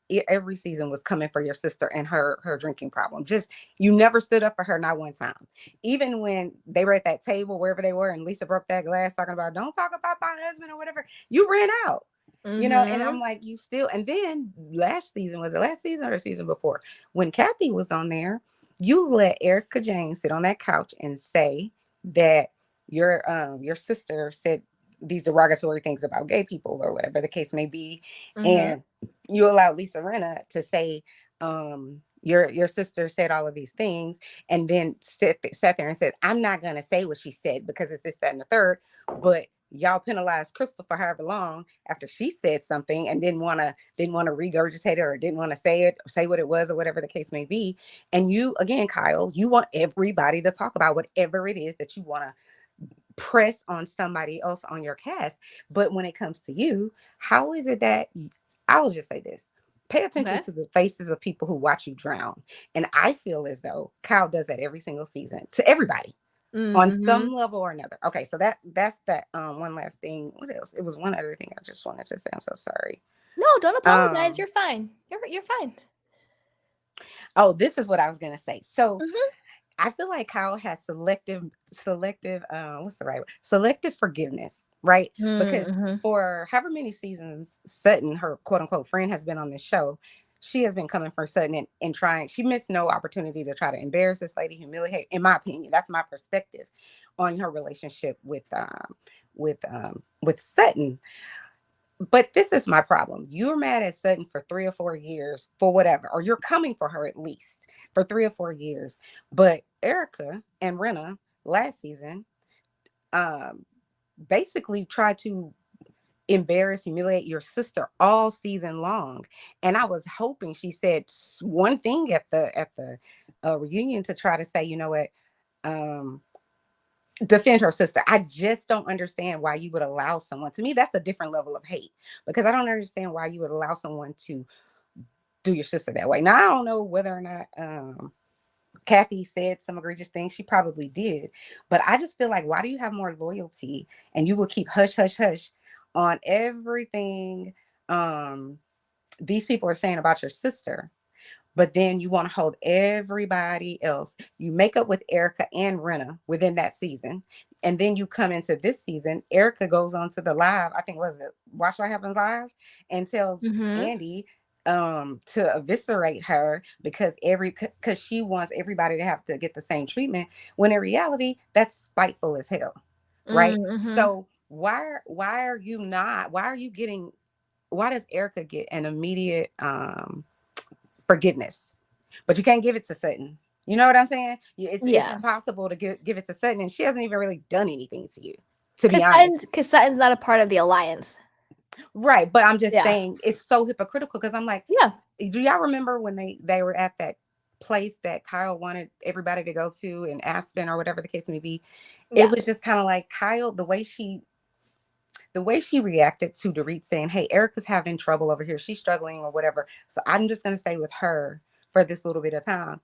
was coming for your sister and her drinking problem. Just, you never stood up for her, not one time. Even when they were at that table, wherever they were, and Lisa broke that glass talking about, don't talk about my husband or whatever, you ran out. And I'm Mhm. like, you still, and then last season, was it last season or the season before, when Kathy was on there, you let Erika Jane sit on that couch and say that your sister said these derogatory things about gay people or whatever the case may be. Mhm. And you allowed Lisa Rinna to say, your sister said all of these things, and then sat there and said, I'm not going to say what she said because it's this, that, and the third. But y'all penalized Crystal for however long after she said something, and didn't want to regurgitate it, or didn't want to say it, or say what it was, or whatever the case may be. And you, again, Kyle, you want everybody to talk about whatever it is that you want to press on somebody else on your cast. But when it comes to you, how is it that I will just say this: pay attention Okay. to the faces of people who watch you drown. And I feel as though Kyle does that every single season to everybody on Mhm. some level or another. Okay, so that's that. One last thing. What else? It was one other thing I just wanted to say. I'm so sorry. No, don't apologize. Um, You're fine. You're fine. oh, this is what I was gonna say. So Mhm. I feel like Kyle has selective, what's the right word? Selective forgiveness, right? Because Mhm. for however many seasons Sutton, her quote unquote friend, has been on this show, she has been coming for Sutton and trying. She missed no opportunity to try to embarrass this lady, humiliate. In my opinion, that's my perspective on her relationship with Sutton. But this is my problem. You're mad at Sutton for 3 or 4 years for whatever, or you're coming for her at least for 3 or 4 years. But Erika and Rinna last season basically tried to embarrass, humiliate your sister all season long. And I was hoping she said one thing at the reunion to try to say, you know what, defend her sister. I just don't understand why you would allow someone. To me, that's a different level of hate, because I don't understand why you would allow someone to do your sister that way. Now I don't know whether or not Kathy said some egregious things. She probably did. But I just feel like, why do you have more loyalty and you will keep hush, hush, hush on everything these people are saying about your sister? But then you want to hold everybody else. You make up with Erika and Renna within that season. And then you come into this season, Erika goes on to the live, I think was it Watch What Happens Live, and tells Mm-hmm. Andy to eviscerate her because she wants everybody to have to get the same treatment, when in reality that's spiteful as hell. Right? Mm-hmm. So why does Erika get an immediate forgiveness, but you can't give it to Sutton? You know what I'm saying? It's Yeah. impossible to give it to Sutton, and she hasn't even really done anything to you, to be Because honest. Sutton's not a part of the alliance. Right, but I'm just Yeah. saying it's so hypocritical, because I'm like, Yeah. do y'all remember when they were at that place that Kyle wanted everybody to go to in Aspen or whatever the case may be? It Yeah. was just kind of like Kyle, the way she reacted to Dorit saying, "Hey, Erica's having trouble over here. She's struggling or whatever. So I'm just going to stay with her for this little bit of time."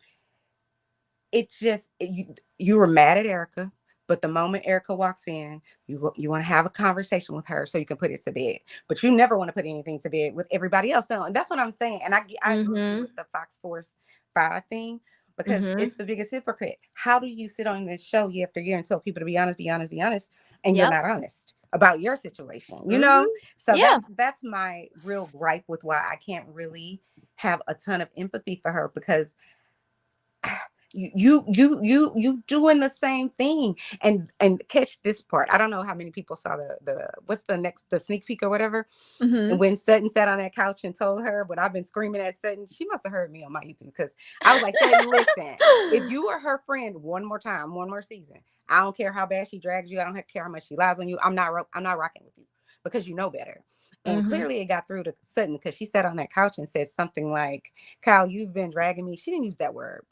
It's just you were mad at Erika, but the moment Erika walks in, you want to have a conversation with her so you can put it to bed. But you never want to put anything to bed with everybody else. No, and that's what I'm saying. And I agree with you Mm-hmm. with the Fox Force 5 thing, because Mm-hmm. it's the biggest hypocrite. How do you sit on this show year after year and tell people to be honest, be honest, be honest, and you're Yep. not honest about your situation, you Mm-hmm. know? So Yeah. that's my real gripe with why I can't really have a ton of empathy for her, because you doing the same thing. And catch this part, I don't know how many people saw the what's the sneak peek or whatever, and Mm-hmm. when Sutton sat on that couch and told her, but I've been screaming at Sutton, she must have heard me on my YouTube, because I was like, Sutton, listen, if you are her friend one more time, one more season, I don't care how bad she drags you, I don't care how much she lies on you, I'm not rocking with you, because you know better. And Mm-hmm. clearly it got through to Sutton, because she sat on that couch and said something like, Kyle, you've been dragging me. She didn't use that word.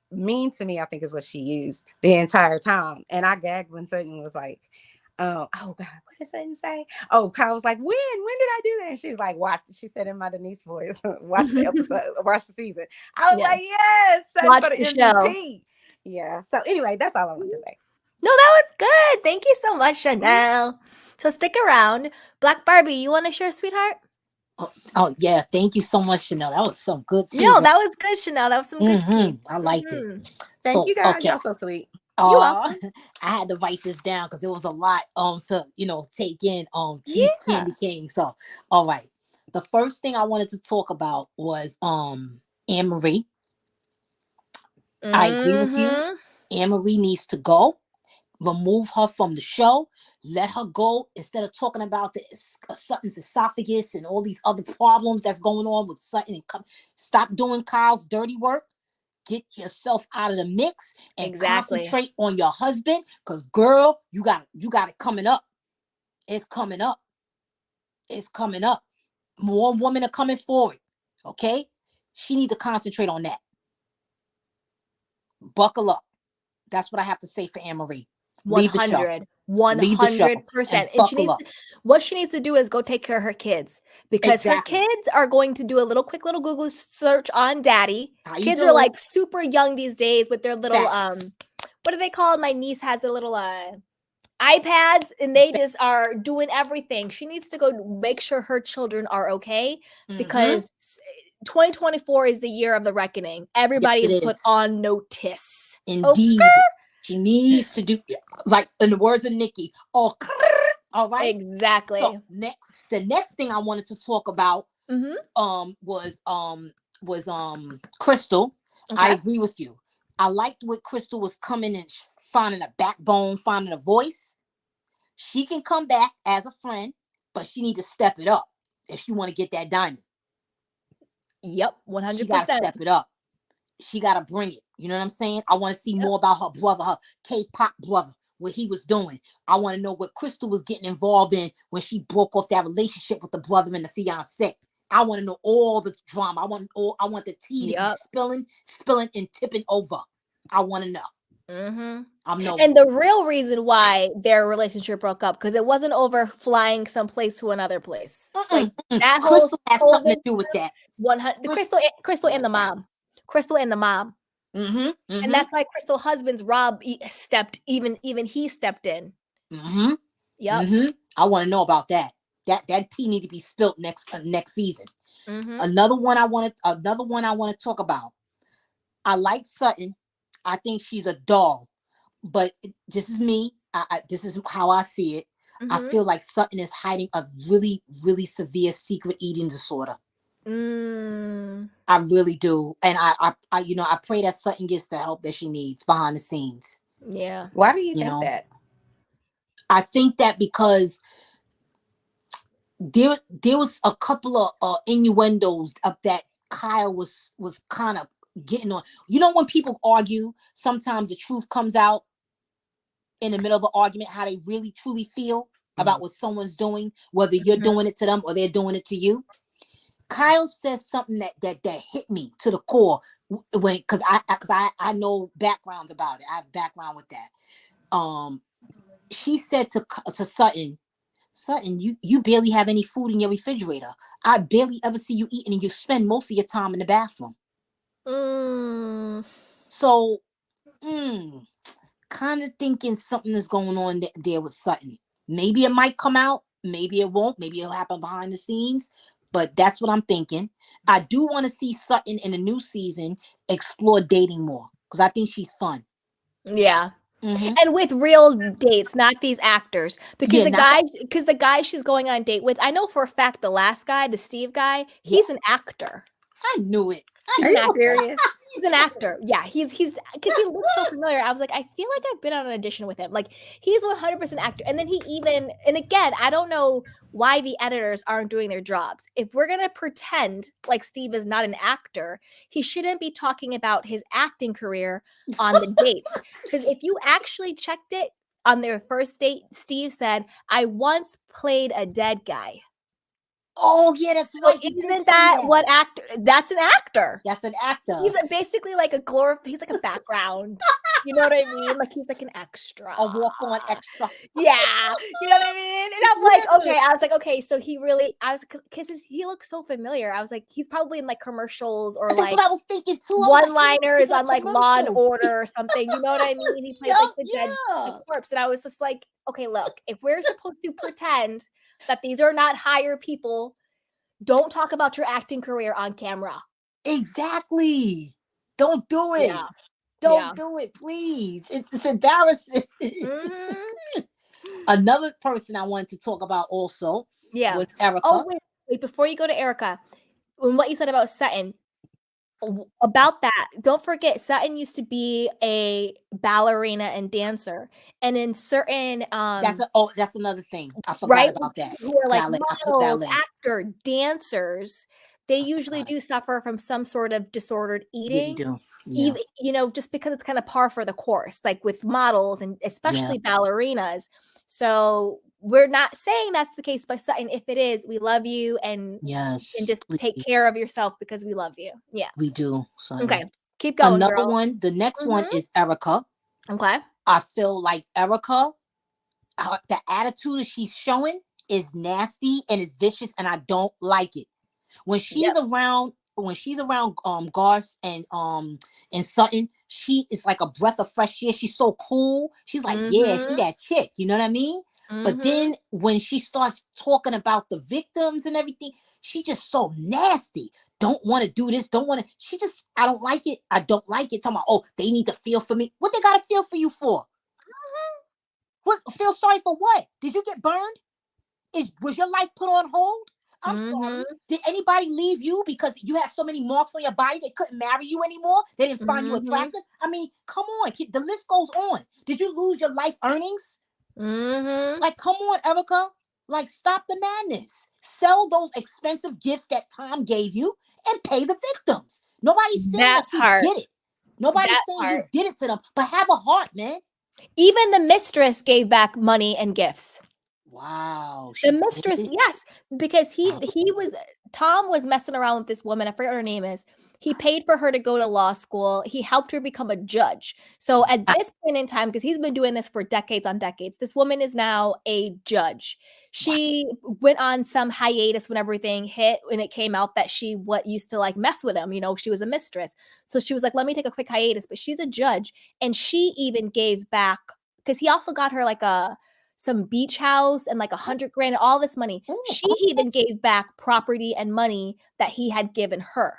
Mean to me, I think, is what she used the entire time. And I gagged when Sutton was like, oh God, what did Sutton say? Oh, Kyle was like, when did I do that? And she's like, watch. She said in my Denise voice, watch the episode, watch the season. I was Yeah. like, yes, Sutton Watch for the the show. MVP. Yeah. So anyway, that's all I wanted to say. No, that was good. Thank you so much, Mhm. Chanel. So stick around. Black Barbie, you want to share, sweetheart? Oh yeah, thank you so much, Chanel. That was some good tea, No, right? that was good, Chanel. That was some good tea. I liked it. Thank So you guys. okay, Y'all so sweet. You I welcome. had to write this down because it was a lot to take in Yeah. Candy King. So all right, the first thing I wanted to talk about was Annemarie. I agree with you. Mm-hmm. Annemarie needs to go. Remove her from the show. Let her go instead of talking about the Sutton's esophagus and all these other problems that's going on with Sutton. And stop doing Kyle's dirty work. Get yourself out of the mix and Exactly. concentrate on your husband. Cause girl, you got it coming up. It's coming up. It's coming up. More women are coming forward. Okay, she need to concentrate on that. Buckle up. That's what I have to say for Annemarie. Leave the show. 100. Leave the show and 100%. And buckle up. what she needs to do is go take care of her kids, because her Exactly. kids are going to do a quick little Google search on daddy. How you Kids are doing? like super young these days with their little Facts. what are they called? My niece has a little iPads, and they just are doing everything. She needs to go make sure her children are okay, Mm-hmm. because 2024 is the year of the reckoning. Yes, Everybody it is put is. on notice. Okay? Indeed. She needs to do, like in the words of Nikki, all right. Exactly. So the next thing I wanted to talk about Mhm. was Crystal. I Okay. agree with you. I liked what Crystal was coming and finding a backbone, finding a voice. She can come back as a friend, but she need to step it up if she want to get that diamond. Yep, She got to 100%. step it up. She got to bring it. You know what I'm saying? I want to see Yep. more about her brother, her K-pop brother. what he was doing. I want to know what Crystal was getting involved in when she broke off that relationship with the brother and the fiance. I want to know all the drama. I want the tea to be Yep. spilling and tipping over. I want to know. Mm-hmm. I'm nosy. And the real reason why their relationship broke up, because it wasn't over flying someplace to another place. Like that Crystal has whole something to do with that. 100 Crystal and the mom. Crystal and the mom. And that's why Crystal's husband's Rob stepped he stepped in. Yep. I want to know about that. That tea need to be spilt next season. Another one I want to talk about. I like Sutton. I think she's a doll, but this is me. This is how I see it. I feel like Sutton is hiding a really, really severe secret eating disorder. I really do, and I pray that Sutton gets the help that she needs behind the scenes. Yeah. Why do you think that? I think that because there was a couple of innuendos up that Kyle was kind of getting on. You know, when people argue, sometimes the truth comes out in the middle of an argument, how they really truly feel about what someone's doing, whether you're doing it to them or they're doing it to you. Kyle says something that hit me to the core because I know backgrounds about it. I have background with that. She said to Sutton, you barely have any food in your refrigerator. I barely ever see you eating, and you spend most of your time in the bathroom. So, kind of thinking something is going on there with Sutton. Maybe it might come out. Maybe it won't. Maybe it'll happen behind the scenes. But that's what I'm thinking. I do want to see Sutton in the new season explore dating more because I think she's fun. Yeah. And with real dates, not these actors, because the guy she's going on a date with, I know for a fact the last guy, the Steve guy, he's an actor. I knew it. Are you serious? He's an actor. Yeah, he's because he looks so familiar. I was like, I feel like I've been on an audition with him. Like he's 100% actor. And then and again, I don't know why the editors aren't doing their jobs. If we're gonna pretend like Steve is not an actor, he shouldn't be talking about his acting career on the dates. Because if you actually checked it on their first date, Steve said, "I once played a dead guy." Oh yeah, that's right. Isn't that what actor? That's an actor. That's an actor. He's basically like he's like a background. You know what I mean? Like he's like an extra. A walk-on extra. Yeah. You know what I mean? And I'm like, okay. I was like, okay, so because he looks so familiar. I was like, he's probably in like commercials or that's like what I was thinking too. One-liners on like Law and Order or something. You know what I mean? He plays like the corpse. And I was just like, okay, look, if we're supposed to pretend that these are not hired people, don't talk about your acting career on camera. Exactly. Don't do it. Yeah. Don't do it, please. It's embarrassing. Another person I wanted to talk about also was Erika. Oh, wait, before you go to Erika, and what you said about Sutton, about that, don't forget Sutton used to be a ballerina and dancer, and in certain that's another thing I forgot about that. Who are like models, actor, dancers, they usually do suffer from some sort of disordered eating. Yeah, they do. Yeah. Even, just because it's kind of par for the course, like with models and especially ballerinas. So we're not saying that's the case by Sutton. If it is, we love you and just take care of yourself because we love you. Yeah, we do. Sorry. Okay, keep going. Another one. The next one is Erika. Okay. I feel like Erika, the attitude that she's showing is nasty and is vicious, and I don't like it. When she's around Garth and Sutton, she is like a breath of fresh air. She's so cool. She's like, she that chick. You know what I mean? But then when she starts talking about the victims and everything, she just so nasty. Don't want to do this. I don't like it. I don't like it. Talking about, they need to feel for me. What they got to feel for you for? What? Feel sorry for what? Did you get burned? Was your life put on hold? I'm sorry. Did anybody leave you because you have so many marks on your body they couldn't marry you anymore? They didn't find you attractive? I mean, come on. The list goes on. Did you lose your life earnings? Like, come on, Erika. Like, stop the madness. Sell those expensive gifts that Tom gave you and pay the victims. Nobody's saying that you did it. Nobody's saying you did it to them. But have a heart, man. Even the mistress gave back money and gifts. Wow. The She mistress, did? yes, because Wow. Tom was messing around with this woman. I forget what her name is. He paid for her to go to law school. He helped her become a judge. So at this point in time, because he's been doing this for decades on decades, this woman is now a judge. She went on some hiatus when everything hit, when it came out that she what used to like mess with him. She was a mistress. So she was like, let me take a quick hiatus. But she's a judge, and she even gave back because he also got her like some beach house and like 100 grand, all this money. She even gave back property and money that he had given her.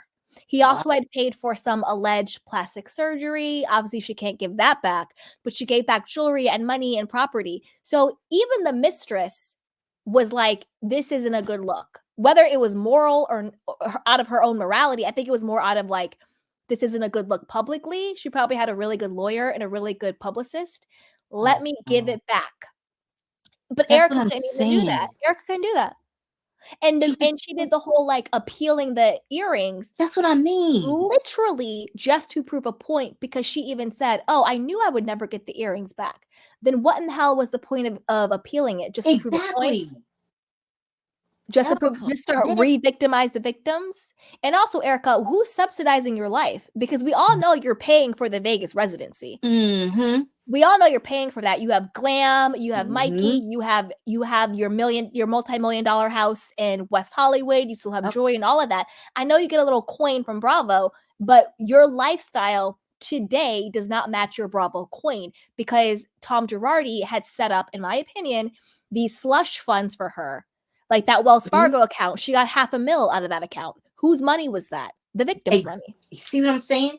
He Wow. also had paid for some alleged plastic surgery. Obviously, she can't give that back, but she gave back jewelry and money and property. So even the mistress was like, this isn't a good look. Whether it was moral or out of her own morality, I think it was more out of like, this isn't a good look publicly. She probably had a really good lawyer and a really good publicist. Let me give it back. But That's what Erika I'm couldn't even do that. saying. Erika couldn't do that. And She just, she did the whole like appealing the earrings that's what I mean. literally just to prove a point, because she even said, "Oh, I knew I would never get the earrings back." Then what in the hell was the point of appealing it? Just to prove a point? Exactly. Just to prove, Erica. just to Yeah. re-victimize the victims? And also, Erika, who's subsidizing your life? Because we all know you're paying for the Vegas residency. Mm-hmm. We all know you're paying for that. You have glam, you have Mikey, Mm-hmm. you have your multi-million dollar house in West Hollywood, you still have Yep. joy and all of that. I know you get a little coin from Bravo, but your lifestyle today does not match your Bravo coin, because Tom Girardi had set up, in my opinion, these slush funds for her. Like that Wells Fargo account, she got $500,000 out of that account. Whose money was that? The victim's money. You see what I'm saying?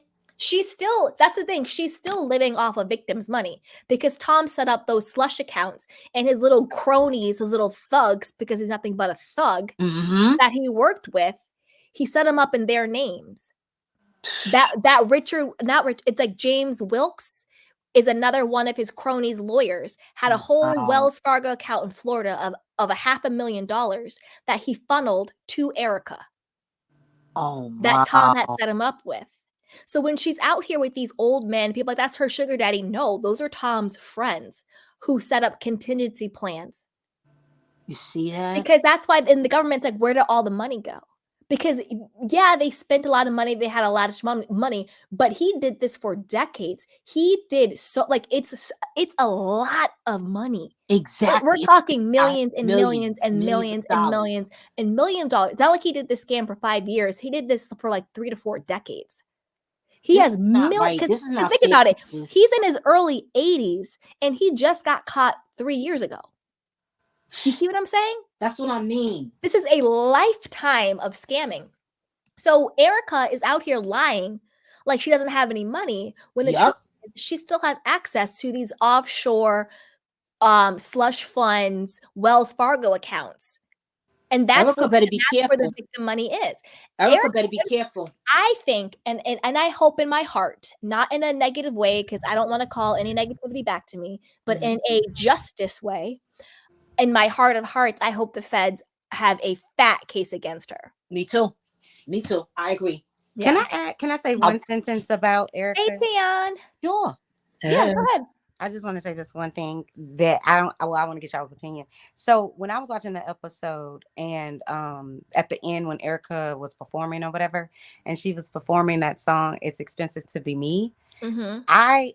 That's the thing, she's still living off of victims' money, because Tom set up those slush accounts, and his little cronies, his little thugs, because he's nothing but a thug that he worked with, he set them up in their names. That Richard, not Rich, it's like James Wilkes is another one of his cronies' lawyers, had a whole Wow. Wells Fargo account in Florida of $500,000 that he funneled to Erika. Oh, That Tom had wow. set him up with. So when she's out here with these old men, people like, that's her sugar daddy. No, those are Tom's friends who set up contingency plans. You see that? Because that's why in the government's like, where did all the money go? Because yeah, they spent a lot of money, they had a lot of money, but he did this for decades. He did so, like, it's a lot of money. Exactly. We're talking millions and millions Millions, and millions millions of and dollars. millions and $1 million. It's not like he did this scam for 5 years. He did this for like 3 to 4 decades. He This has is not millions. right. This is not Think fair. about it. He's in his early 80s and he just got caught 3 years ago. You see what I'm saying? That's what I mean. This is a lifetime of scamming. So Erika is out here lying like she doesn't have any money, when the truth is she still has access to these offshore slush funds, Wells Fargo accounts. And that's Erika better be where the careful. victim money is. Erika better be careful. I think, and I hope in my heart, not in a negative way, because I don't want to call any negativity back to me, but in a justice way, in my heart of hearts, I hope the feds have a fat case against her. Me too. Me too. I agree. Yeah. Can I say one sentence about Erika? Hey, Tian. Sure. Yeah, go ahead. I just want to say this one thing that I want to get y'all's opinion. So when I was watching the episode, and at the end when Erika was performing or whatever, and she was performing that song, "It's Expensive to Be Me," I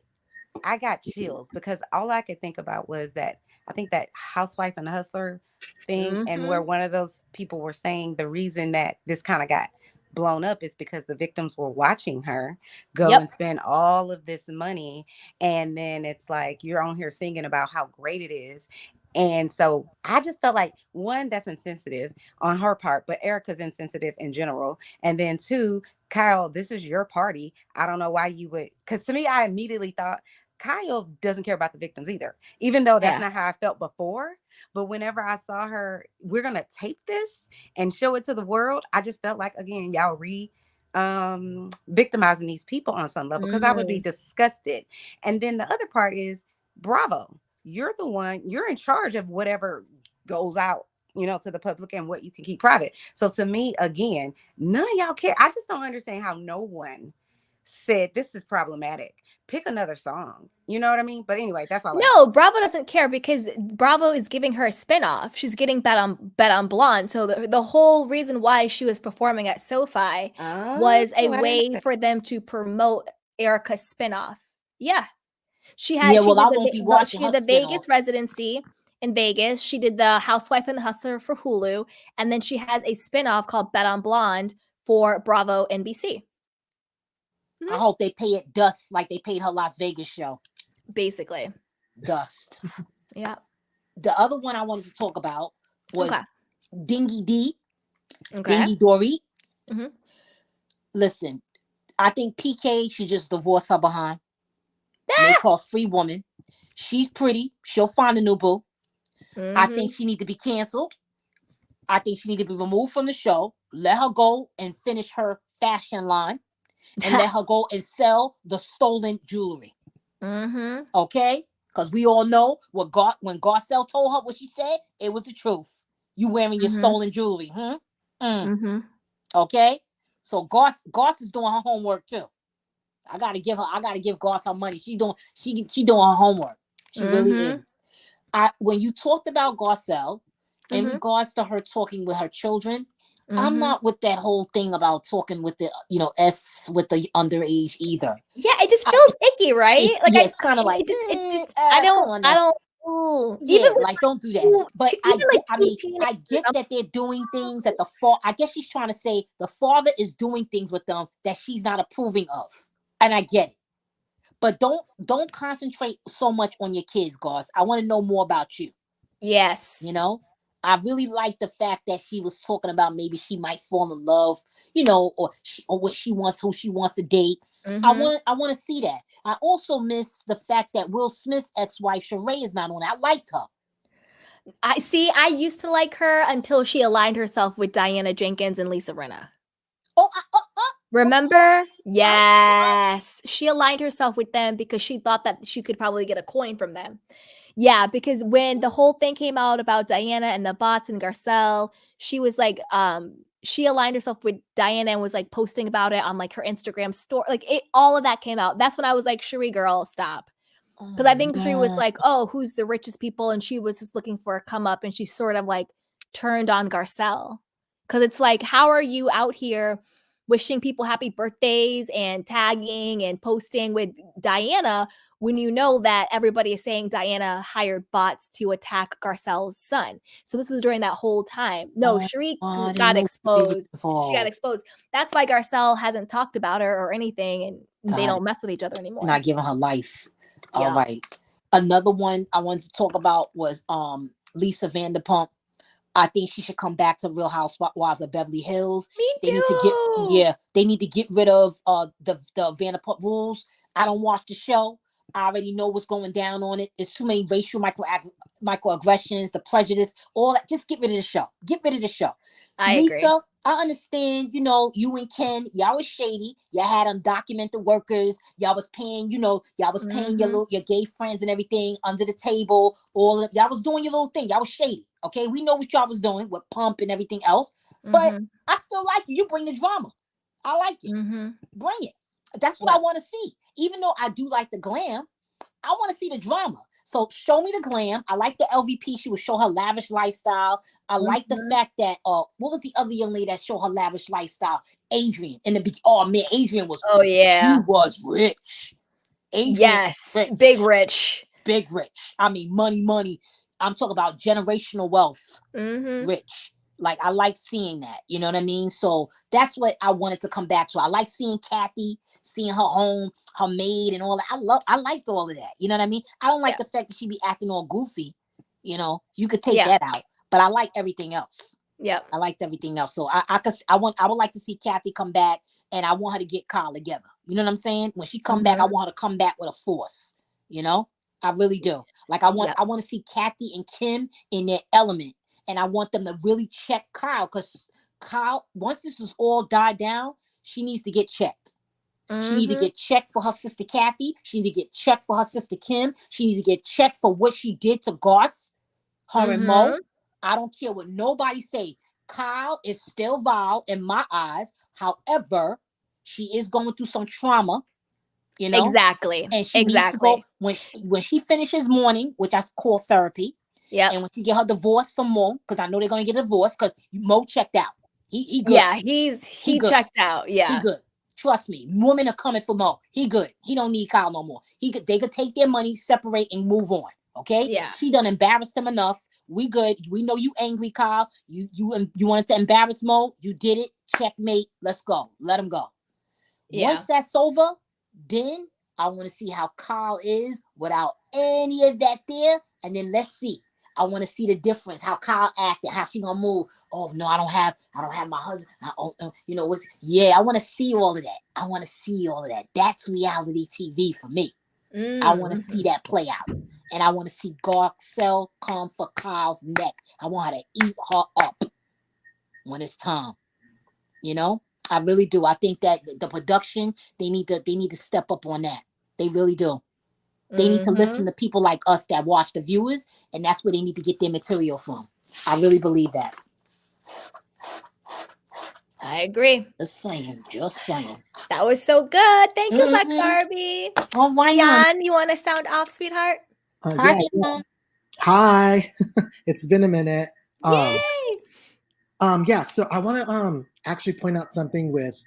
got chills, because all I could think about was that, I think that Housewife and Hustler thing, and where one of those people were saying the reason that this kind of got blown up is because the victims were watching her go and spend all of this money, and then it's like you're on here singing about how great it is. And so I just felt like, one, that's insensitive on her part, but Erika's insensitive in general. And then two, Kyle, this is your party. I don't know why you would, because to me, I immediately thought Kyle doesn't care about the victims either, even though that's not how I felt before. But whenever I saw her, we're going to tape this and show it to the world, I just felt like, again, y'all victimizing these people on some level, because I would be disgusted. And then the other part is, Bravo, you're the one, you're in charge of whatever goes out, to the public, and what you can keep private. So to me, again, none of y'all care. I just don't understand how no one said, this is problematic. Pick another song. You know what I mean? But anyway, that's all I No, Bravo doesn't care because Bravo is giving her a spinoff. She's getting Bet on Blonde. So the whole reason why she was performing at SoFi was a Oh, I didn't know way that. for them to promote Erika's spinoff. Yeah. She Yeah, she well, did I won't be watching she her did the Vegas spinoff. residency in Vegas. She did the Housewife and the Hustler for Hulu, and then she has a spinoff called Bet on Blonde for Bravo NBC. I hope they pay it dust like they paid her Las Vegas show. Basically. Dust. Yeah. The other one I wanted to talk about was Okay. Dingy D, Okay. Dingy Dorit. Mhm. Listen, I think PK should just divorce her behind. Ah! Make her a free woman. She's pretty. She'll find a new boo. I think Mhm. she need to be canceled. I think she need to be removed from the show. Let her go and finish her fashion line, and let her go and sell the stolen jewelry. Mhm. Okay? Because we all know when Garcelle told her what she said, it was the truth. You wearing your Mhm. stolen jewelry, Mhm. Okay? So Garce is doing her homework too. I gotta give Garce her money. She doing her homework. She really Mhm. is. When you talked about Garcelle in Mhm. regards to her talking with her children, I'm Mhm. not with that whole thing about talking with the with the underage either. Yeah, it just feels icky, right? Like It's kind of like it just come on I now. don't ooh. Yeah, Even with like don't do that. But even like I two mean, teenagers, I get I'm that they're doing things that the father. I guess she's trying to say the father is doing things with them that she's not approving of, and I get it. But don't concentrate so much on your kids, Gauze. I want to know more about you. yes. You know, I really like the fact that she was talking about maybe she might fall in love, or what she wants, who she wants to date. I Mhm. want to see that. I also miss the fact that Will Smith's ex-wife Sheree is not on it. I liked her. I used to like her until she aligned herself with Diana Jenkins and Lisa Rinna. Oh, Remember? Yes. She aligned herself with them because she thought that she could probably get a coin from them. Yeah, because when the whole thing came out about Diana and the bots and Garcelle, she was like, she aligned herself with Diana and was like posting about it on like her Instagram store. Like all of that came out. That's when I was like, Cherie girl, stop. Because I think she was man. like, oh, who's the richest people? And she was just looking for a come up and she sort of like turned on Garcelle. Because it's like, how are you out here wishing people happy birthdays and tagging and posting with Diana when you know that everybody is saying Diana hired bots to attack Garcelle's son? So this was during that whole time. No, Cherie I didn't got know she was exposed. She got involved. exposed. That's why Garcelle hasn't talked about her or anything, and they Got it. don't mess with each other anymore. Not giving her life. All Yeah. right. Another one I wanted to talk about was Lisa Vanderpump. I think she should come back to Real Housewives of Beverly Hills. Me They need to too. they need to get rid of the Vanderpump Rules. I don't watch the show. I already know what's going down on it. There's too many racial microaggressions, the prejudice, all that. Just get rid of the show. Get rid of the show. I agree. Lisa, I understand, you and Ken, y'all was shady. Y'all had undocumented workers. Y'all was paying, y'all was paying your gay friends and everything under the table. Y'all was doing your little thing. Y'all was shady. Okay, we know what y'all was doing with Pump and everything else. But I still like you. You bring the drama. I like it. Bring it. That's what I want to see. Even though I do like the glam, I want to see the drama. So show me the glam. I like the LVP. She would show her lavish lifestyle. I like the fact that what was the other young lady that showed her lavish lifestyle? Adrian. Oh man, Adrian was. Oh yeah. She was rich. Adrian yes. Was rich. Big rich. Big rich. I mean, money. I'm talking about generational wealth. Rich. Like I like seeing that. You know what I mean? So that's what I wanted to come back to. I like seeing Kathy, seeing her home, her maid, and all that. I liked all of that. You know what I mean? I don't like the fact that she be acting all goofy. You could take that out, but I like everything else. Yeah, I liked everything else. So I would like to see Kathy come back, and I want her to get Kyle together. You know what I'm saying? When she come back, I want her to come back with a force. I really do. Like I want to see Kathy and Kim in their element. And I want them to really check Kyle, because Kyle, once this is all died down, she needs to get checked. She need to get checked for her sister Kathy. She need to get checked for her sister Kim. She need to get checked for what she did to Garce, her and Mo. I don't care what nobody say. Kyle is still vile in my eyes. However, She is going through some trauma, you know, Exactly. and she needs to go Exactly. when she finishes mourning, which I call therapy. Yep. And when she get her divorce from Mo, because I know they're gonna get a divorce, because Mo checked out. He good. Yeah, he good. checked out. He Yeah. good. Trust me, women are coming for Mo. He good. He don't need Kyle no more. They could take their money, separate, and move on. Okay? Yeah. She done embarrassed him enough. We good. We know you angry, Kyle. You wanted to embarrass Mo. You did it. Checkmate. Let's go. Let him go. Yeah. Once that's over, then I want to see how Kyle is without any of that there, and then let's see. I want to see the difference, how Kyle acted, how she gonna move. Oh no, I don't have my husband. You know what? Yeah, I want to see all of that. I want to see all of that. That's reality TV for me. I want to see that play out, and I want to see Garcelle come for Kyle's neck. I want her to eat her up when it's time. You know, I really do. I think that the production they need to step up on that. They really do. They need to listen to people like us that watch the viewers, and that's where they need to get their material from. I really believe that. I agree. Just saying. That was so good. Thank you, Black Barbie. All right, Jan, you want to sound off, sweetheart? Hi, yeah. Hi. It's been a minute. Yay! Yeah, so I want to actually point out something with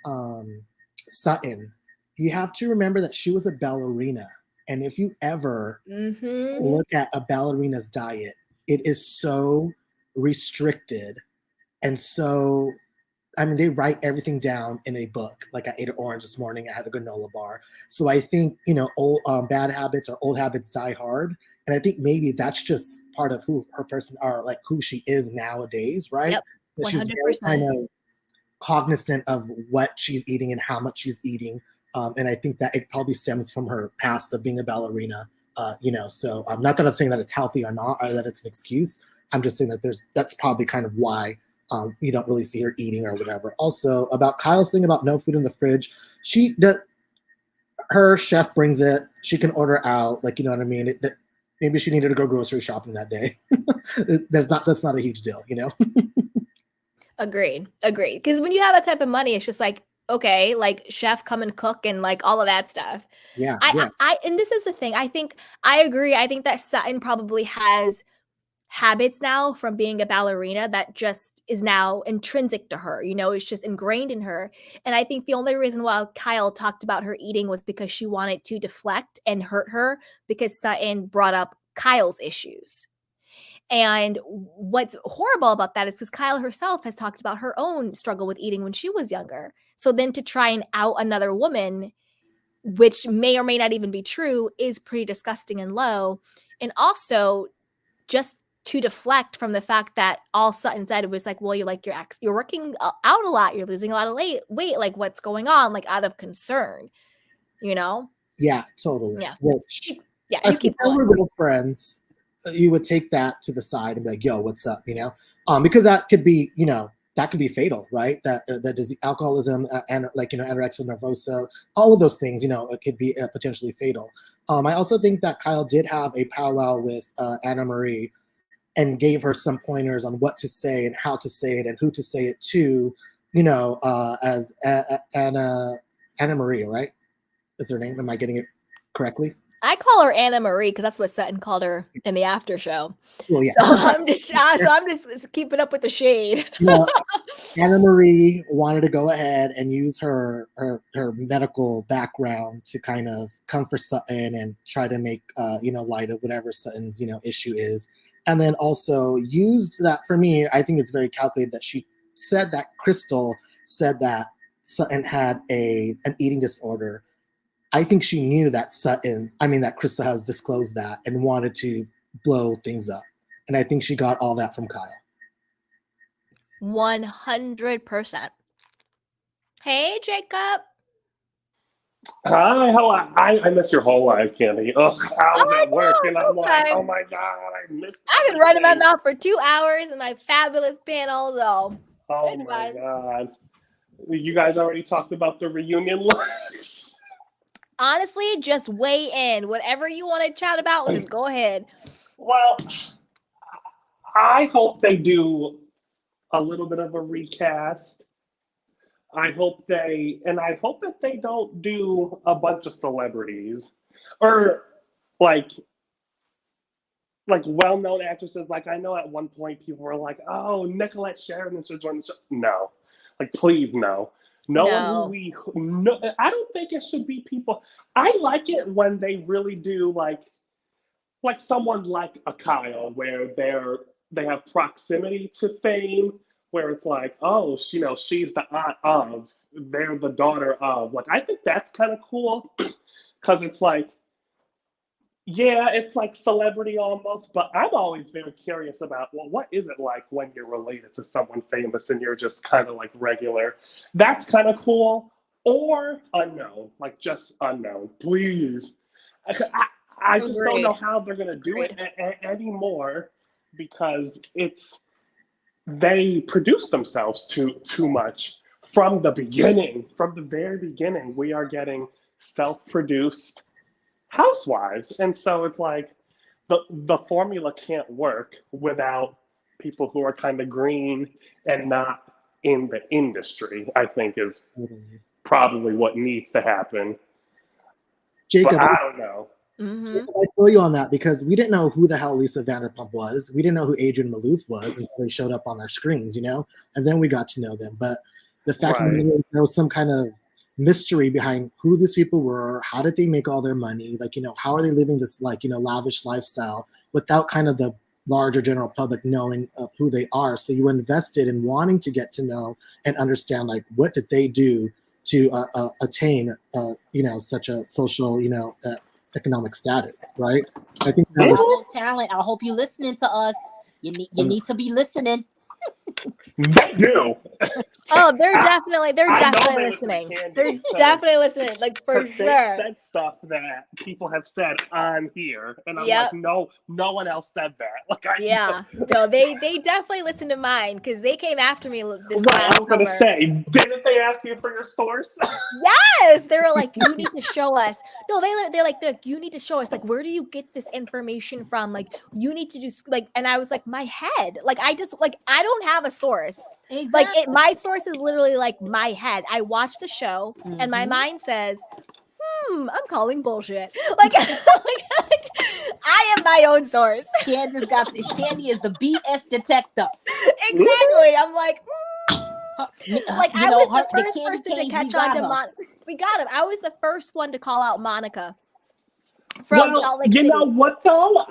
Sutton. You have to remember that she was a ballerina, and if you ever look at a ballerina's diet, it is so restricted, and so I mean, they write everything down in a book. Like I ate an orange this morning, I had a granola bar. So I think, you know, old bad habits or old habits die hard. And I think maybe that's just part of who her person are, like who she is nowadays, right? Yep, That she's 100%. very kind of cognizant of what she's eating and how much she's eating. And I think that it probably stems from her past of being a ballerina. You know, so not that I'm saying that it's healthy or not, or that it's an excuse. I'm just saying that that's probably kind of why you don't really see her eating or whatever. Also, about Kyle's thing about no food in the fridge, her chef brings it. She can order out, like, you know what I mean. Maybe she needed to go grocery shopping that day. That's not a huge deal, you know. Agreed. Because when you have that type of money, it's just like, okay, like chef, come and cook and like all of that stuff. Yeah. And this is the thing. I think I agree. I think that Sutton probably has habits now from being a ballerina that just is now intrinsic to her. You know, it's just ingrained in her. And I think the only reason why Kyle talked about her eating was because she wanted to deflect and hurt her because Sutton brought up Kyle's issues. And what's horrible about that is because Kyle herself has talked about her own struggle with eating when she was younger. So then to try and out another woman, which may or may not even be true, is pretty disgusting and low. And also just to deflect from the fact that all Sutton said was like, well, you're working out a lot, you're losing a lot of weight, like what's going on, like out of concern, you know? Yeah, totally. Yeah. Which, yeah, you you keep going. going. We're real friends, you would take that to the side and be like, yo, what's up, you know? Because that could be, you know, that could be fatal, right? That disease, alcoholism, and like, you know, anorexia nervosa, all of those things, you know, it could be potentially fatal. I also think that Kyle did have a powwow with Annemarie and gave her some pointers on what to say and how to say it and who to say it to, you know, as Annemarie, right? Is her name? Am I getting it correctly? I call her Annemarie because that's what Sutton called her in the after show. Well, yeah. So I'm just keeping up with the shade. Yeah. Annemarie wanted to go ahead and use her medical background to kind of comfort Sutton and try to make you know, light of whatever Sutton's, you know, issue is, and then also used that. For me, I think it's very calculated that she said that Crystal said that Sutton had an eating disorder. I think she knew that that Crystal has disclosed that and wanted to blow things up, and I think she got all that from Kyle. 100%. Hey, Jacob. Hi, hello. I miss your whole life, Candy. Ugh, I was at work and I'm like, okay. oh my God, I missed I've been running my mouth for 2 hours in my fabulous panel, so. Oh my God. You guys already talked about the reunion looks? Honestly, just weigh in. Whatever you want to chat about, just go ahead. Well, I hope they do a little bit of a recast. I hope that they don't do a bunch of celebrities or like well-known actresses. Like I know at one point people were like, "Oh, Nicolette Sheridan should join the show." No, like please no. No one who No. we no. I don't think it should be people. I like it when they really do like someone like a Kyle, where they have proximity to fame, where it's like, oh, she's the aunt of, they're the daughter of. Like, I think that's kind of cool because it's like, yeah, it's like celebrity almost, but I'm always very curious about, well, what is it like when you're related to someone famous and you're just kind of like regular? That's kind of cool. Or unknown, like just unknown, please. I just don't know Agreed. how they're gonna do it Agreed. anymore because they produce themselves too much from the beginning. From the very beginning, we are getting self-produced housewives, and so it's like the formula can't work without people who are kind of green and not in the industry. I think is Totally. probably what needs to happen, but Jacob, I don't know. Mm-hmm. I feel you on that because we didn't know who the hell Lisa Vanderpump was. We didn't know who Adrian Malouf was until they showed up on our screens, and then we got to know them. But the fact of the Right. matter is there was some kind of mystery behind who these people were, how did they make all their money, like, how are they living this, like, lavish lifestyle without kind of the larger general public knowing of who they are. So you were invested in wanting to get to know and understand, like, what did they do to attain, such a social, economic status, right? I think that was Natural talent. I hope you're listening to us. You need to be listening. They do. Oh, they're I definitely I know they listen to listening. Candy They're because definitely listening, like for they've sure. said stuff that people have said on here, and I'm like, Yep. no one else said that. Like I Yeah. No, they definitely listen to mine because they came after me this right. I last was gonna summer. say, didn't they ask you for your source? Yes, they were like, you need to show us. No, they're like, you need to show us. Like, where do you get this information from? Like, you need to just like. And I was like, my head. Like, I don't have a source. Like, Exactly. my source is literally like my head. I watch the show, and my Mhm. mind says, I'm calling bullshit. Like, I am my own source. Candy is the BS detector. Exactly. I'm like, like I was the the first candy person to canes, catch on to we got him. I was the first one to call out Monica from Well, Salt Lake you City. know what though?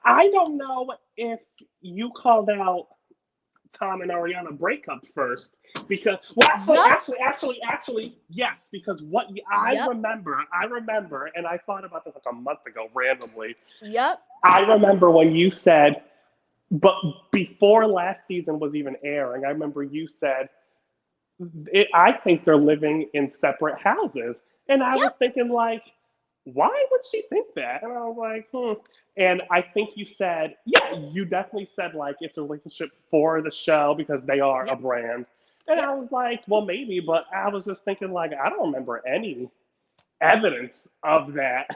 I don't know if you called out Tom and Ariana breakup first because actually yes, because what I Yep. remember, and I thought about this like a month ago randomly. Yep. I remember when you said, but before last season was even airing, I remember you said, I think they're living in separate houses, and I Yep. was thinking like, why would she think that? And I was like, And I think you said, yeah, you definitely said like it's a relationship for the show because they are a brand. And Yep. I was like, well, maybe, but I was just thinking like, I don't remember any evidence of that.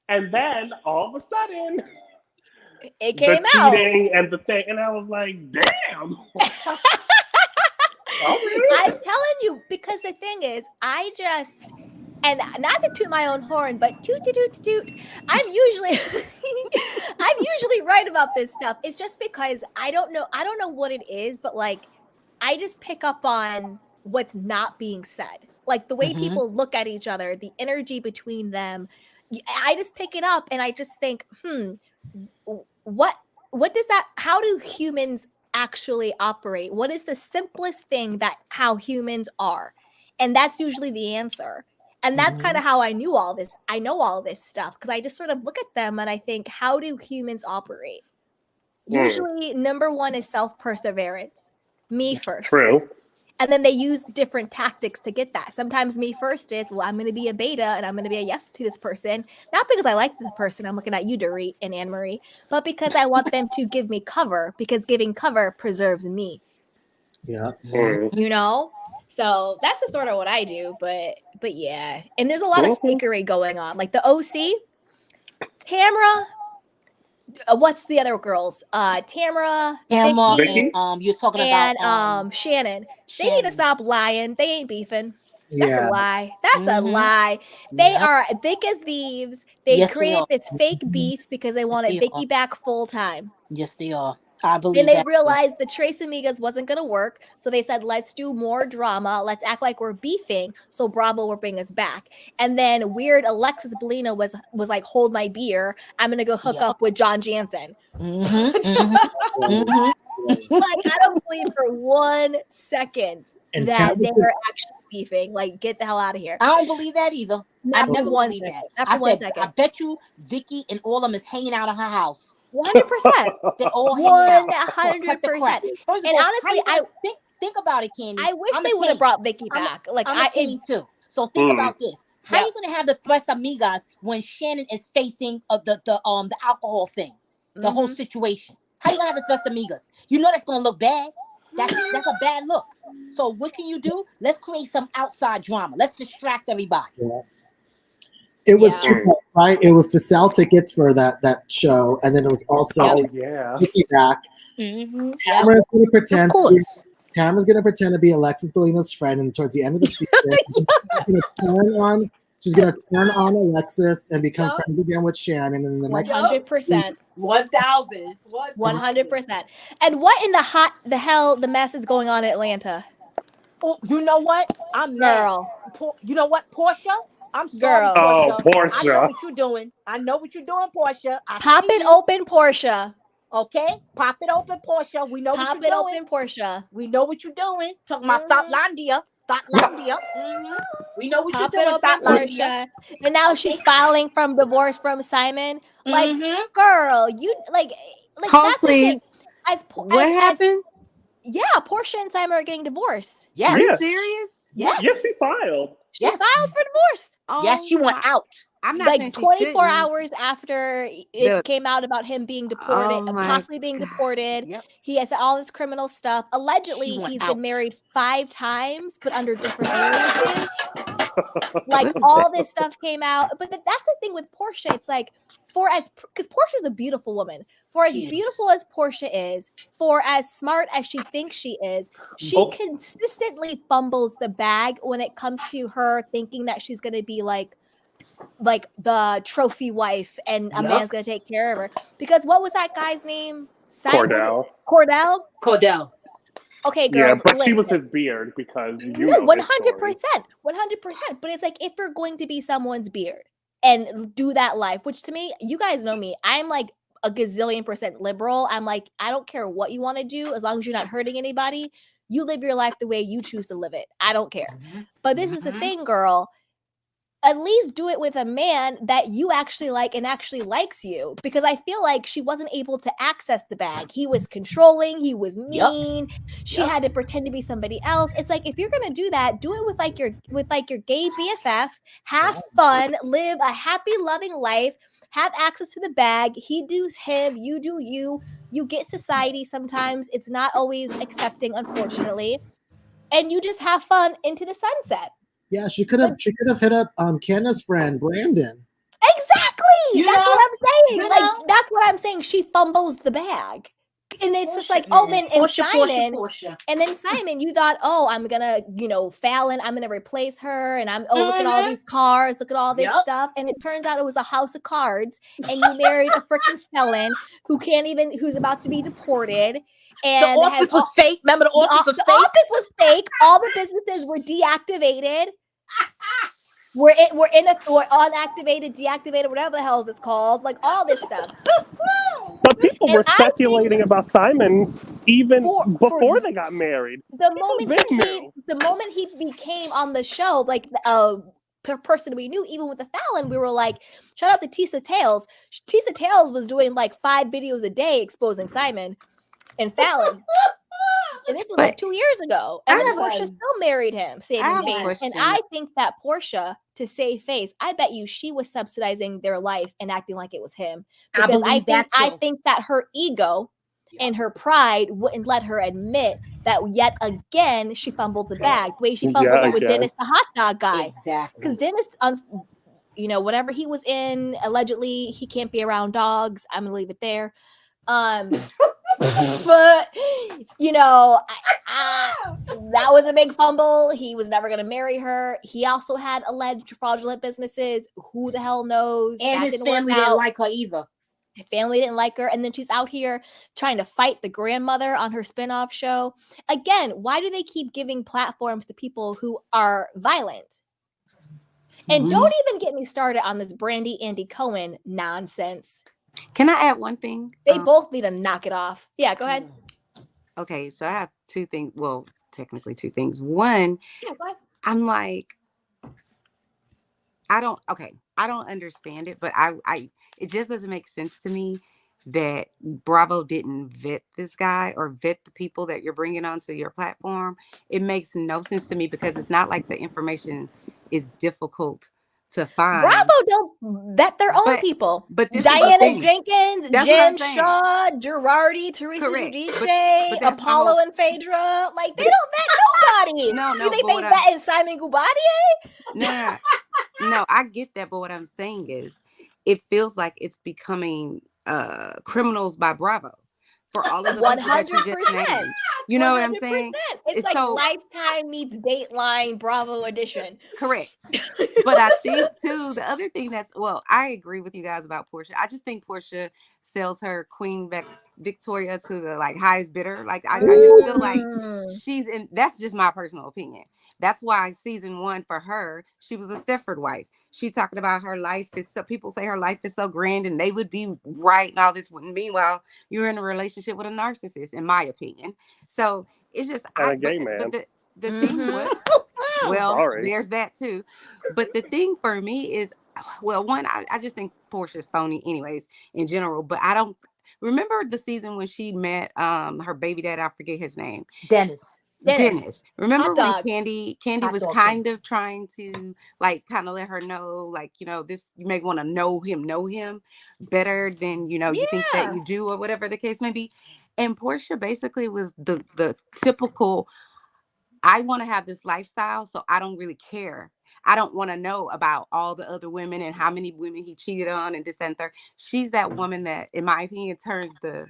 And then all of a sudden, It the came out. cheating and the thing, and I was like, damn. Okay. I'm telling you, because the thing is, and not to toot my own horn, but toot toot toot toot. I'm usually right about this stuff. It's just because I don't know what it is, but like I just pick up on what's not being said. Like the way people look at each other, the energy between them. I just pick it up and I just think, what does that, how do humans actually operate? What is the simplest thing that how humans are? And that's usually the answer. And that's kind of how I know all this stuff because I just sort of look at them and I think, how do humans operate? Usually, number one is self-perseverance. Me first. True. And then they use different tactics to get that. Sometimes me first is, well, I'm going to be a beta and I'm going to be a yes to this person. Not because I like the person. I'm looking at you, Dorit and Annemarie, but because I want them to give me cover because giving cover preserves me. Yeah. So that's just sort of what I do. But yeah. And there's a lot of fakery going on. Like the OC, Tamra, what's the other girls? Tamara, Tamara Vicky, and you're talking and about Shannon. They need to stop lying. They ain't beefing. That's a Yeah. lie. That's a lie. They Yeah. are thick as thieves. They Yes, they created are. this fake beef because they wanted they Vicky are. back full time. Yes, they are. I Then believe they that. realized the Trace Amigas wasn't going to work. So they said, let's do more drama. Let's act like we're beefing. So Bravo will bring us back. And then weird Alexis Bellina was like, hold my beer. I'm going to go hook up with John Jansen. Like, I don't believe for 1 second And that Tamara they're actually beefing. Like, get the hell out of here. I don't believe that either. I Not for never 1 believe second. that. Not for I 1 said, second. I bet you Vicky and all of them is hanging out of her house. 100%. They're all hanging out. 100%. Cut the crap. First of And all, honestly, think about it, Candy. I wish I'm they a would have king. brought Vicky back. I'm a king too. So think about this. How you gonna have the Tres Amigas when Shannon is facing the alcohol thing, the whole situation? How you gonna have the Tres Amigas? You know that's gonna look bad. That's a bad look. So what can you do? Let's create some outside drama. Let's distract everybody. Yeah. It was right. It was to sell tickets for that show, and then it was also Vicky back. Tamara's going to pretend. Tamara's going to pretend to be Alexis Bellina's friend, and towards the end of the season, she's going to turn on Alexis and become friends again with Shannon. And the next 100%. 1,000. 100%. And what in the hell the mess is going on in Atlanta? Oh, you know what? I'm Girl. mad. You know what, Portia? I'm sorry, Girl. Portia. Oh, Portia. I know what you're doing. Portia. Pop it open, Portia. Okay? Pop it open, Portia. We know what you're doing. Pop it open, Portia. We know what you're doing. Talking about Thoughtlandia. We know what Pop you're doing, it open, Portia. And now she's filing from divorce from Simon. Like, girl, you like that's please. the thing. What happened? Yeah, Portia and Simon are getting divorced. Yes. Are you serious? Yes. Yes, he filed. She filed for divorce. Oh, yes, she went out. I'm not like saying she 24 shouldn't. hours after it came out about him being deported, possibly being deported. Yep. He has all this criminal stuff. Allegedly, he's been married 5 times, but under different aliases. Like all this stuff came out. But that's the thing with Portia. It's like because Portia's a beautiful woman. For as beautiful as Portia is, for as smart as she thinks she is, she consistently fumbles the bag when it comes to her thinking that she's going to be like the trophy wife and a man's going to take care of her. Because what was that guy's name? Cordell. Cordell. Okay, girl. Yeah, but listen. she was his beard because you No, know 100%. his story. 100%. But it's like if you're going to be someone's beard and do that life, which to me, you guys know me, I'm like a gazillion % liberal. I'm like, I don't care what you want to do as long as you're not hurting anybody. You live your life the way you choose to live it. I don't care. But this is the thing, girl. At least do it with a man that you actually like and actually likes you. Because I feel like she wasn't able to access the bag. He was controlling. He was mean. She had to pretend to be somebody else. It's like, if you're going to do that, do it with your gay BFF. Have fun. Live a happy, loving life. Have access to the bag. He does him. You do you. You get society sometimes. It's not always accepting, unfortunately. And you just have fun into the sunset. Yeah, she could have hit up Kenna's friend Brandon. Exactly. That's what I'm saying. Like that's what I'm saying. She fumbles the bag. And it's just like, then Portia. And then Simon, you thought, I'm gonna, Fallon, I'm gonna replace her, and look at all these cars, look at all this stuff. And it turns out it was a house of cards, and you married a freaking felon who's about to be deported. And the office was fake. Remember the office was fake? The office was fake. All the businesses were deactivated. We're unactivated, deactivated, whatever the hell it's called. Like all this stuff. But people were speculating about Simon even before they got married. The moment he became on the show, like person we knew, even with the Fallon, we were like, shout out to Tisa Tales. Tisa Tales was doing like 5 videos a day exposing Simon and Fallon. And this was like 2 years ago. And then Portia still married him, saving face. And I think that Portia, to save face, I bet you she was subsidizing their life and acting like it was him. Because I think that her ego and her pride wouldn't let her admit that yet again she fumbled the bag. The way she fumbled it with Dennis, the hot dog guy. Exactly. Because Dennis, whatever he was in, allegedly, he can't be around dogs. I'm gonna leave it there. But that was a big fumble. He was never gonna marry her. He also had alleged fraudulent businesses. Who the hell knows? And that his didn't family work didn't out. like her either. Her family didn't like her, and then she's out here trying to fight the grandmother on her spinoff show. Again, why do they keep giving platforms to people who are violent? And don't even get me started on this Brandy Andy Cohen nonsense. Can I add one thing? They both need to knock it off. Yeah, go ahead. Okay, so I have two things. Well, technically two things. One, Yeah, go ahead. I'm like, I don't understand it, but it just doesn't make sense to me that Bravo didn't vet this guy or vet the people that you're bringing onto your platform. It makes no sense to me because it's not like the information is difficult to find. Bravo don't vet their own people. But this Diana Jenkins, That's what I'm Jen saying. Shaw, Girardi, Teresa Correct. Giudice, But that's my Apollo whole- and Phaedra. Like, they don't vet nobody. No, You think but they what vetting Simon Guobadia? No, I get that, but what I'm saying is it feels like it's becoming criminals by Bravo for all of the people that you just 100%. named. You know what I'm saying? It's like so Lifetime meets Dateline Bravo edition. correct. But I think too, the other thing I agree with you guys about Portia. I just think Portia sells her Queen Victoria to the highest bidder. Like I just feel like she's in. That's just my personal opinion. That's why season 1 for her, she was a Stepford wife. She talking about her life is so, people say her life is so grand and they would be right and all this. Meanwhile, you're in a relationship with a narcissist, in my opinion. So it's just a gay man. But the thing was, well, Sorry. there's that too. But the thing for me is, well, one, I just think Portia's phony anyways in general, but I don't remember the season when she met her baby dad. I forget his name. Dennis. Remember when Candy was kind of trying to kind of let her know, this, you may want to know him better than, you think that you do, or whatever the case may be. And Portia basically was the typical, I want to have this lifestyle, so I don't really care. I don't want to know about all the other women and how many women he cheated on and this and third. She's that woman that, in my opinion, turns the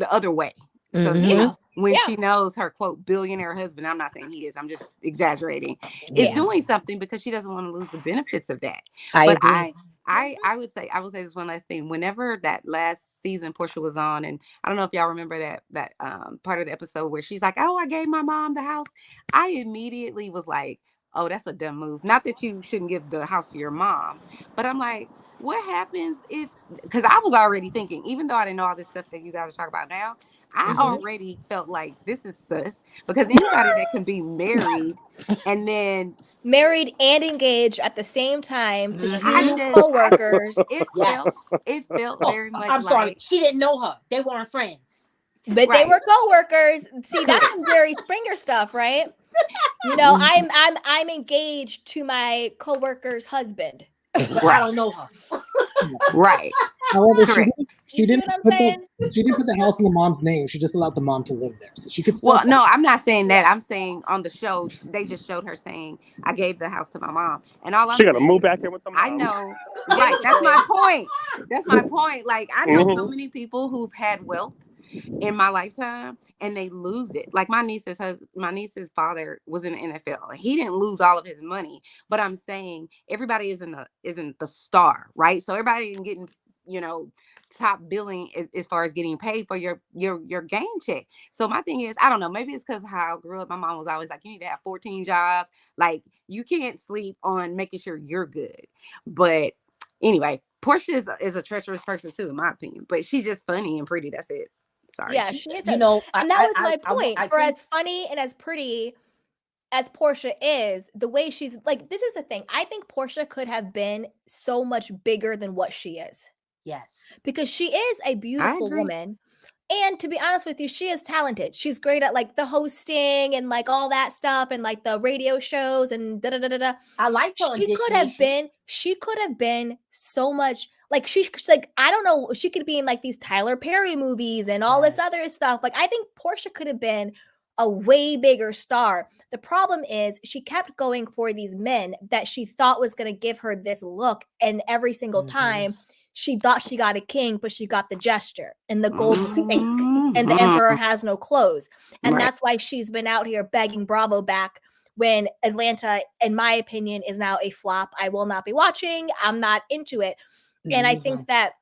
other way. So when she knows her quote billionaire husband, I'm not saying he is, I'm just exaggerating, is doing something because she doesn't want to lose the benefits of that. I will say this one last thing. Whenever that last season Portia was on, and I don't know if y'all remember that part of the episode where she's like, "Oh, I gave my mom the house," I immediately was like, "Oh, that's a dumb move." Not that you shouldn't give the house to your mom, but I'm like, what happens if, because I was already thinking, even though I didn't know all this stuff that you guys are talking about now, I already felt like this is sus, because anybody that can be married and then married and engaged at the same time to two co-workers. It felt very much I'm sorry. She didn't know her. They weren't friends. But they were co-workers. See, that's some Jerry Springer stuff, right? I'm engaged to my co-worker's husband. But I don't know her. Right. However, she didn't put the house in the mom's name. She just allowed the mom to live there, so she could still. Well, no, I'm not saying that. I'm saying on the show they just showed her saying, "I gave the house to my mom," and all I'm she got to move back in with the mom. I know, right? That's my point. That's my point. Like, I know so many people who've had wealth in my lifetime and they lose it. Like my niece's father was in the NFL. He didn't lose all of his money, but I'm saying everybody isn't the star, right? So everybody isn't getting, top billing as far as getting paid for your game check. So my thing is, I don't know, maybe it's because how I grew up. My mom was always like, you need to have 14 jobs. Like, you can't sleep on making sure you're good. But anyway, Portia is a treacherous person too, in my opinion. But she's just funny and pretty. That's it. Sorry. Yeah, she is. And that was my point. For as funny and as pretty as Portia is, the way she's like, this is the thing. I think Portia could have been so much bigger than what she is. Yes. Because she is a beautiful woman. And to be honest with you, she is talented. She's great at the hosting and all that stuff and the radio shows and da da da da. I like her. She could have been so much she's I don't know, she could be in these Tyler Perry movies and all this other stuff. I think Portia could have been a way bigger star. The problem is she kept going for these men that she thought was going to give her this look, and every single time she thought she got a king, but she got the gesture, and the gold was fake, and the emperor has no clothes. And that's why she's been out here begging Bravo back when Atlanta, in my opinion, is now a flop. I will not be watching. I'm not into it. And I think that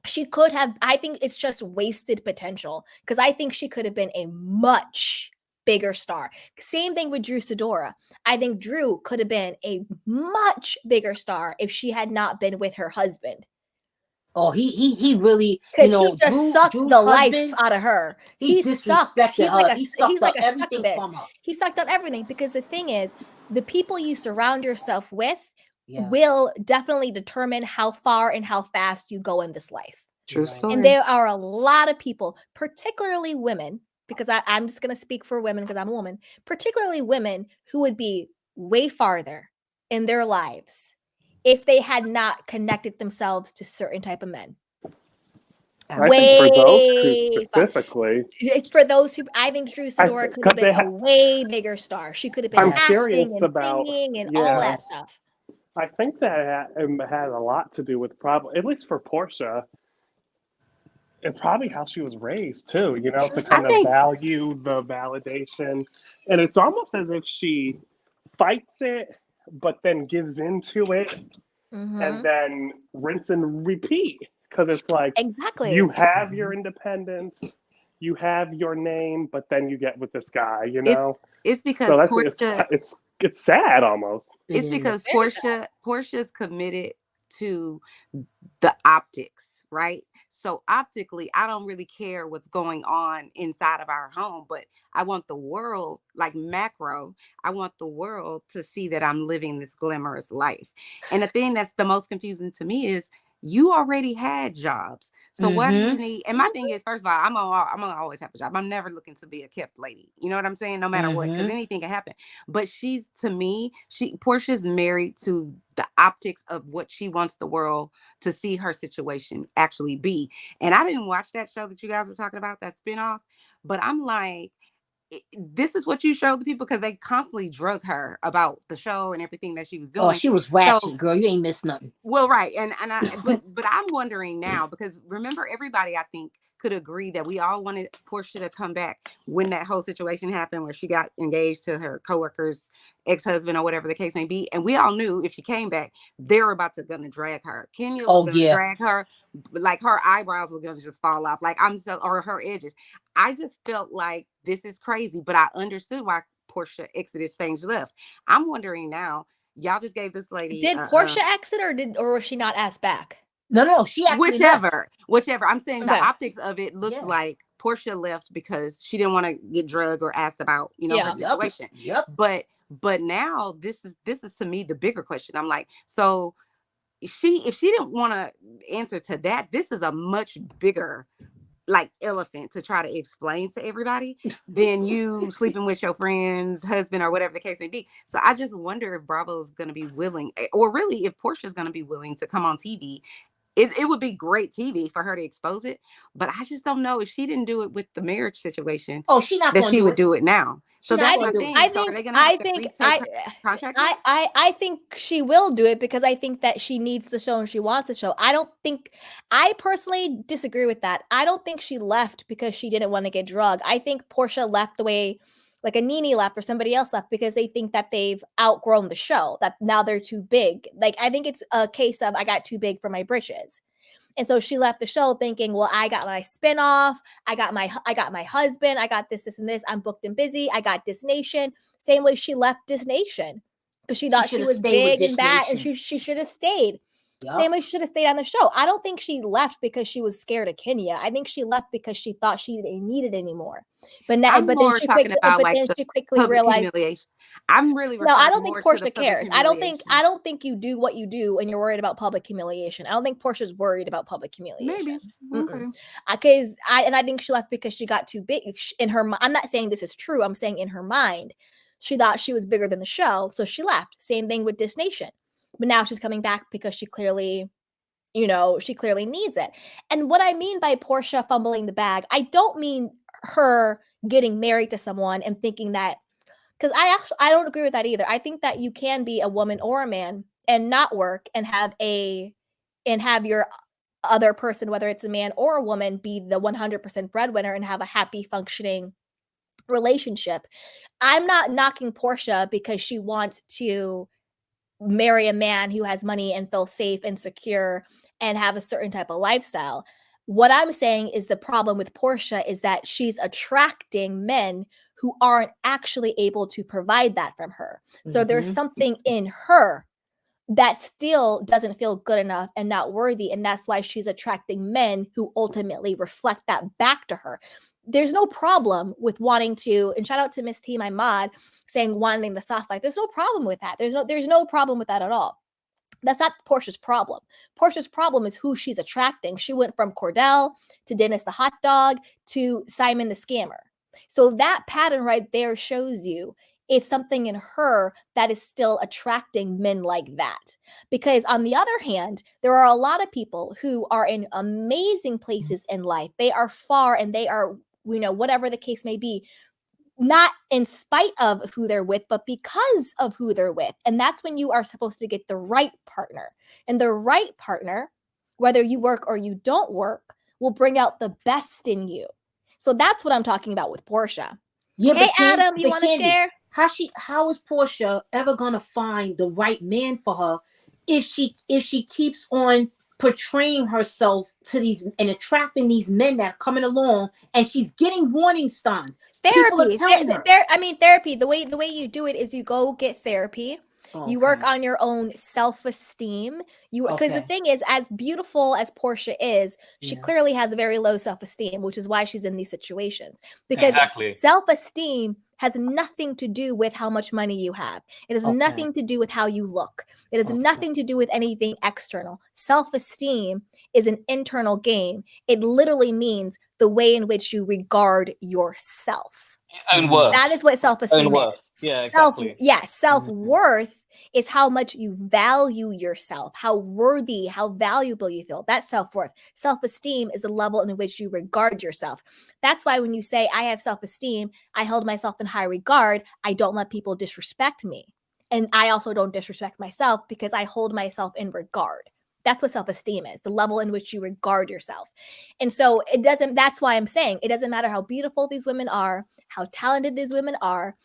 she could have, I think it's just wasted potential, because I think she could have been a much bigger star. Same thing with Drew Sidora. I think Drew could have been a much bigger star if she had not been with her husband. Oh, he really, Because he just sucked Drew's the life husband, out of her. he Sucked. disrespected her. He He's sucked like up a everything succubus. from her. He sucked up everything, because the thing is, the people you surround yourself with Yeah. will definitely determine how far and how fast you go in this life. True story. And there are a lot of people, particularly women, because I'm just going to speak for women because I'm a woman, particularly women who would be way farther in their lives if they had not connected themselves to certain type of men. I think for those two specifically, For those two, I think Drew Sidora could have been a way bigger star. She could have been I'm acting curious and about singing and all that stuff. I think that had a lot to do with probably, at least for Portia, and probably how she was raised too, you know, to kind of value the validation. And it's almost as if she fights it, but then gives into it, and then rinse and repeat. Because it's like, you have your independence, you have your name, but then you get with this guy, you know? It's because so Portia, it's sad almost. It's because Portia's committed to the optics, right? So optically, I don't really care what's going on inside of our home, but I want the world, like macro, I want the world to see that I'm living this glamorous life. And the thing that's the most confusing to me is you already had jobs. So what do you need? And my thing is, first of all, I'm gonna always have a job. I'm never looking to be a kept lady. You know what I'm saying? No matter what, because anything can happen. But Portia's married to the optics of what she wants the world to see her situation actually be. And I didn't watch that show that you guys were talking about, that spinoff, but I'm like, this is what you showed the people, because they constantly drug her about the show and everything that she was doing. Oh, she was ratchet, girl. You ain't missed nothing. Well, right. But I'm wondering now, because remember, everybody, I think, could agree that we all wanted Portia to come back when that whole situation happened where she got engaged to her coworker's ex-husband or whatever the case may be. And we all knew if she came back, they're about to gonna drag her. Kenya was gonna drag her, like her eyebrows were gonna just fall off. Like or her edges. I just felt like this is crazy, but I understood why Portia exited stage left. I'm wondering now, y'all just gave this lady. Did Portia exit or was she not asked back? No, she actually whichever. I'm saying the optics of it looks like Portia left because she didn't want to get drugged or asked about, her situation. But now this is to me the bigger question. I'm like, so if she didn't want to answer to that, this is a much bigger like elephant to try to explain to everybody than you sleeping with your friend's husband or whatever the case may be. So I just wonder if Bravo is going to be willing, or really if Portia's going to be willing to come on TV. It would be great TV for her to expose it, but I just don't know if she didn't do it with the marriage situation. Oh, she not that she would do it now. So that's my thing. I think she will do it because I think that she needs the show and she wants the show. I personally disagree with that. I don't think she left because she didn't want to get drugged. I think Portia left the way like a Nene left or somebody else left because they think that they've outgrown the show, that now they're too big. Like, I think it's a case of I got too big for my britches. And so she left the show thinking, well, I got my spinoff, I got my husband, I got this and this, I'm booked and busy, I got Dis Nation. Same way she left Dis Nation because she thought she was big and bad, and she should have stayed. Yep. Same way she should have stayed on the show. I don't think she left because she was scared of Kenya. I think she left because she thought she didn't need it anymore. But now, then she quickly realized. Humiliation. I'm really no. I don't think Portia cares. I don't think you do what you do when you're worried about public humiliation. I don't think Portia's worried about public humiliation. Maybe. Okay. Because I think she left because she got too big in her. I'm not saying this is true. I'm saying in her mind, she thought she was bigger than the show, so she left. Same thing with Dis Nation. But now she's coming back because she clearly needs it. And what I mean by Portia fumbling the bag, I don't mean her getting married to someone and thinking that, because I don't agree with that either. I think that you can be a woman or a man and not work and have your other person, whether it's a man or a woman, be the 100% breadwinner and have a happy functioning relationship. I'm not knocking Portia because she wants to marry a man who has money and feel safe and secure and have a certain type of lifestyle. What I'm saying is the problem with Portia is that she's attracting men who aren't actually able to provide that from her. So there's something in her that still doesn't feel good enough and not worthy. And that's why she's attracting men who ultimately reflect that back to her. There's no problem with wanting to, and shout out to Miss T, my mod, saying wanting the soft life. There's no problem with that. There's no problem with that at all. That's not Portia's problem. Portia's problem is who she's attracting. She went from Cordell to Dennis the hot dog to Simon the scammer. So that pattern right there shows you it's something in her that is still attracting men like that. Because on the other hand, there are a lot of people who are in amazing places in life. They are far and they are, whatever the case may be, not in spite of who they're with, but because of who they're with. And that's when you are supposed to get the right partner. And the right partner, whether you work or you don't work, will bring out the best in you. So that's what I'm talking about with Portia. Yeah, hey, Adam, you want to share? How is Portia ever gonna find the right man for her if she keeps on portraying herself to these and attracting these men that are coming along, and she's getting warning signs? People are telling her. Therapy. The way you do it is you go get therapy. Okay. You work on your own self-esteem. Because the thing is, as beautiful as Portia is, she clearly has a very low self-esteem, which is why she's in these situations. Because self-esteem has nothing to do with how much money you have. It has nothing to do with how you look. It has nothing to do with anything external. Self-esteem is an internal game. It literally means the way in which you regard yourself. Own worth. That is what self-esteem is. Yeah, exactly. Self-worth is how much you value yourself, how worthy, how valuable you feel. That's self-worth. Self-esteem is the level in which you regard yourself. That's why when you say, I have self-esteem, I hold myself in high regard, I don't let people disrespect me. And I also don't disrespect myself because I hold myself in regard. That's what self-esteem is, the level in which you regard yourself. And so that's why I'm saying it doesn't matter how beautiful these women are, how talented these women are.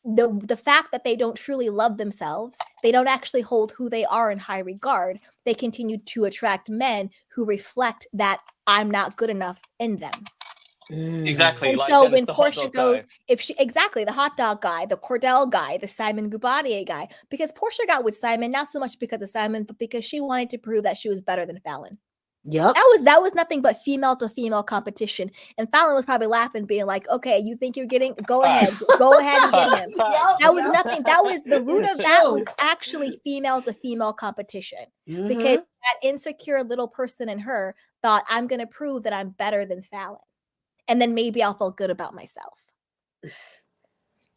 The fact that they don't truly love themselves, they don't actually hold who they are in high regard, they continue to attract men who reflect that I'm not good enough in them. Exactly. And like so Dennis, when Portia goes, the hot dog guy, the Cordell guy, the Simon Gubadier guy, because Portia got with Simon, not so much because of Simon, but because she wanted to prove that she was better than Fallon. Yep. That was nothing but female to female competition. And Fallon was probably laughing, being like, okay, you think you're getting, go ahead and get him. That was nothing. That was the root of that was actually female to female competition. Because that insecure little person in her thought, I'm going to prove that I'm better than Fallon. And then maybe I'll feel good about myself.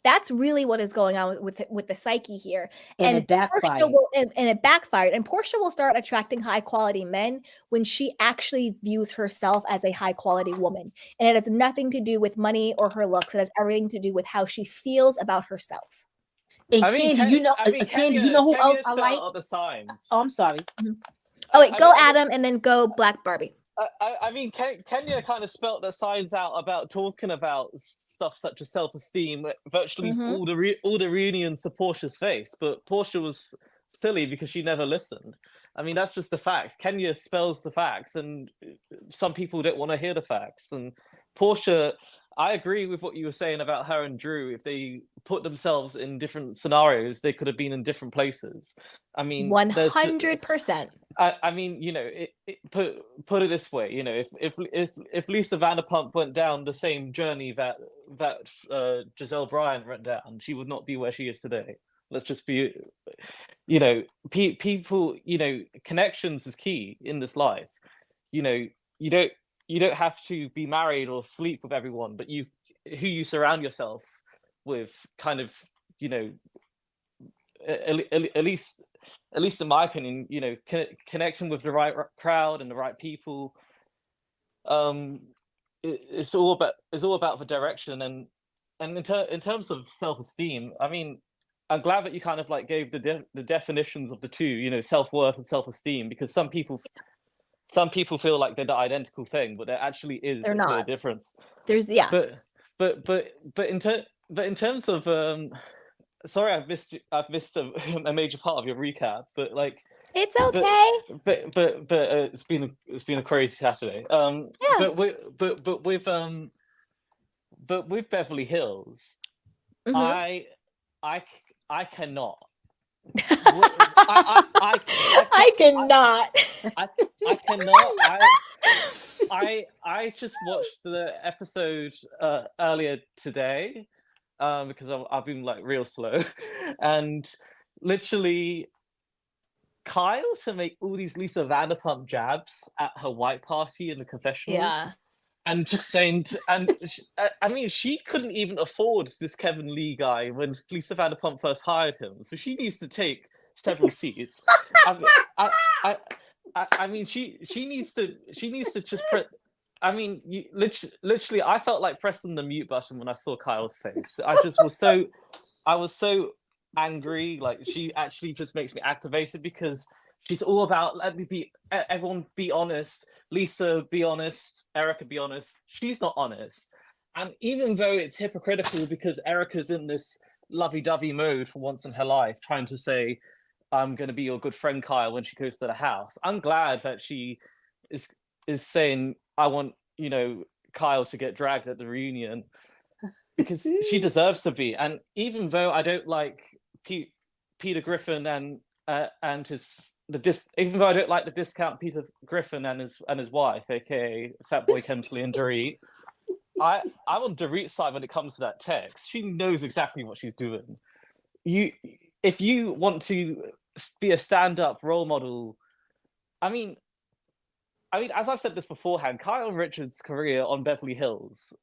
That's really what is going on with the psyche here. And it backfired. And it backfired. And Portia will start attracting high quality men when she actually views herself as a high quality woman. And it has nothing to do with money or her looks. It has everything to do with how she feels about herself. And Candy, you know who else I like? The signs. Oh, I'm sorry. Oh wait, go Adam, and then go Black Barbie. I mean, Kenya kind of spelt the signs out about talking about stuff such as self-esteem. Virtually all the reunions to Portia's face, but Portia was silly because she never listened. I mean, that's just the facts. Kenya spells the facts, and some people don't want to hear the facts. And Portia, I agree with what you were saying about her and Drew. If they put themselves in different scenarios, they could have been in different places. I mean, 100%. I mean, put it this way, if Lisa Vanderpump went down the same journey that Giselle Bryant went down, she would not be where she is today. Let's just be, people, connections is key in this life. You don't have to be married or sleep with everyone, but who you surround yourself with, kind of, at least in my opinion, connection with the right crowd and the right people. It's all about the direction, and and in terms of self-esteem, I mean, I'm glad that you kind of like gave the definitions of the two, you know, self-worth and self-esteem, because some people feel like they're the identical thing, but there actually is They're a clear not. difference. There's But in terms of sorry, I've missed a major part of your recap, but like It's but okay. it's been a crazy Saturday. Yeah. But with Beverly Hills, Mhm. I I cannot. I cannot. I cannot. I just watched the episode earlier today because I've been like real slow, and literally Kyle to make all these Lisa Vanderpump jabs at her white party in the confessionals. Yeah. And just saying, I mean, she couldn't even afford this Kevin Lee guy when Lisa Vanderpump first hired him, so she needs to take several seats. I mean, she needs to just I mean, literally, I felt like pressing the mute button when I saw Kyle's face. I was so angry. Like, she actually just makes me activated because she's all about everyone be honest. Lisa, be honest. Erika, be honest. She's not honest. And even though it's hypocritical because Erika's in this lovey-dovey mode for once in her life, trying to say, I'm going to be your good friend, Kyle, when she goes to the house, I'm glad that she is saying, I want, you know, Kyle to get dragged at the reunion because she deserves to be. And even though I don't like Peter Griffin and even though I don't like the discount Peter Griffin and his wife, aka Fatboy Kemsley and Dorit, I'm on Dorit's side when it comes to that text. She knows exactly what she's doing. If you want to be a stand-up role model, I mean, as I've said this beforehand, Kyle Richards' career on Beverly Hills,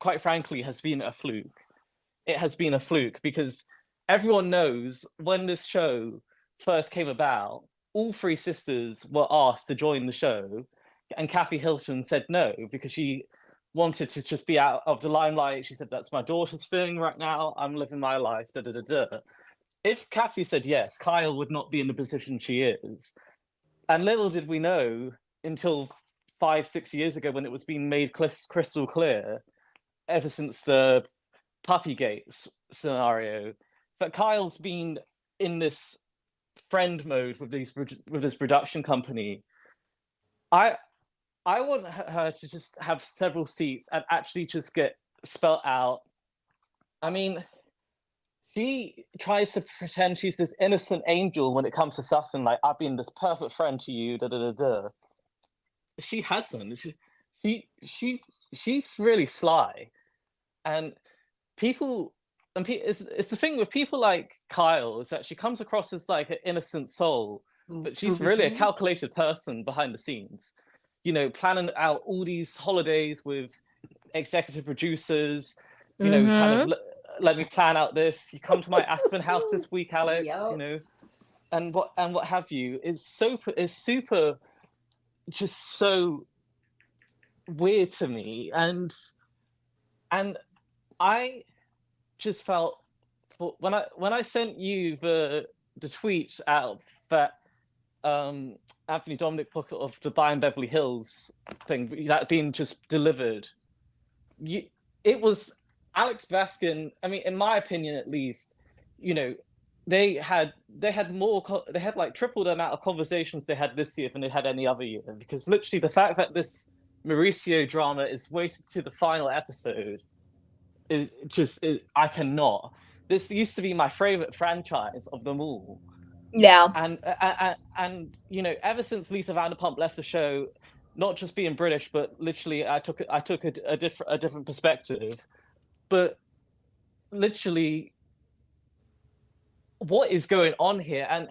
quite frankly, has been a fluke. It has been a fluke because everyone knows when this show first came about, all three sisters were asked to join the show, and Kathy Hilton said no because she wanted to just be out of the limelight. She said, "That's my daughter's thing right now. I'm living my life." Da da da da. If Kathy said yes, Kyle would not be in the position she is. And little did we know until 5-6 years ago when it was being made crystal clear, ever since the Puppygate scenario, that Kyle's been in this friend mode with this production company. I want her to just have several seats and actually just get spelt out. I mean, she tries to pretend she's this innocent angel when it comes to Sutton, like, I've been this perfect friend to you, da da da da. She hasn't. She's really sly, and it's the thing with people like Kyle is that she comes across as like an innocent soul, but she's really a calculated person behind the scenes. You know, planning out all these holidays with executive producers. You know, kind of let me plan out this. You come to my Aspen house this week, Alex. Yep. You know, and what have you. It's super, just so weird to me, and I just felt when I sent you the tweets out that Anthony Dominic put of the Buy in Beverly Hills thing that being just delivered. It was Alex Baskin. I mean, in my opinion, at least, you know, they had like triple the amount of conversations they had this year than they had any other year, because literally the fact that this Mauricio drama is weighted to the final episode, I cannot. This used to be my favorite franchise of them all. Yeah. And you know, ever since Lisa Vanderpump left the show, not just being British, but literally I took a different perspective. But literally, what is going on here? And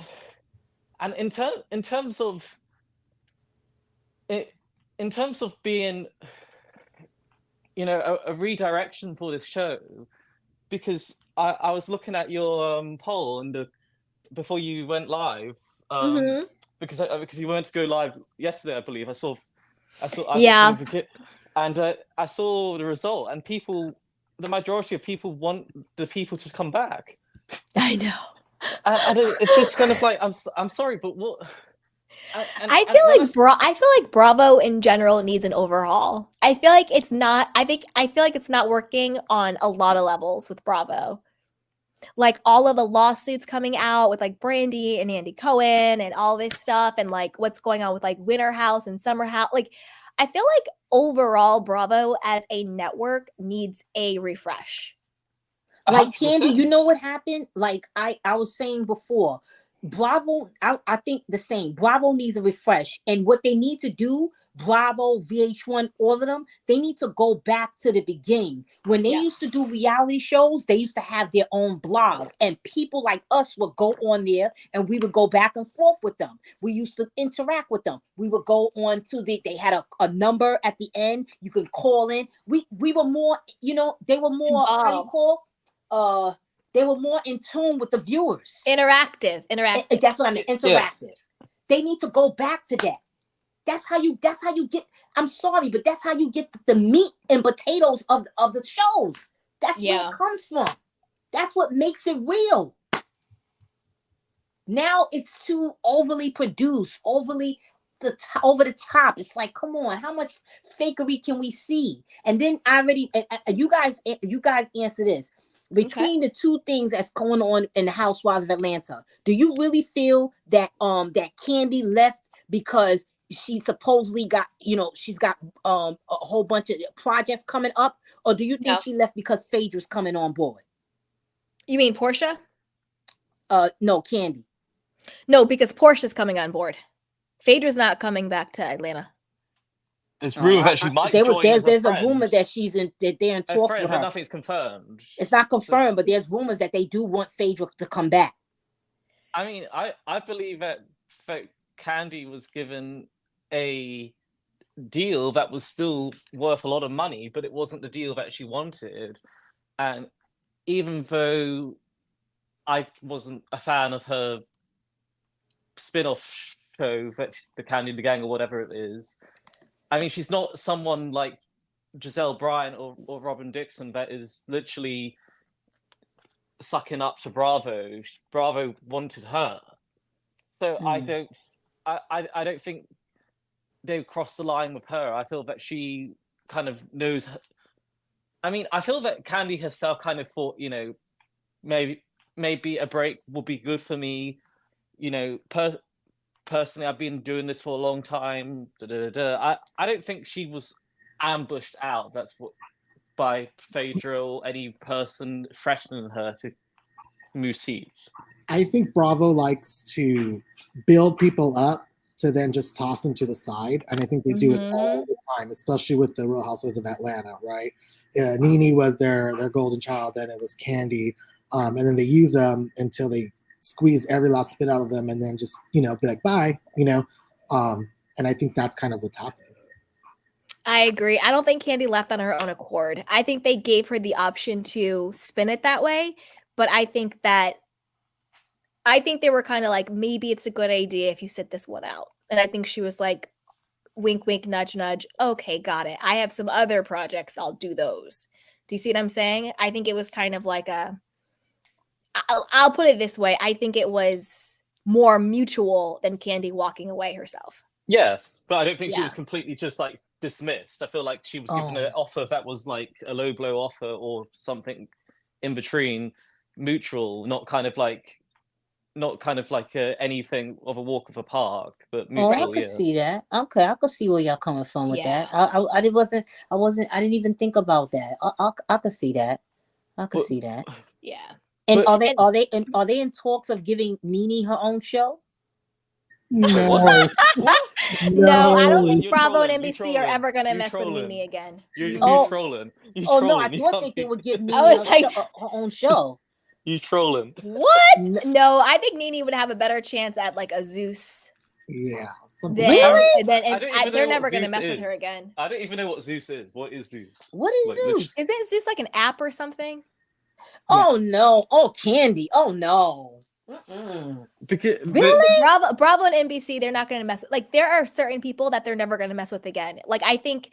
in terms of being, you know, a redirection for this show, because I was looking at your poll and before you went live, because you weren't to go live yesterday, I believe. I Yeah. and I saw the result, and people the majority of people want the people to come back. I know. And it's just kind of like, I'm sorry, but what? I feel like Bravo in general needs an overhaul. I feel like it's not. I feel like it's not working on a lot of levels with Bravo. Like all of the lawsuits coming out with like Brandy and Andy Cohen and all this stuff, and like what's going on with like Winter House and Summer House. Like, I feel like overall Bravo as a network needs a refresh. Like Candy, 100%. you know what happened? Like I was saying before, Bravo, I think the same. Bravo needs a refresh. And what they need to do, Bravo, VH1, all of them, they need to go back to the beginning. When they used to do reality shows, they used to have their own blogs. And people like us would go on there and we would go back and forth with them. We used to interact with them. We would go on to they had a number at the end. You could call in. We were more, they were more, how do you call? They were more in tune with the viewers. Interactive. That's what I mean. Interactive. Yeah. They need to go back to that. That's how you get. I'm sorry, but that's how you get the meat and potatoes of the shows. That's where it comes from. That's what makes it real. Now it's too overly produced, over the top. It's like, come on, how much fakery can we see? And then you guys answer this. Between the two things that's going on in the Housewives of Atlanta, do you really feel that that Candy left because she supposedly got, she's got a whole bunch of projects coming up, or do you think she left because Phaedra's coming on board? You mean Portia? No, Candy. No, because Portia's coming on board. Phaedra's not coming back to Atlanta. There's rumor that she might join there's a rumor that they're in talks with her. But nothing's confirmed. It's not confirmed, but there's rumors that they do want Phaedra to come back. I mean, I believe that Candy was given a deal that was still worth a lot of money, but it wasn't the deal that she wanted. And even though I wasn't a fan of her spin-off show, that the Candy and the Gang or whatever it is, I mean, she's not someone like Giselle Bryant or Robin Dixon that is literally sucking up to Bravo. Bravo wanted her, so I don't think they crossed the line with her. I feel that she kind of knows. I mean, I feel that Candy herself kind of thought, maybe a break would be good for me. Personally, I've been doing this for a long time. I don't think she was ambushed out. That's what by Phaedra or any person threatening her to move seats. I think Bravo likes to build people up to then just toss them to the side, and I think they do it all the time, especially with the Real Housewives of Atlanta, right? Nene was their golden child, then it was Candy, and then they use them until they squeeze every last spit out of them, and then just be like, bye, and I think that's kind of what's happening. I agree. I don't think Candy left on her own accord. I think they gave her the option to spin it that way, but I think they were kind of like, maybe it's a good idea if you sit this one out. And I think she was like, wink, wink, nudge, nudge. Okay, got it. I have some other projects. I'll do those. Do you see what I'm saying? I think it was kind of like I'll put it this way. I think it was more mutual than Candy walking away herself. Yes, but I don't think she was completely just like dismissed. I feel like she was given an offer that was like a low blow offer or something in between, mutual, not kind of like anything of a walk of a park, but mutual. I could see that. Okay, I could see where y'all coming from with that. I didn't even think about that. I could see that. I could see that. Yeah. And are they in talks of giving Nene her own show? No. No, I don't think Bravo and NBC are ever going to mess with Nene again. You're trolling. No, I do think they would give Nene her own show. You trolling. What? No, I think Nene would have a better chance at like a Zeus. Yeah. Really? They're never going to mess with her again. I don't even know what Zeus is. What is Zeus? What is Zeus? Isn't Zeus like an app or something? Oh no! Oh, Candy! Oh no! Because really, Bravo and NBC, they're not going to mess with. Like, there are certain people that they're never going to mess with again. Like, I think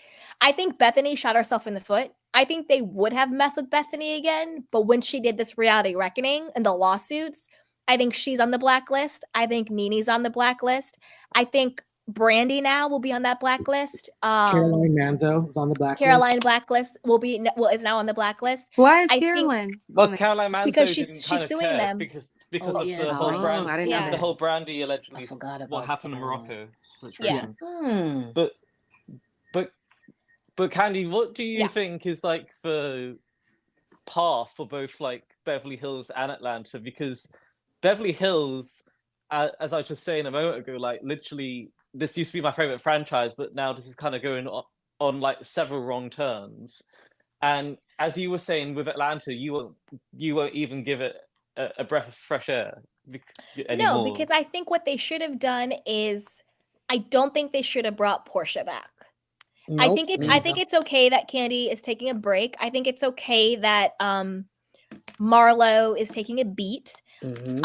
Bethany shot herself in the foot I think they would have messed with Bethany again, but when she did this reality reckoning and the lawsuits, I think she's on the blacklist. I think Nene's on the blacklist. I think Brandy now will be on that blacklist. Caroline Manzo is on the blacklist. Caroline blacklist is now on the blacklist. Why is I think Carolyn? Well, Caroline Manzo because didn't she's kind of suing care them. because Oh, of yes, the whole right. brand, I didn't know Yeah. the that. whole Brandy I allegedly forgot about what happened in that. Morocco Yeah. situation. Hmm. But Candy, what do you Yeah. think is like the path for both like Beverly Hills and Atlanta? Because Beverly Hills, as I was just saying a moment ago, like literally this used to be my favorite franchise, but now this is kind of going on like several wrong turns. And as you were saying with Atlanta, you won't even give it a breath of fresh air anymore. No, because I think what they should have done is I don't think they should have brought Portia back. I Nope, think me I think neither. it's okay that Candy is taking a break. I think it's okay that Marlo is taking a beat. Mhm.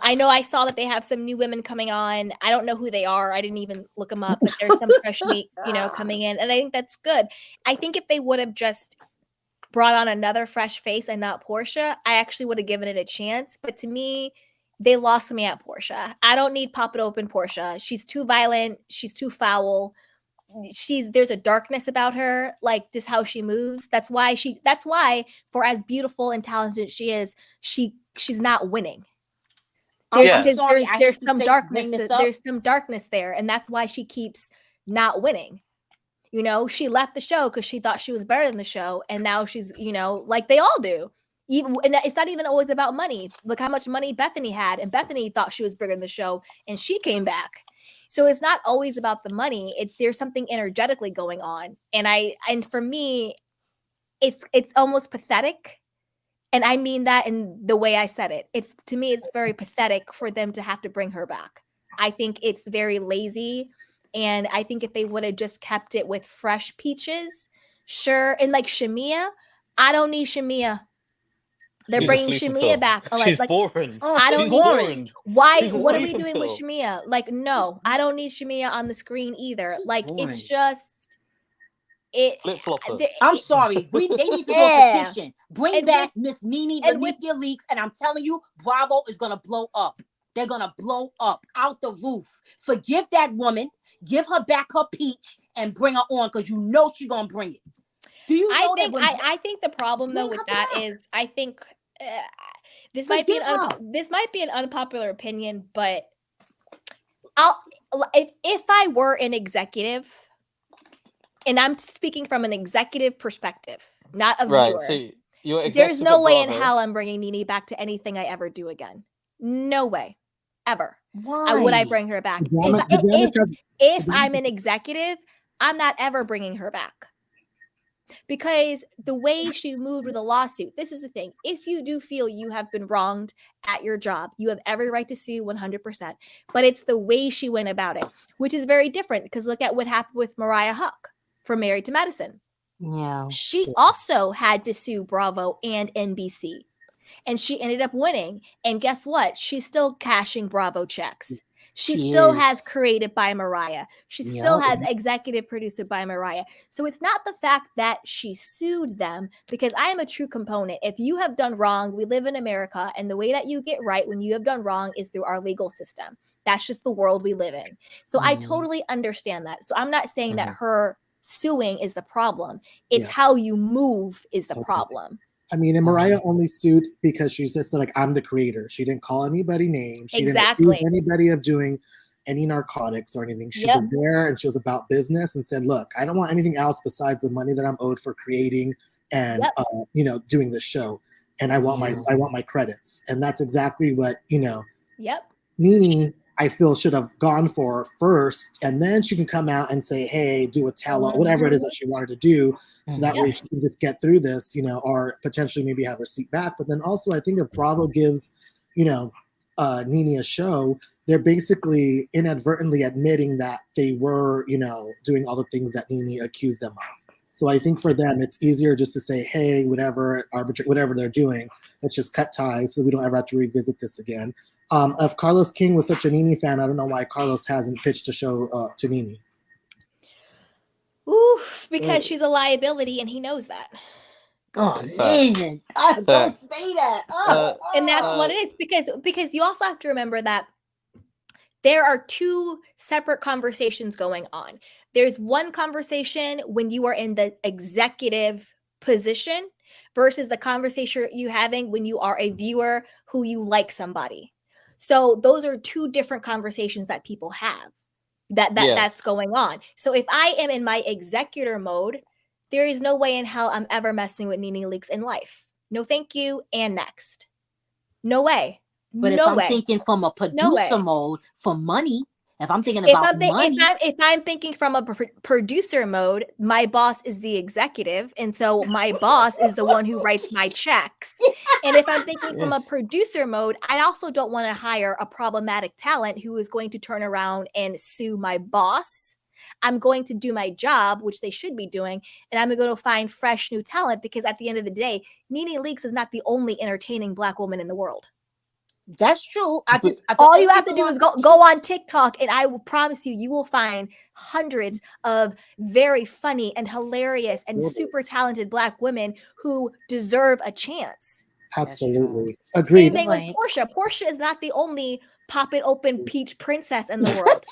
I know I saw that they have some new women coming on. I don't know who they are. I didn't even look them up, but there's some fresh meat, coming in, and I think that's good. I think if they would have just brought on another fresh face and not Portia, I actually would have given it a chance. But to me, they lost me at Portia. I don't need pop it open Portia. She's too violent. She's too foul. There's a darkness about her, like just how she moves. That's why for as beautiful and talented she is, she's not winning. I'm Because sorry, I there's hate to some say darkness bring this up. there's some darkness there, and that's why she keeps not winning. She left the show because she thought she was better than the show, and now she's like they all do. And it's not even always about money. Look how much money Bethany had, and Bethany thought she was bigger than the show, and she came back. So it's not always about the money. There's something energetically going on, and for me, it's almost pathetic. And I mean that in the way I said it. To me, it's very pathetic for them to have to bring her back. I think it's very lazy. And I think if they would have just kept it with fresh peaches, sure. And like Shamia, I don't need Shamia. They're She's a bringing sleeping Shamia pill. back. She's boring. Oh, I she's don't She's need boring. why She's a what are we sleeping doing with pill. Shamia? Like, no, I don't need Shamia on the screen either. She's Like, boring. it's just it. Flip flopper. I'm sorry. They need to do a Yeah. petition. Bring And back Miss Nene and with- Lanithia Leaks, and I'm telling you, Bravo is gonna blow up. They're gonna blow up out the roof. Forgive that woman, give her back her peach, and bring her on because you know she's gonna bring it. Do you know that when I think the problem though Bring with her that back. is I think this might be Forgive an unpopular opinion, but if I were an executive, and I'm speaking from an executive perspective, not a Right. viewer. So you're There's executive no at way in Bravo. hell I'm bringing Nene back to anything I ever do again. No way, ever. Why Would I bring her back? If I'm an executive, I'm not ever bringing her back. Because the way she moved with a lawsuit, this is the thing. If you do feel you have been wronged at your job, you have every right to sue 100%. But it's the way she went about it, which is very different because look at what happened with Mariah Huck from Married to Medicine. Yeah. She also had to sue Bravo and NBC. And she ended up winning. And guess what? She's still cashing Bravo checks. She still has created by Mariah. She still has executive produced by Mariah. So it's not the fact that she sued them, because I am a true component. If you have done wrong, we live in America, and the way that you get right when you have done wrong is through our legal system. That's just the world we live in. So I totally understand that. So I'm not saying that her suing is the problem. It's how you move is the problem. I mean, and Mariah only sued because she's just like, I'm the creator. She didn't call anybody names. She didn't accuse anybody of doing any narcotics or anything. She was there and she was about business and said, look, I don't want anything else besides the money that I'm owed for creating and doing this show. And I want my credits. And that's exactly what, Nene, I feel, should have gone for first, and then she can come out and say, hey, do a tell-all, whatever it is that she wanted to do, so that way she can just get through this, or potentially maybe have her seat back. But then also, I think if Bravo gives, Nene a show, they're basically inadvertently admitting that they were, doing all the things that Nene accused them of. So I think for them, it's easier just to say, hey, whatever they're doing, let's just cut ties so we don't ever have to revisit this again. If Carlos King was such a Nene fan, I don't know why Carlos hasn't pitched a show to Nene. Oof, because she's a liability and he knows that. Oh, Facts. man. Don't Facts. say that. And that's what it is, because you also have to remember that there are two separate conversations going on. There's one conversation when you are in the executive position versus the conversation you having when you are a viewer who you like somebody. So those are two different conversations that people have. That's Yes. going on. So if I am in my executor mode, there is no way in hell I'm ever messing with Nene Leakes in life. No, thank you. And next. No way. But if No I'm way. thinking from a No producer way. mode for money, if I'm thinking If about I'm money, if I'm thinking from a producer mode, my boss is the executive, and so my boss is the one who writes my checks. And if I'm thinking from a Yes. producer mode, I also don't want to hire a problematic talent who is going to turn around and sue my boss. I'm going to do my job, which they should be doing, and I'm going to find fresh new talent, because at the end of the day, Nene Leakes is not the only entertaining Black woman in the world. that's true. I thought All you have to do is go on TikTok, and I will promise you will find hundreds of very funny and hilarious and super talented Black women who deserve a chance. Absolutely. Same Agreed. thing with Portia. Portia is not the only pop it open peach princess in the world.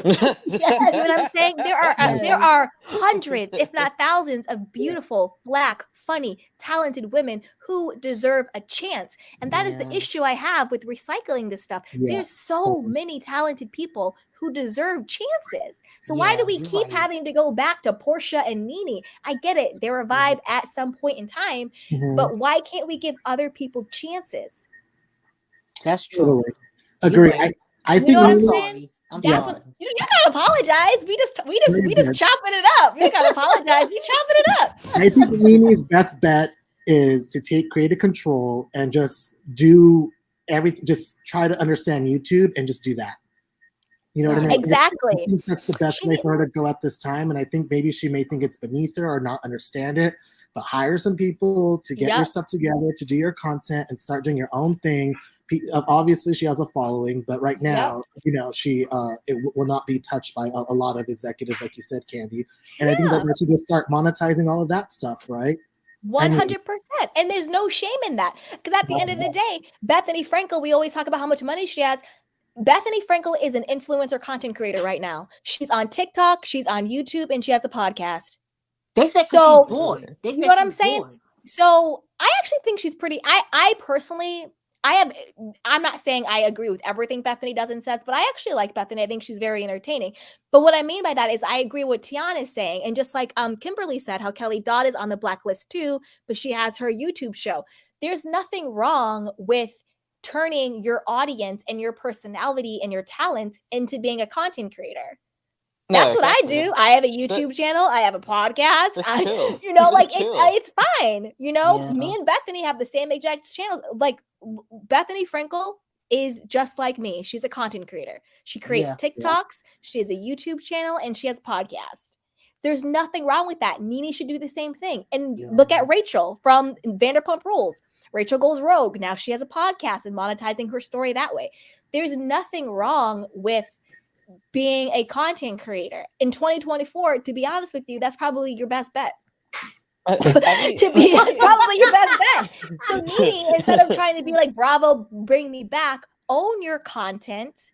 You see what I'm saying? There are hundreds, if not thousands, of beautiful, Black, funny, talented women who deserve a chance. And that is the issue I have with recycling this stuff. Yeah, There's so totally. many talented people who deserve chances. So why do we keep having to go back to Portia and Nene? I get it. They're a vibe at some point in time, but why can't we give other people chances? That's true. Totally. Agree. Right. I think You know what I'm Nene- saying? I'm That's sorry. what you gotta apologize. We Very just good. chopping it up. You gotta apologize. We chopping it up. I think Nene's best bet is to take creative control and just do everything. Just try to understand YouTube and just do that. You know what I mean? Exactly. I think that's the best way for her to go at this time. And I think maybe she may think it's beneath her or not understand it, but hire some people to get your stuff together, to do your content and start doing your own thing. Obviously, she has a following, but right now, you know, she will not be touched by a lot of executives, like you said, Candy. And I think that she will start monetizing all of that stuff, right? 100%. And there's no shame in that. Because at the end of the day, Bethany Frankel, we always talk about how much money she has. Bethany Frankel is an influencer content creator right now. She's on TikTok, she's on YouTube, and she has a podcast. They said she's bored. They you said know what I'm she's saying? bored. So I actually think she's pretty. I personally, I'm not saying I agree with everything Bethany does and says, but I actually like Bethany. I think she's very entertaining. But what I mean by that is I agree with Tiana is saying, and just like Kimberly said, how Kelly Dodd is on the blacklist too, but she has her YouTube show. There's nothing wrong with turning your audience and your personality and your talent into being a content creator. That's what I do. I have a YouTube channel. I have a podcast. You know, like it's fine. You know, me and Bethany have the same exact channels. Like Bethany Frankel is just like me. She's a content creator. She creates TikToks. She has a YouTube channel and she has podcasts. There's nothing wrong with that. Nene should do the same thing. And look at Rachel from Vanderpump Rules. Rachel goes rogue. Now she has a podcast and monetizing her story that way. There's nothing wrong with being a content creator. In 2024, to be honest with you, that's probably your best bet. To be probably your best bet. So Nene, instead of trying to be like, bravo, bring me back, own your content,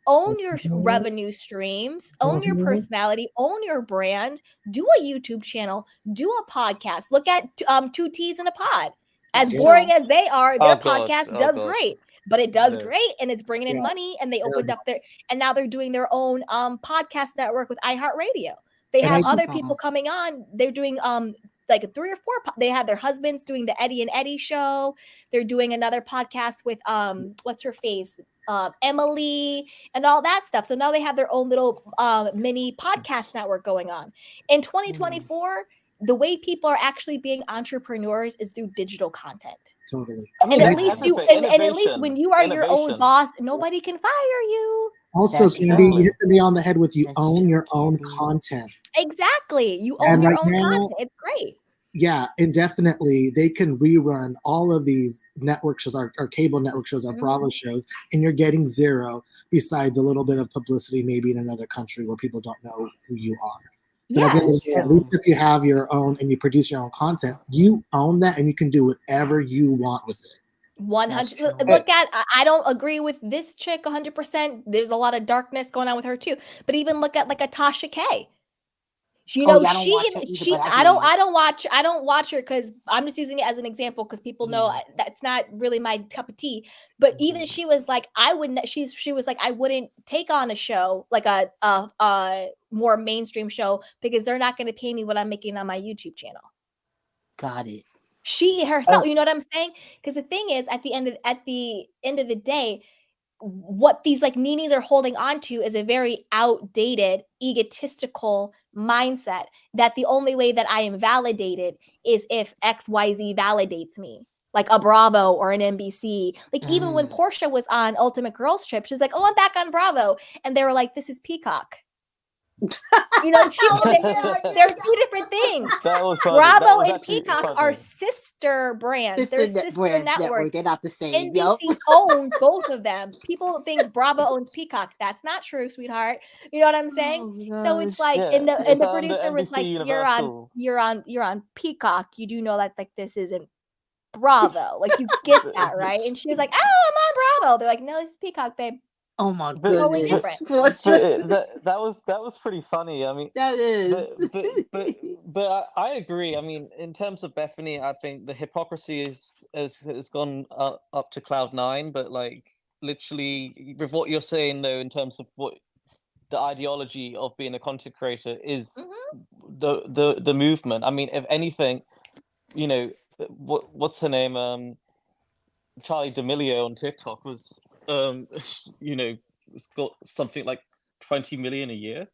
own your revenue streams, own your personality, own your brand, do a YouTube channel, do a podcast. Look at Two T's in a Pod. As boring as they are, their podcast does great. But it does great, and it's bringing in money, and they opened up and now they're doing their own podcast network with iHeartRadio. They have other people coming on. They're doing like 3 or 4. They have their husbands doing the Eddie and Eddie show. They're doing another podcast with what's her face, Emily, and all that stuff. So now they have their own little mini podcast network going on. In 2024, the way people are actually being entrepreneurs is through digital content. Totally. I mean, and at least when you are your own boss, nobody can fire you. Also, Candy, you hit the nail on the head with you own your own content. Exactly. You own your own content. It's great. Yeah, indefinitely. They can rerun all of these network shows, our cable network shows, our Bravo shows, and you're getting zero besides a little bit of publicity maybe in another country where people don't know who you are. But at the end of Yeah. the day, at least if you have your own and you produce your own content, you own that and you can do whatever you want with it. 100. true. Look at, I don't agree with this chick 100%. There's a lot of darkness going on with her too. But even look at like a Tasha K. You Oh know, yeah, I don't watch her either, but I don't watch her because I'm just using it as an example because people know that's not really my cup of tea. But even she was like, I wouldn't. She was like, I wouldn't take on a show like a more mainstream show because they're not going to pay me what I'm making on my YouTube channel. Got it. She herself, you know what I'm saying? Because the thing is, at the end of the day, what these like Ninis are holding on to is a very outdated, egotistical mindset that the only way that I am validated is if XYZ validates me, like a Bravo or an NBC. Like even when Portia was on Ultimate Girls Trip, she's like, "Oh, I'm back on Bravo," and they were like, "This is Peacock." You know, they're two different things. That was funny. Bravo and actually Peacock funny. are sister brands. They're sister networks. They're not the same. Yep. NBC owns both of them. People think Bravo owns Peacock. That's not true, sweetheart. You know what I'm saying? So it's like, Yeah, and it's the under producer was NBC like, Universal. you're on Peacock. You do know that like this isn't Bravo. Like you get that, right? And she was like, oh, I'm on Bravo. They're like, no, this is Peacock, babe. Oh my Totally goodness. different. That was pretty funny. I mean, That is. but I agree. I mean, in terms of Bethany, I think the hypocrisy has gone up to cloud 9. But like literally, with what you're saying though, in terms of what the ideology of being a content creator is, the movement. I mean, if anything, you know, what's her name? Charlie D'Amelio on TikTok was, you know, it's got something like 20 million a year.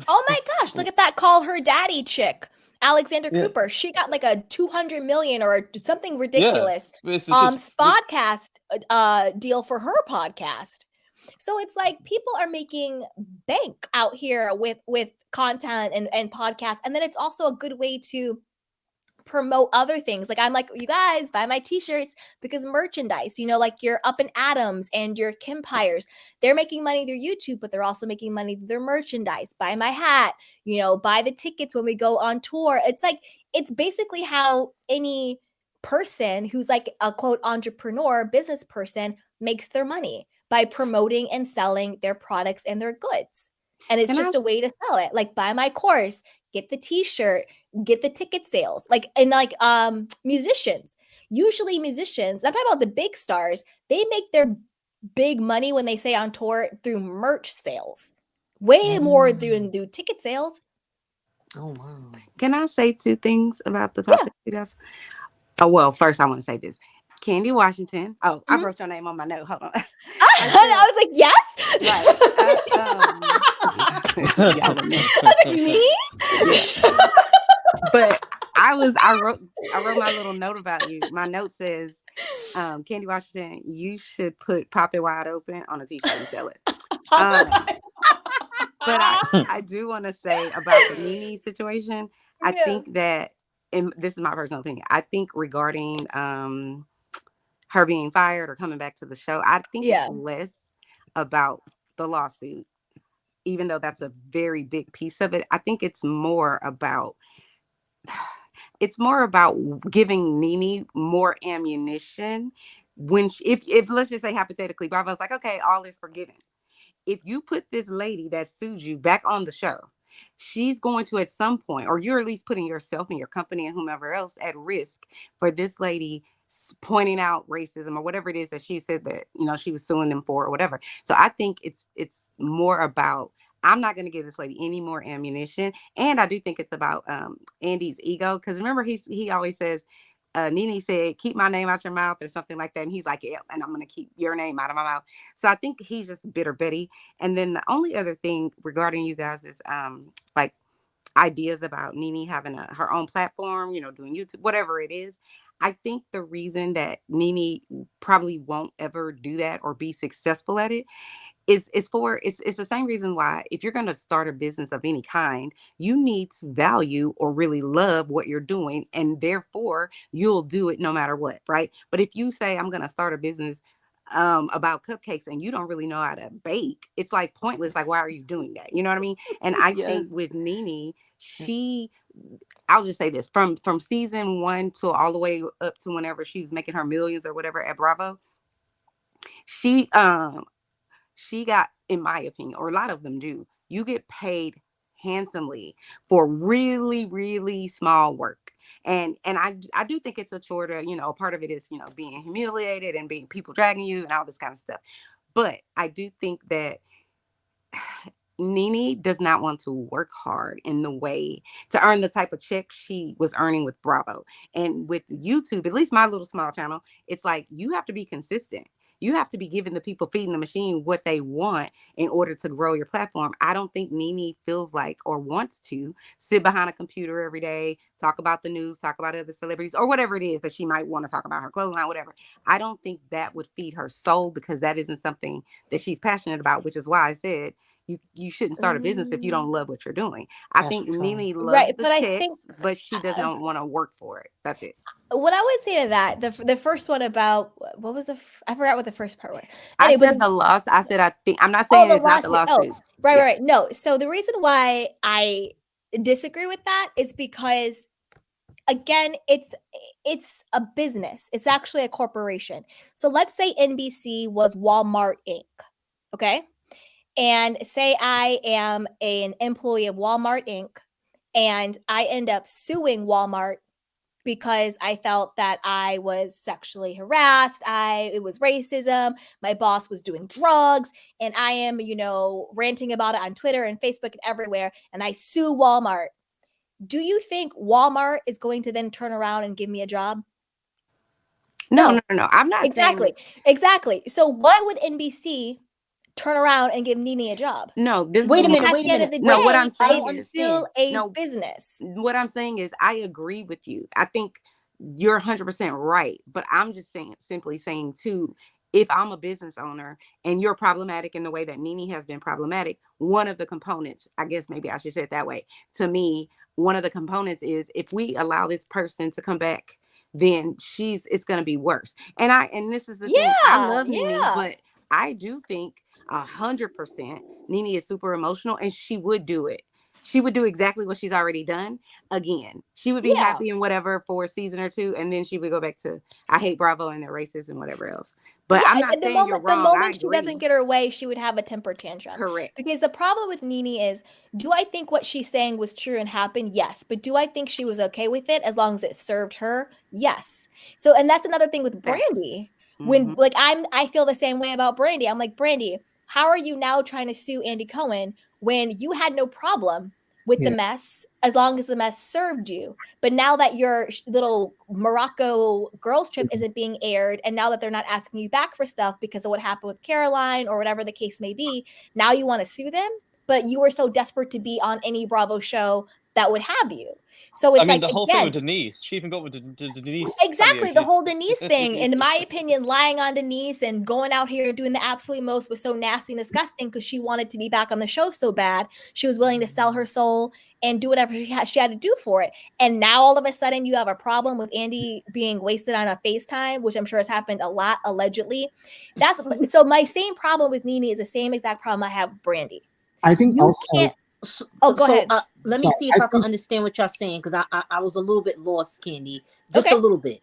Oh my gosh, look at that Call Her Daddy chick. Alexander Yeah. Cooper. She got like a 200 million or something ridiculous it's just podcast deal for her podcast. So it's like people are making bank out here with content and podcasts. And then it's also a good way to promote other things. Like I'm like, you guys buy my t-shirts because merchandise, you know, like your Up and Adams and your Kimpires, they're making money through YouTube, but they're also making money through their merchandise. Buy my hat, you know, buy the tickets when we go on tour. It's like, it's basically how any person who's like a quote entrepreneur business person makes their money by promoting and selling their products and their goods. And it's just a way to sell it. Like buy my course, get the t-shirt, get the ticket sales. Like, and like musicians, usually musicians, I'm talking about the big stars, they make their big money when they say on tour through merch sales. Way more through ticket sales. Oh wow. Can I say 2 things about the topic, you guys? Oh, well, first I want to say this. Candy Washington. Oh, I wrote your name on my note. Hold on. I was like, yes. Right. I was like, me? Yeah. But I wrote my little note about you. My note says, Candy Washington, you should put Pop It Wide Open on a t-shirt and sell it. But I do want to say about the Nene situation. I think that, and this is my personal opinion, I think regarding her being fired or coming back to the show, I think it's less about the lawsuit, even though that's a very big piece of it. I think it's more about giving Nene more ammunition when if let's just say hypothetically, Bravo's like, okay, all is forgiven. If you put this lady that sued you back on the show, she's going to at some point, or you're at least putting yourself and your company and whomever else at risk for this lady pointing out racism or whatever it is that she said that, you know, she was suing them for or whatever. So I think it's more about, I'm not going to give this lady any more ammunition. And I do think it's about Andy's ego. Because remember, he always says, Nene said, keep my name out your mouth or something like that. And he's like, yeah, and I'm going to keep your name out of my mouth. So I think he's just bitter Betty. And then the only other thing regarding you guys is like ideas about Nene having her own platform, you know, doing YouTube, whatever it is. I think the reason that Nene probably won't ever do that or be successful at it is it's the same reason why if you're going to start a business of any kind, you need to value or really love what you're doing, and therefore you'll do it no matter what, right? But if you say, I'm going to start a business about cupcakes and you don't really know how to bake, it's like pointless. Like, why are you doing that? You know what I mean? And I Yeah. think with Nene, I'll just say this, from season 1 to all the way up to whenever she was making her millions or whatever at Bravo, she got, in my opinion, or a lot of them do, you get paid handsomely for really, really small work. And I do think it's a chore to, part of it is, being humiliated and being people dragging you and all this kind of stuff. But I do think that Nene does not want to work hard in the way to earn the type of check she was earning with Bravo. And with YouTube, at least my little small channel, it's like you have to be consistent. You have to be giving the people feeding the machine what they want in order to grow your platform. I don't think Nene feels like or wants to sit behind a computer every day, talk about the news, talk about other celebrities, or whatever it is that she might want to talk about, her clothing line, whatever. I don't think that would feed her soul, because that isn't something that she's passionate about, which is why I said you shouldn't start a business if you don't love what you're doing. I That's think true. Nene loves Right, the but I think checks, but she does not want to work for it. That's it. what I would say to that, the first one about what was I forgot what the first part was. I Anyway, said the loss. I said I think. I'm not oh, saying the it's not the lawsuit. Oh, lawsuits. right, Yeah. right. No. So the reason why I disagree with that is because, again, it's a business. It's actually a corporation. So let's say NBC was Walmart Inc. Okay. And say I am an employee of Walmart Inc. and I end up suing Walmart because I felt that I was sexually harassed. It was racism. My boss was doing drugs, and I am, ranting about it on Twitter and Facebook and everywhere. And I sue Walmart. Do you think Walmart is going to then turn around and give me a job? No. I'm not saying Exactly. Exactly. So why would NBC turn around and give Nene a job? no. This is Wait a the minute. At Wait a the end of minute. the no. What day, I'm I saying don't it's is still understand. a no. business. What I'm saying is I agree with you. I think you're 100% right, but I'm just simply saying too, if I'm a business owner and you're problematic in the way that Nene has been problematic, one of the components, I guess maybe I should say it that way, to me, one of the components is if we allow this person to come back, then it's going to be worse. And this is the thing, I Yeah, love Nene, yeah, but I do think 100% Nene is super emotional and she would do it. She would do exactly what she's already done again. She would be yeah. happy and whatever for a season or two, and then she would go back to I hate Bravo and their racism and whatever else. But Yeah, I'm not and saying you're the wrong. I moment she agree. doesn't get her way, she would have a temper tantrum. Correct. Because the problem with Nene is, do I think what she's saying was true and happened? Yes. But do I think she was okay with it as long as it served her? Yes. So, and that's another thing with Facts. Brandy. Mm-hmm. When I feel the same way about Brandy. I'm like, Brandy, how are you now trying to sue Andy Cohen when you had no problem with the Yeah. mess as long as the mess served you? But now that your little Morocco girls trip isn't being aired, and now that they're not asking you back for stuff because of what happened with Caroline or whatever the case may be, now you want to sue them, but you were so desperate to be on any Bravo show that would have you. So I it's mean, like, the whole thing with again, Denise, she even got with the Denise cameo. exactly the whole Denise thing, in my opinion, lying on Denise and going out here and doing the absolute most was so nasty and disgusting because she wanted to be back on the show so bad. She was willing to sell her soul and do whatever she had to do for it. And now all of a sudden you have a problem with Andy being wasted on a FaceTime, which I'm sure has happened a lot, allegedly. So my same problem with Nene is the same exact problem I have with Brandy. I think You also, can't. So, Oh, go ahead. let me sorry, see if I I can think understand what y'all saying, because I was a little bit lost, Candy, just Okay. a little bit.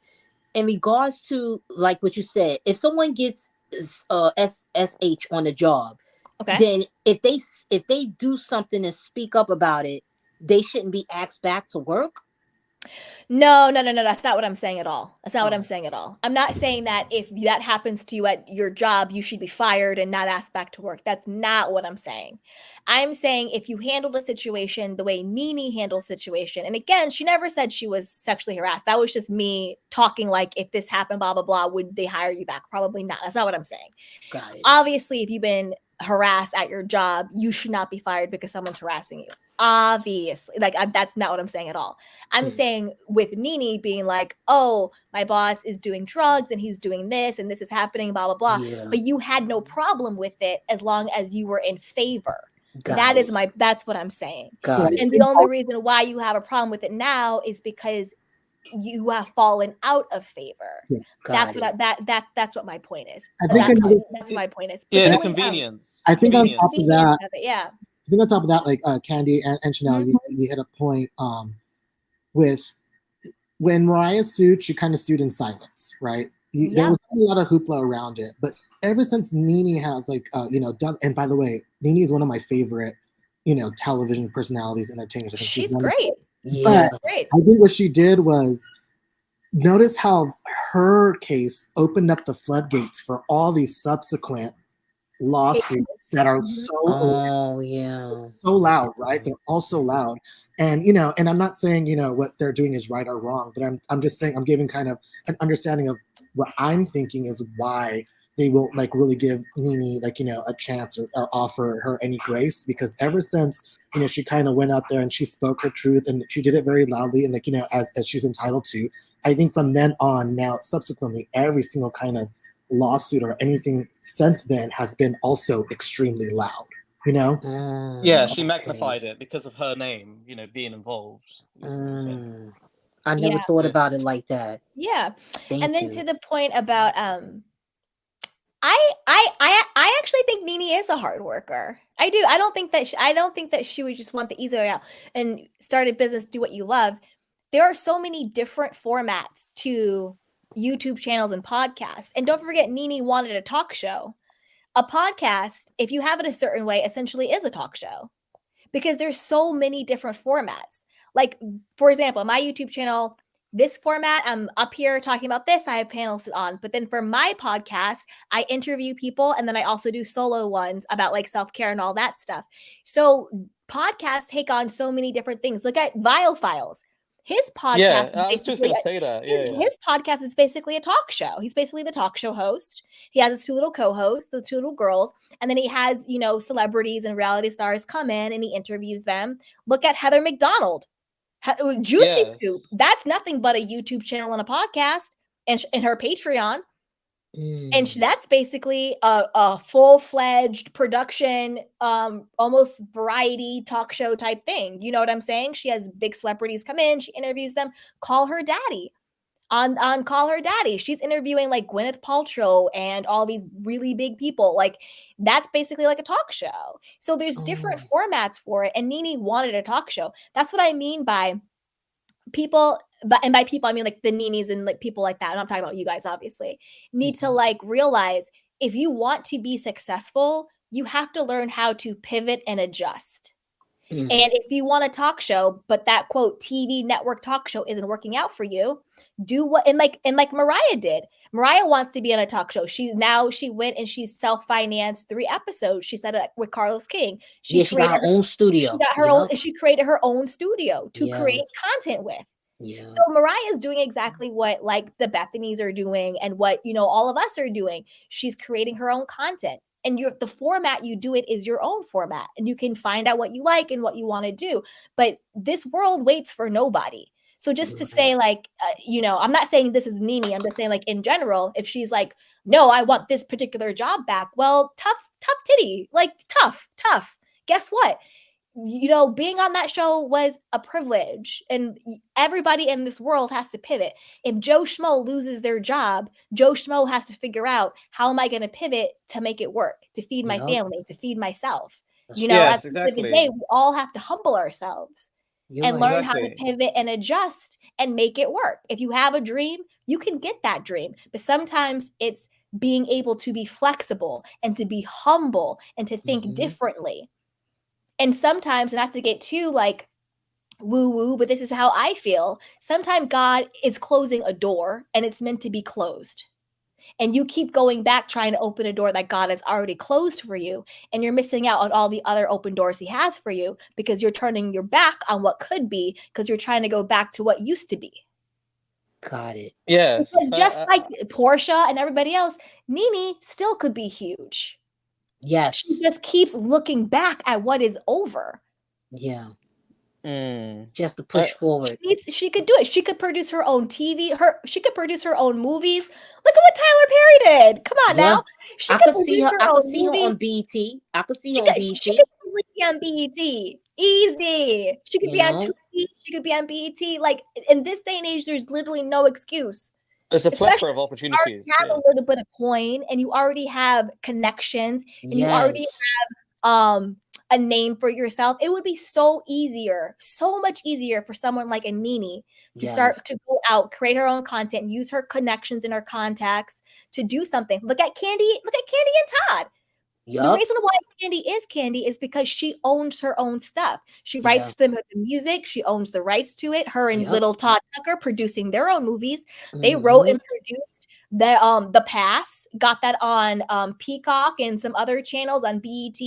In regards to like what you said, if someone gets SSH on the job, Okay. then if they do something and speak up about it, they shouldn't be asked back to work. No. That's not what I'm saying at all. That's not what I'm Oh, saying at all. I'm not saying that if that happens to you at your job, you should be fired and not asked back to work. That's not what I'm saying. I'm saying if you handled a situation the way Nene handled situation, and again, she never said she was sexually harassed. That was just me talking like, if this happened, blah, blah, blah, would they hire you back? Probably not. That's not what I'm saying. got it. Obviously, if you've been harassed at your job, you should not be fired because someone's harassing you. Obviously, that's not what I'm saying at all. I'm saying with Nene being like, oh, my boss is doing drugs and he's doing this and this is happening, blah, blah, blah. Yeah, But you had no problem with it as long as you were in favor. got it. That's what I'm saying. Got And it. the only reason why you have a problem with it now is because you have fallen out of favor. Yeah. That's what that's what my point is. I think That's what my point is. Yeah, then the when, convenience. I think on Convenience. top of that, of it, yeah. I think on top of that, like Candy and Chanel, you hit a point with when Mariah sued, she kind of sued in silence, right? There was a lot of hoopla around it, but ever since Nene has done, and by the way, Nene is one of my favorite, television personalities, entertainers. I think She's great. But I think what she did was notice how her case opened up the floodgates for all these subsequent lawsuits that are so loud, right? They're all so loud. And and I'm not saying what they're doing is right or wrong, but I'm just saying I'm giving kind of an understanding of what I'm thinking is why they won't really give Nene a chance or offer her any grace, because ever since she kind of went out there and she spoke her truth and she did it very loudly and as she's entitled to. I think from then on, now subsequently every single kind of lawsuit or anything since then has been also extremely loud. Yeah, she magnified it because of her name, being involved. I never thought about it like that. Yeah. Thank then you. to the point about I actually think Nene is a hard worker. I do. I don't think that she would just want the easy way out and start a business, do what you love. There are so many different formats to YouTube channels and podcasts. And don't forget, Nene wanted a talk show. A podcast, if you have it a certain way, essentially is a talk show, because there's so many different formats. Like, for example, my YouTube channel, this format, I'm up here talking about this, I have panels on. But then for my podcast, I interview people, and then I also do solo ones about like self-care and all that stuff. So podcasts take on so many different things. Look at Vile Files. His podcast, yeah, I was just going to say that. His podcast is basically a talk show. He's basically the talk show host. He has his two little co-hosts, the two little girls, and then he has, celebrities and reality stars come in and he interviews them. Look at Heather McDonald. Juicy Scoop. That's nothing but a YouTube channel and a podcast and her Patreon. And that's basically a full-fledged production, almost variety talk show type thing. You know what I'm saying? She has big celebrities come in, she interviews them. Call Her Daddy. On Call Her Daddy, she's interviewing like Gwyneth Paltrow and all these really big people. Like, that's basically like a talk show. So there's different formats for it. And Nene wanted a talk show. That's what I mean by people. And by people, I mean like the Nenes and like people like that. I'm not talking about you guys, obviously. Need to like realize, if you want to be successful, you have to learn how to pivot and adjust. And if you want a talk show, but that quote TV network talk show isn't working out for you, do what and like Mariah did. Mariah wants to be on a talk show. She went and she self-financed 3 episodes. She said it with Carlos King. She got her own studio. She got her own. She created her own studio to create content with. Yeah. So Mariah is doing exactly what like the Bethany's are doing and what all of us are doing. She's creating her own content. And the format you do it is your own format, and you can find out what you like and what you want to do. But this world waits for nobody. So just to say like, I'm not saying this is Nene. I'm just saying like in general, if she's like, no, I want this particular job back. Well, tough titty, like tough. Guess what? Being on that show was a privilege, and everybody in this world has to pivot. If Joe Schmo loses their job, Joe Schmo has to figure out, how am I going to pivot to make it work, to feed my family, to feed myself? At the end of the day, we all have to humble ourselves and learn how to pivot and adjust and make it work. If you have a dream, you can get that dream. But sometimes it's being able to be flexible and to be humble and to think differently. And sometimes, not to get too like woo-woo, but this is how I feel. Sometimes God is closing a door and it's meant to be closed. And you keep going back trying to open a door that God has already closed for you. And you're missing out on all the other open doors he has for you, because you're turning your back on what could be, because you're trying to go back to what used to be. Got it. Yeah. Because just like Portia and everybody else, Nene still could be huge. Yes. She just keeps looking back at what is over. Yeah. Just to push forward. She could do it. She could produce her own TV. She could produce her own movies. Look at what Tyler Perry did. Come on now. I could see her on BET. I could see her on BET. She could be on BET. Easy. She could be on Tubi. She could be on BET. Like in this day and age, there's literally no excuse. There's a Especially plethora of if you opportunities. already have a little bit of coin, and you already have connections, and you already have a name for yourself. It would be so much easier for someone like a Nene to start to go out, create her own content, use her connections and her contacts to do something. Look at Candy and Todd. The reason why Candy is because she owns her own stuff. She writes the music. She owns the rights to it. Her and little Todd Tucker producing their own movies. They wrote and produced the Pass. Got that on Peacock and some other channels on BET.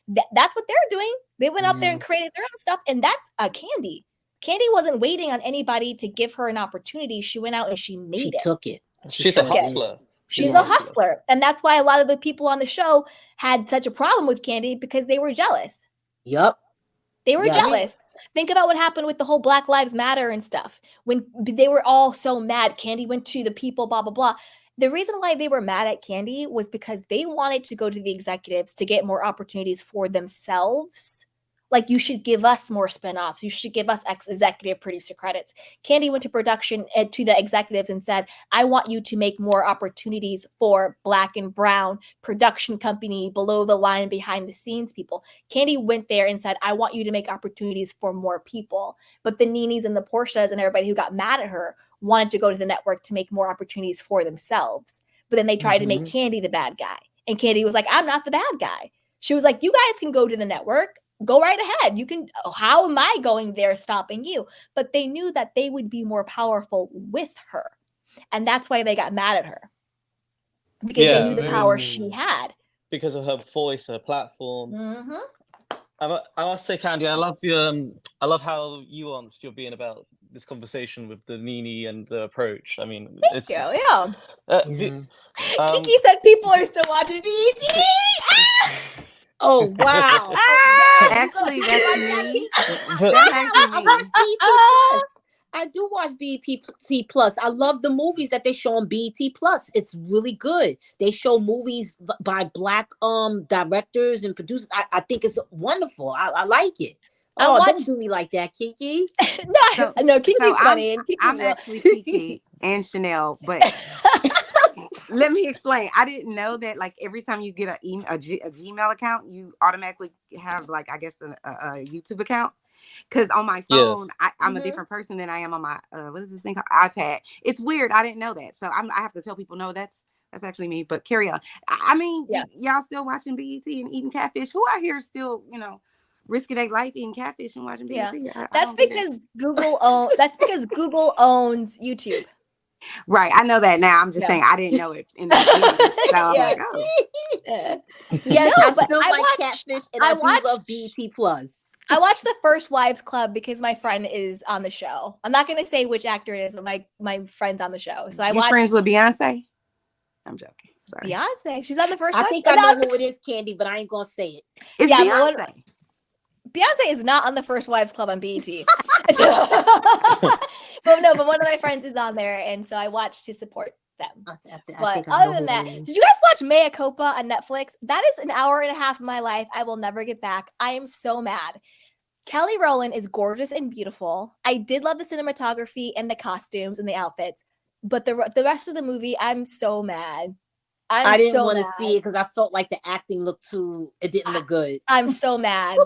That's what they're doing. They went up there and created their own stuff, and that's a Candy. Candy wasn't waiting on anybody to give her an opportunity. She went out and she made it. She took it. She's a hustler. She's a hustler. And that's why a lot of the people on the show had such a problem with Candy, because they were jealous. They were jealous. Think about what happened with the whole Black Lives Matter and stuff. When they were all so mad, Candy went to the people, blah, blah, blah. The reason why they were mad at Candy was because they wanted to go to the executives to get more opportunities for themselves. Like, you should give us more spinoffs. You should give us executive producer credits. Candy went to production to the executives and said, I want you to make more opportunities for Black and brown production company, below the line, behind the scenes people. Candy went there and said, I want you to make opportunities for more people. But the Nenes and the Portias and everybody who got mad at her wanted to go to the network to make more opportunities for themselves. But then they tried to make Candy the bad guy. And Candy was like, I'm not the bad guy. She was like, you guys can go to the network. Go right ahead. You can. How am I going there stopping you? But they knew that they would be more powerful with her. And that's why they got mad at her. Because they knew the power she had. Because of her voice, her platform. I must say, Candy, I love how nuanced you're being about this conversation with the Nene and the approach. I mean, Thank you. Kiki said people are still watching BET. Oh wow! Actually, that's me. I watch BET Plus. I do watch BET Plus. I love the movies that they show on BET Plus. It's really good. They show movies by Black directors and producers. I think it's wonderful. I like it. Oh, don't do me like that, Kiki. No, Kiki's funny. I'm actually Kiki and Chanel, but let me explain. I didn't know that, like, every time you get a Gmail account, you automatically have, like, I guess a YouTube account. Because on my phone, I'm a different person than I am on my what is this thing called? iPad. It's weird. I didn't know that, so I have to tell people, no, that's actually me. But carry on. I mean, y'all still watching BET and eating catfish? Who out here still, risking their life eating catfish and watching BET? That's because Google owns YouTube. Right, I know that now. I'm just saying I didn't know it in the beginning. So I'm like, oh. Yes, I still like catfish, and I do love BET Plus. I watched the First Wives Club because my friend is on the show. I'm not going to say which actor it is, but my friend's on the show. So I watched. Friends with Beyonce? I'm joking. Sorry. Beyonce. She's on the First I Wives think I know who it is, Candy, but I ain't going to say it. It's Beyonce. Beyonce is not on the First Wives Club on BET. But one of my friends is on there, and so I watched to support them. But other than that, did you guys watch Mea Culpa on Netflix? That is an hour and a half of my life I will never get back. I am so mad. Kelly Rowland is gorgeous and beautiful. I did love the cinematography and the costumes and the outfits, but the rest of the movie, I'm so mad. I didn't want to see it because I felt like the acting it didn't look good. I'm so mad.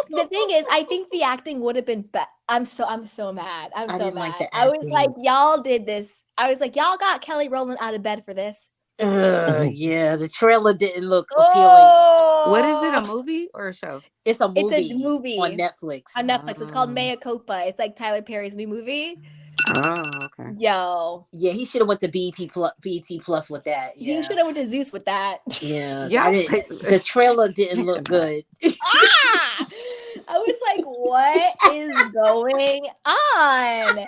The thing is, I think the acting would have been better. I'm so mad. I'm so mad. I was like, y'all did this. I was like, y'all got Kelly Rowland out of bed for this. Yeah, the trailer didn't look appealing. What is it, a movie or a show? It's a movie. It's a movie on Netflix. It's called Mea Culpa. It's like Tyler Perry's new movie. Oh, okay. Yo. Yeah, he should have went to BET Plus with that. Yeah. He should have went to Zeus with that. Yeah. The trailer didn't look good. I was like, what is going on?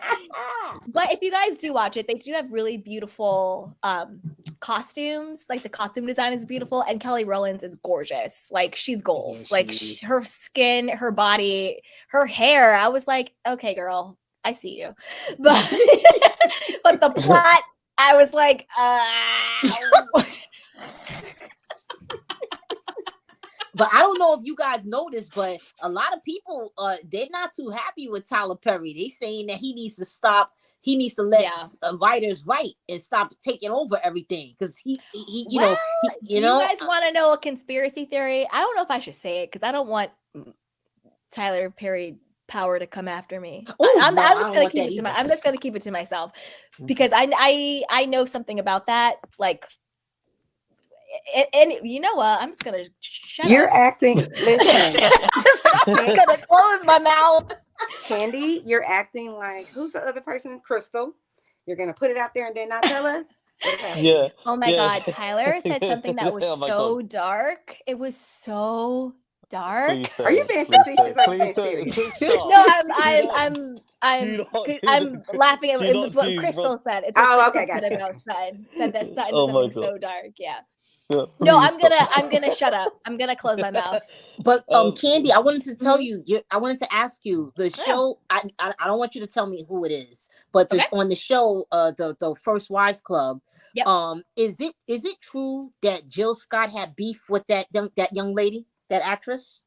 But if you guys do watch it, they do have really beautiful costumes. Like, the costume design is beautiful, and Kelly Rowland's is gorgeous. Like, she's goals. Her skin, her body, her hair. I was like, okay, girl, I see you. But the plot, I was like, But I don't know if you guys noticed, but a lot of people they're not too happy with Tyler Perry. They saying that he needs to stop. He needs to let writers write and stop taking over everything because he you know, do you guys want to know a conspiracy theory? I don't know if I should say it because I don't want Tyler Perry power to come after me. I'm just gonna keep it to I'm just gonna keep it to myself because I know something about that. Like, and you know what? I'm just gonna shut up. You're acting. Listen, I'm just gonna close my mouth. Candy, you're acting like who's the other person? Crystal. You're gonna put it out there and then not tell us. Yeah. Oh my God, Tyler said something that was so dark. It was so dark. Are you being facetious or being serious? No, I'm laughing at it was what Crystal said. It's what Crystal said about Sutton. Said that Sutton did something so dark. Yeah. No, I'm gonna shut up. I'm gonna close my mouth. But Candy, I wanted to tell you, I wanted to ask you the show. I don't want you to tell me who it is, but on the show, the First Wives Club. Yep. Is it true that Jill Scott had beef with that young lady, that actress,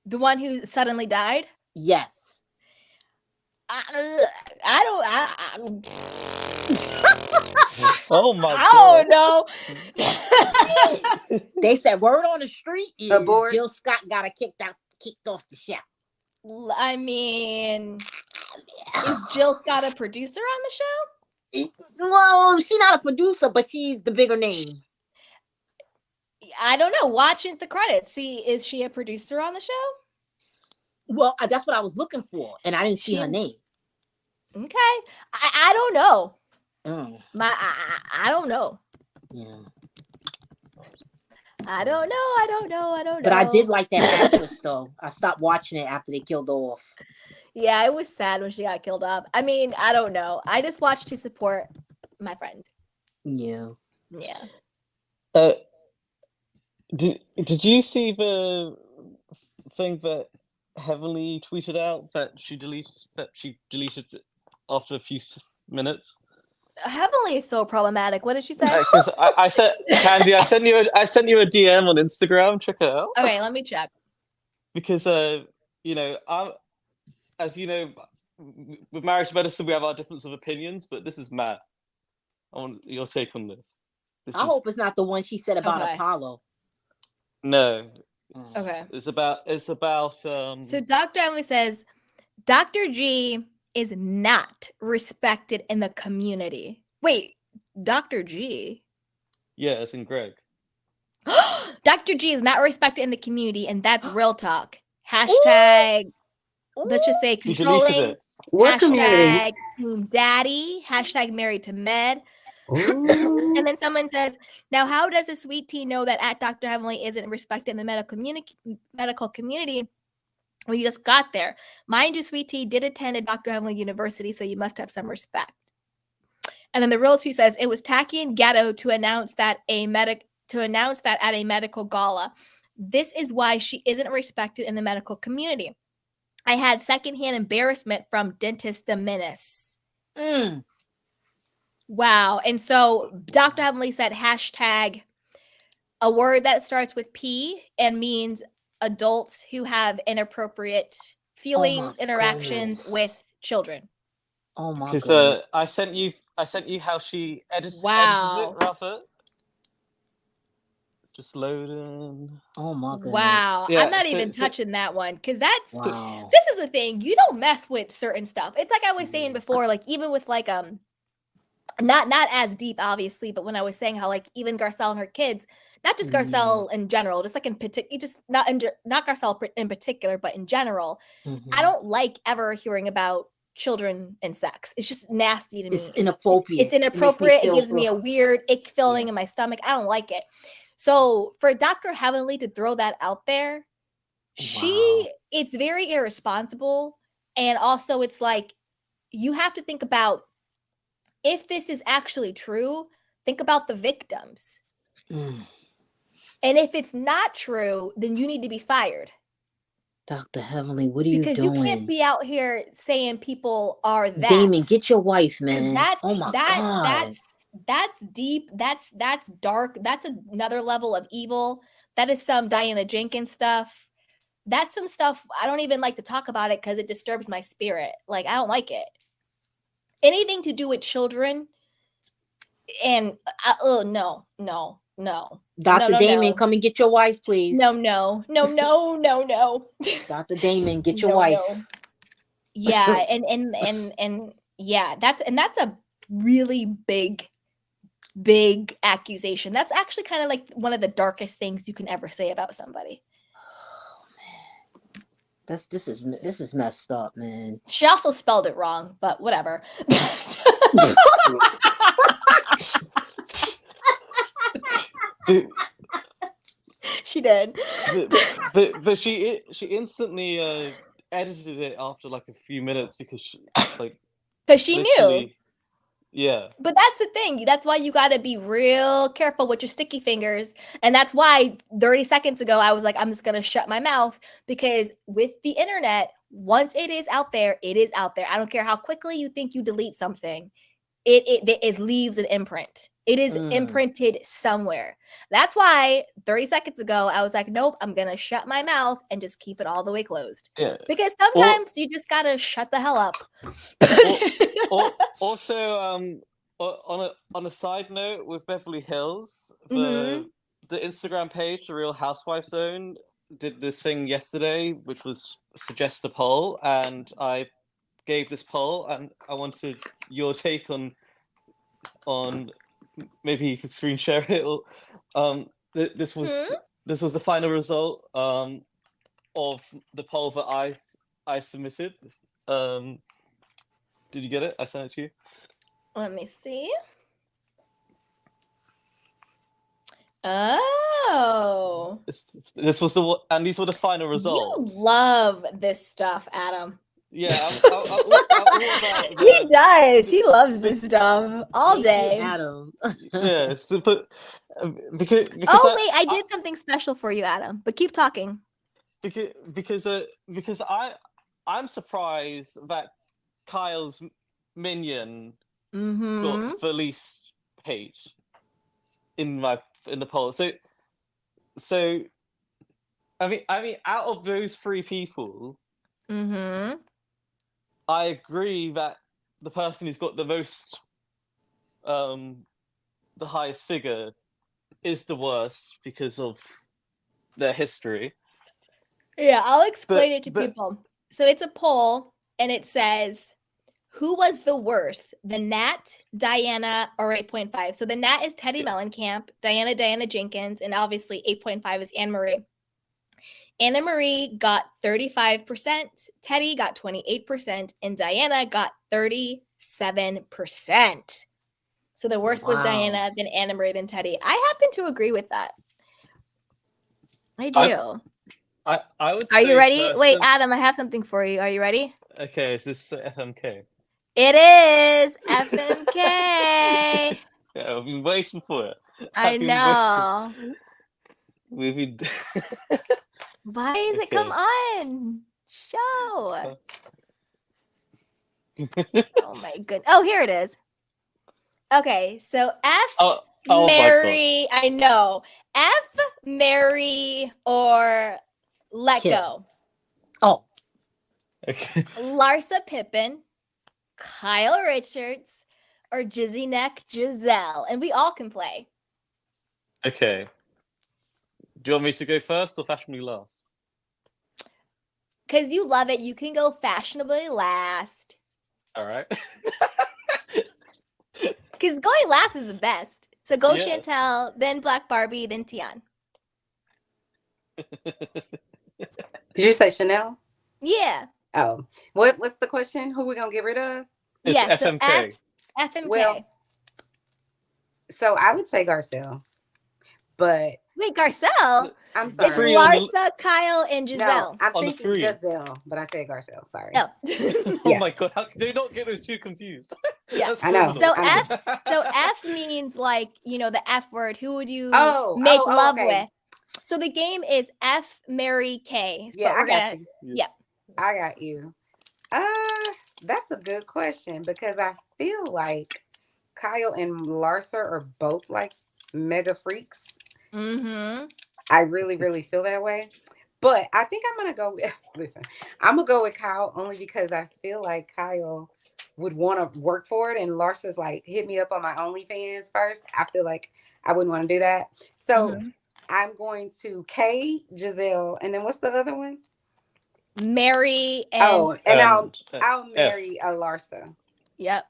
the one who suddenly died? Yes. I don't. Oh my God. I don't know. They said word on the street is Jill Scott got kicked off the show. I mean, is Jill Scott a producer on the show? Well, she's not a producer, but she's the bigger name. I don't know. Watching the credits, see, is she a producer on the show? Well, that's what I was looking for, and I didn't see her name. Okay, I don't know. I don't know. Yeah. I don't know. But I did like that actress, though. I stopped watching it after they killed her off. Yeah, it was sad when she got killed off. I mean, I don't know. I just watched to support my friend. Yeah. Yeah. Did you see the thing that Heavenly tweeted out that she deleted after a few minutes? Heavenly is so problematic. What did she say? Because I said, Candy, I sent you a DM on Instagram. Check it out. Okay, let me check. Because you know, as you know, with marriage medicine, we have our difference of opinions, but this is mad. I want your take on this. I hope it's not the one she said about Apollo. No. Okay. It's about. So Dr. Emily says, Dr. G is not respected in the community. Wait, Dr. G? Yeah, it's in Greg. Dr. G is not respected in the community, and that's real talk. Hashtag, let's just say controlling. What hashtag community? daddy. Hashtag married to med. And then someone says, now how does a sweet tea know that at Dr. Heavenly isn't respected in the medical community? Well, you just got there. Mind you, sweet tea did attend a Dr. Heavenly University, so you must have some respect. And then the real tea says, it was tacky and ghetto to announce that at a medical gala. This is why she isn't respected in the medical community. I had secondhand embarrassment from Dentist the Menace. Wow. And so Dr. Heavenly said hashtag, a word that starts with P and means adults who have inappropriate feelings, interactions with children. Oh my god. Because I sent you how she edited it, Rafa. Just loading. Oh my goodness. Wow. Yeah, I'm not even touching that one because this is the thing. You don't mess with certain stuff. It's like I was saying before, like even with like not as deep, obviously, but when I was saying how like even Garcelle and her kids, not just Garcelle in general, just like in particular, just not Garcelle in particular, but in general, I don't like ever hearing about children and sex. It's just nasty to me. It's inappropriate. It's inappropriate. It gives me a weird ick feeling in my stomach. I don't like it. So for Dr. Heavenly to throw that out there, it's very irresponsible. And also it's like, you have to think about, if this is actually true, think about the victims. And if it's not true, then you need to be fired. Dr. Heavenly, what are you doing? Because you can't be out here saying people are that. Damon, get your wife, man. God. That's deep. That's dark. That's another level of evil That is some Diana Jenkins stuff. That's some stuff I don't even like to talk about it because it disturbs my spirit. Like, I don't like it. Anything to do with children and no. Dr. Damon, come and get your wife, please. No. Dr. Damon, get your No, wife. no. Yeah, and yeah, that's a really big accusation. That's actually kind of like one of the darkest things you can ever say about somebody. Oh man. This is messed up, man. She also spelled it wrong, but whatever. She did. But she instantly edited it after like a few minutes because she knew. Yeah. But that's the thing. That's why you got to be real careful with your sticky fingers. And that's why 30 seconds ago, I was like, I'm just going to shut my mouth, because with the internet, once it is out there, it is out there. I don't care how quickly you think you delete something. It leaves an imprint. It is imprinted somewhere. That's why 30 seconds ago, I was like, nope, I'm going to shut my mouth and just keep it all the way closed. Yeah. Because sometimes you just got to shut the hell up. Also, on a side note, with Beverly Hills, the Instagram page, The Real Housewives Zone, did this thing yesterday, which was suggest a poll, and I gave this poll, and I wanted your take on maybe you could screen share it. Or, this was the final result of the poll that I submitted. Did you get it? I sent it to you. Let me see. Oh. This was and these were the final results. You love this stuff, Adam. Yeah, he does. He loves this stuff all day. Adam. Yeah, but because I did something special for you, Adam. But keep talking. Because I'm surprised that Kyle's minion got the least page in the poll. So I mean, out of those three people, I agree that the person who's got the most, the highest figure, is the worst because of their history. Yeah, I'll explain it to people. So it's a poll, and it says, who was the worst? The Nat, Diana, or 8.5? So the Nat is Teddy Mellencamp, Diana Jenkins, and obviously 8.5 is Annemarie. Annemarie got 35%, Teddy got 28%, and Diana got 37%. So the worst was Diana, then Annemarie, then Teddy. I happen to agree with that. I do. I would. Are you ready? Wait, Adam, I have something for you. Are you ready? Okay, is this FMK? It is FMK. Yeah, I've been waiting for it. I know. We've been. Why is it come on? Show. Oh my goodness. Oh, here it is. Okay, so marry. I know. F, marry, or let go. Oh. Okay. Larsa Pippen, Kyle Richards, or Jizzy Neck Giselle. And we all can play. Okay. Do you want me to go first or fashionably last? Because you love it, you can go fashionably last. All right. Because going last is the best. So go Chantel, then Black Barbie, then Tian. Did you say Chanel? Yeah. Oh, what's the question? Who we gonna get rid of? It's FMK. So FMK. Well, so I would say Garcelle, but wait, Garcelle. I'm sorry. It's Larsa, Kyle, and Giselle. No, I'm thinking Giselle, but I said Garcelle. Sorry. Oh. Oh my god! How do you not get those two confused? Yeah, I know. So F means like the F word. Who would you make love with? So the game is F, marry, K. Yeah, I got you. Yeah, I got you. That's a good question because I feel like Kyle and Larsa are both like mega freaks. I really, really feel that way. But I think I'm gonna go with listen, I'm gonna go with Kyle only because I feel like Kyle would want to work for it and Larsa's like hit me up on my OnlyFans first. I feel like I wouldn't want to do that. So Mhm. I'm going to Kay, Giselle, and then what's the other one? Mary and Oh, and I'll F. marry a Larsa. yep.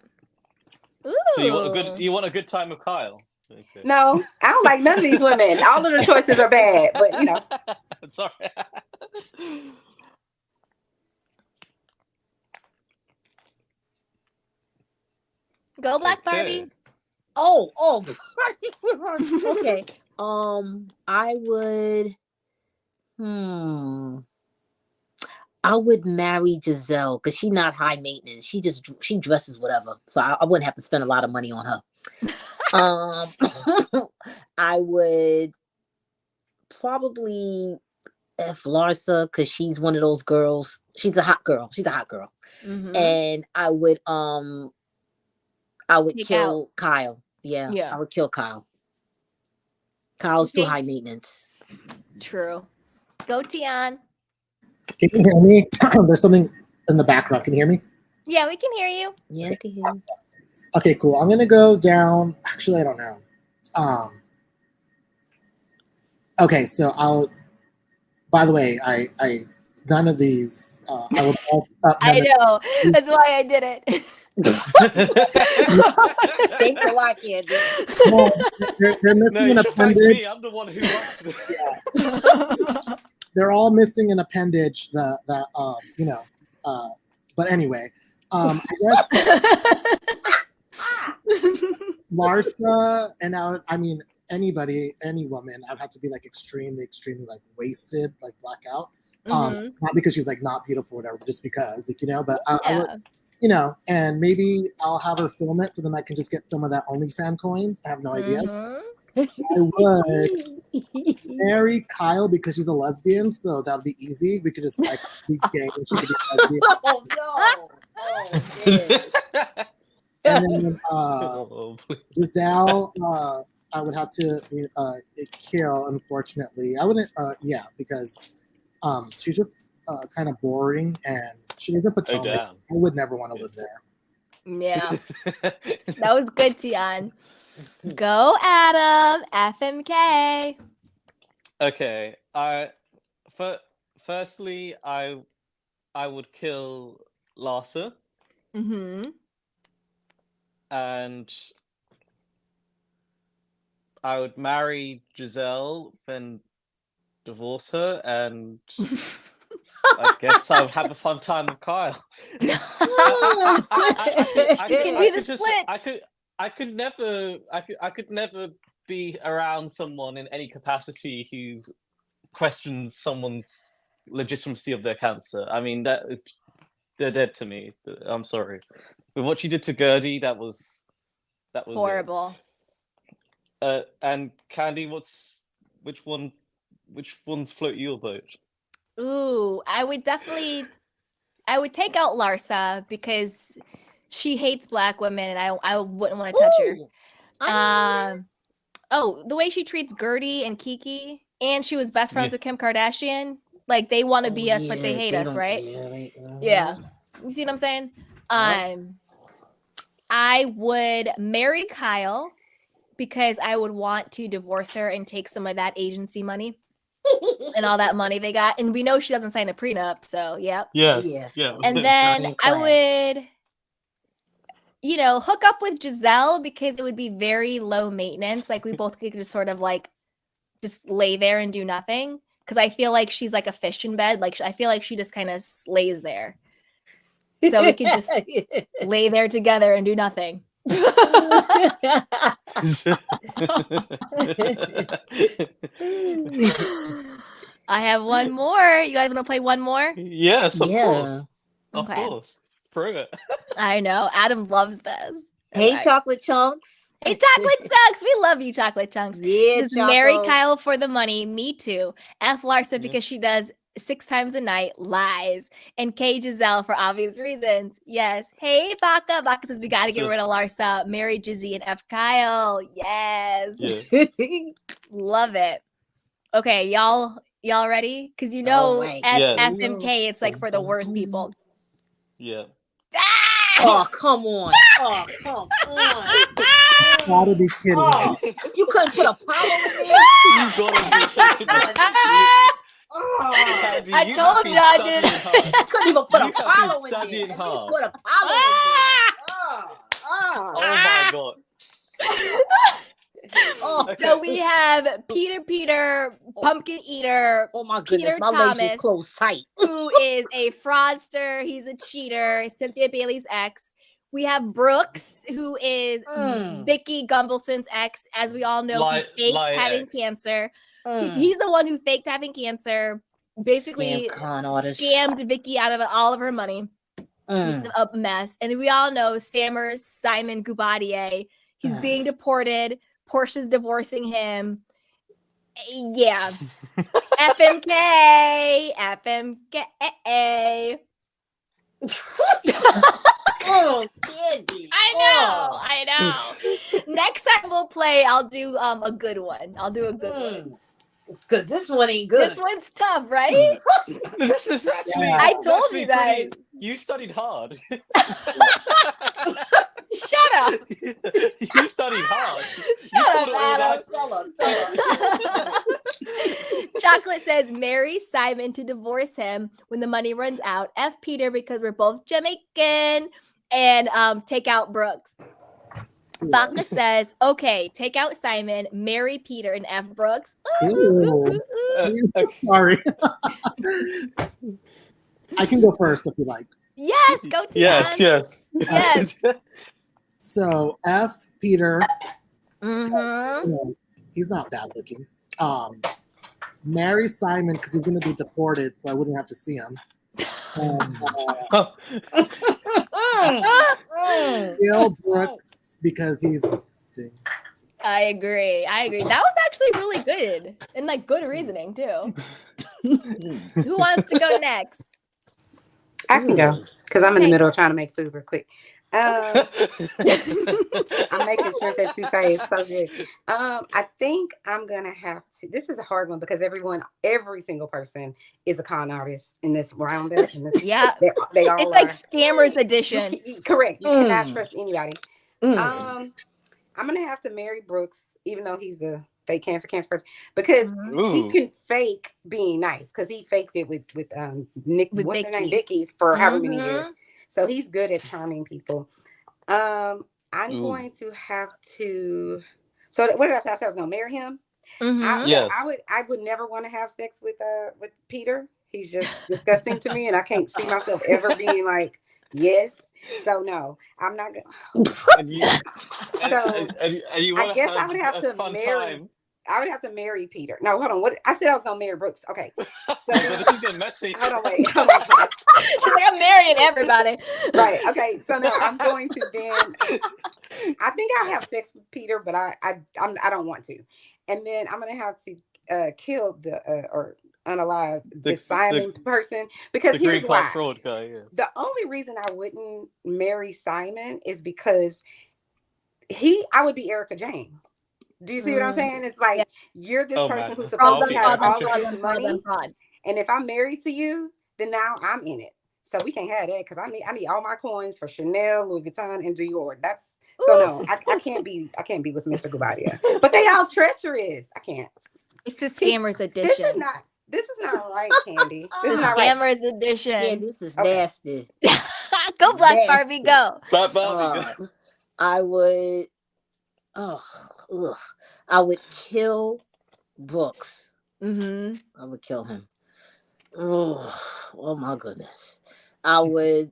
So you want Ooh. you want a good time with Kyle? Okay. No, I don't like none of these women. All of the choices are bad, but you know. Sorry. Go Black Okay. Barbie. Oh. Okay. I would. I would marry Giselle because she's not high maintenance. She dresses whatever, so I wouldn't have to spend a lot of money on her. I would probably F Larsa because she's one of those girls. She's a hot girl. Mhm. And I would Take kill Kyle. Yeah, Yeah. I would kill Kyle. Kyle's too Okay. high maintenance. True. Go Tian. Can you hear me? There's something in the background. Can you hear me? Yeah, we can hear you. Yeah, I can hear you. Okay, cool. I'm gonna go down. Actually, I don't know. Okay, so I'll. By the way, I none of these. I will. I know. That's why I did it. Thanks a lot, Candy. No, they're No, missing you an should thank appendage. me. I'm the one who asked it. They're all missing an appendage. But anyway, I guess Larsa and I mean anybody, any woman, I'd have to be like extremely like wasted, like blackout. Mhm. Not because she's like not beautiful, or whatever, just because, like, but I would, Yeah. and maybe I'll have her film it so then I can just get some of that OnlyFans coins. I have no idea. Mhm. I would marry Kyle because she's a lesbian, so that would be easy. We could just like be gay and she could be lesbian. Oh no! Oh man! And then Oh, please. Giselle, I would have to kill. Unfortunately, I wouldn't. Yeah, because she's just kind of boring, and she lives in Potomac. damn. I would never want to live there. Yeah. That was good, Tian. Go Adam. FMK. Okay. Firstly, I would kill Larsa, Mhm. and I would marry Giselle, then divorce her, and I guess I would have a fun time with Kyle. I could never be around someone in any capacity who questions someone's legitimacy of their cancer. I mean, they're dead to me. I'm sorry. With what she did to Gertie, that was horrible. And Candy, which ones float your boat? Ooh, I would take out Larsa because she hates black women and I wouldn't want to touch her. The way she treats Gertie and Kiki, and she was best friends with Kim Kardashian. Like, they want to be us, but they hate us, right? Yeah. You see what I'm saying? I would marry Kyle because I would want to divorce her and take some of that agency money and all that money they got. And we know she doesn't sign a prenup, so yep. Yes. Yeah. And then I would, hook up with Giselle because it would be very low maintenance. Like, we both could just sort of like just lay there and do nothing. Because I feel like she's like a fish in bed. Like, I feel like she just kind of lays there. So we could just lay there together and do nothing. I have one more. You guys want to play one more? Yes, of course. Okay. Of course. Prove it. I know. Adam loves this. Hey, Chocolate Chunks. Hey, Chocolate Chunks. We love you, Chocolate Chunks. Yeah, Just marry Kyle for the money. Me too. F Larsa because she does 6 times a night. Lies. And K Giselle for obvious reasons. Yes. Hey, Baka. Baka says we got to get rid of Larsa. Marry Jizzy and F Kyle. Yes. Yeah. Love it. Okay, y'all ready? Because you Oh know my Yes. FMK, it's like for the worst people. Yeah. Oh, come on. Oh, come on. Gotta be kidding me. Oh, you couldn't put Apollo in there? You gotta be kidding me. Oh, Candy, I you told have been you I studying did. hard. you couldn't even put You have been Apollo in there. studying At least hard. put Apollo in there. Oh my god. Oh. So Okay. we have Peter, Pumpkin Eater, Oh my goodness, Peter my legs Thomas, just closed tight. who is a fraudster. He's a cheater. Cynthia Bailey's ex. We have Brooks, who is Vicky Gumbelson's ex. As we all know, he faked having cancer. He's the one who faked having cancer. Basically, scammed Vicky out of all of her money. He's a mess. And we all know Simon Gubadier. He's being deported. Portia's divorcing him. Yeah. FMK. Oh, Candy. I know. Next time we'll play, I'll do a good one. one. Because this one ain't good. This one's tough, right? This is actually. I told you guys. You studied hard. Shut up. You studied hard. Shut up, Adam. Chocolate says marry Simon to divorce him when the money runs out. F Peter because we're both Jamaican. And take out Brooks. Baka says, okay, take out Simon, marry Peter, and F Brooks. Sorry. I can go first if you like. Yes, go to Yes. So F Peter. Mm-hmm. He's not bad looking. Marry Simon because he's going to be deported, so I wouldn't have to see him. Kill Brooks because he's disgusting. I agree. That was actually really good. And like good reasoning too. Who wants to go next? I can go because I'm in the middle of trying to make food real quick. I'm making shrimp at touffee. It's so good. I think I'm gonna have to. This is a hard one because every single person is a con artist in this round. Yeah, they all it's like Scammers Edition. Correct. You cannot trust anybody. I'm gonna have to marry Brooks, even though he's the fake cancer person, because he can fake being nice because he faked it with Nick, what's her name, Vicky, for however many years. So he's good at charming people. I'm going to have to. So what did I say? I said I was gonna marry him. I would never want to have sex with Peter. He's just disgusting to me, and I can't see myself ever being like, yes. So no, I'm not gonna. I guess I would have to marry. I would have to marry Peter. No, hold on. What I said I was gonna marry Brooks. Okay. So this is getting messy. Hold on, wait. She's like, I'm marrying everybody. Right. Okay. So now I'm going to then. I think I'll have sex with Peter, but I don't want to. And then I'm gonna have to kill or unalive the silent person because here's why. Fraud guy, yeah. The only reason I wouldn't marry Simon is because I would be Erika Jane. Do you see what I'm saying? It's like you're this person who's supposed to have all of this money, and if I'm married to you, then now I'm in it. So we can't have that because I need all my coins for Chanel, Louis Vuitton, and Dior. No, I can't be with Mr. Gubadia. But they all treacherous. I can't. It's the Scammers Edition. This is not right, Candy. This is not Scammers Edition. Yeah, this is nasty. Go Black Barbie, go. Black Barbie. I would. I would kill Brooks. I would kill him. Oh my goodness. I would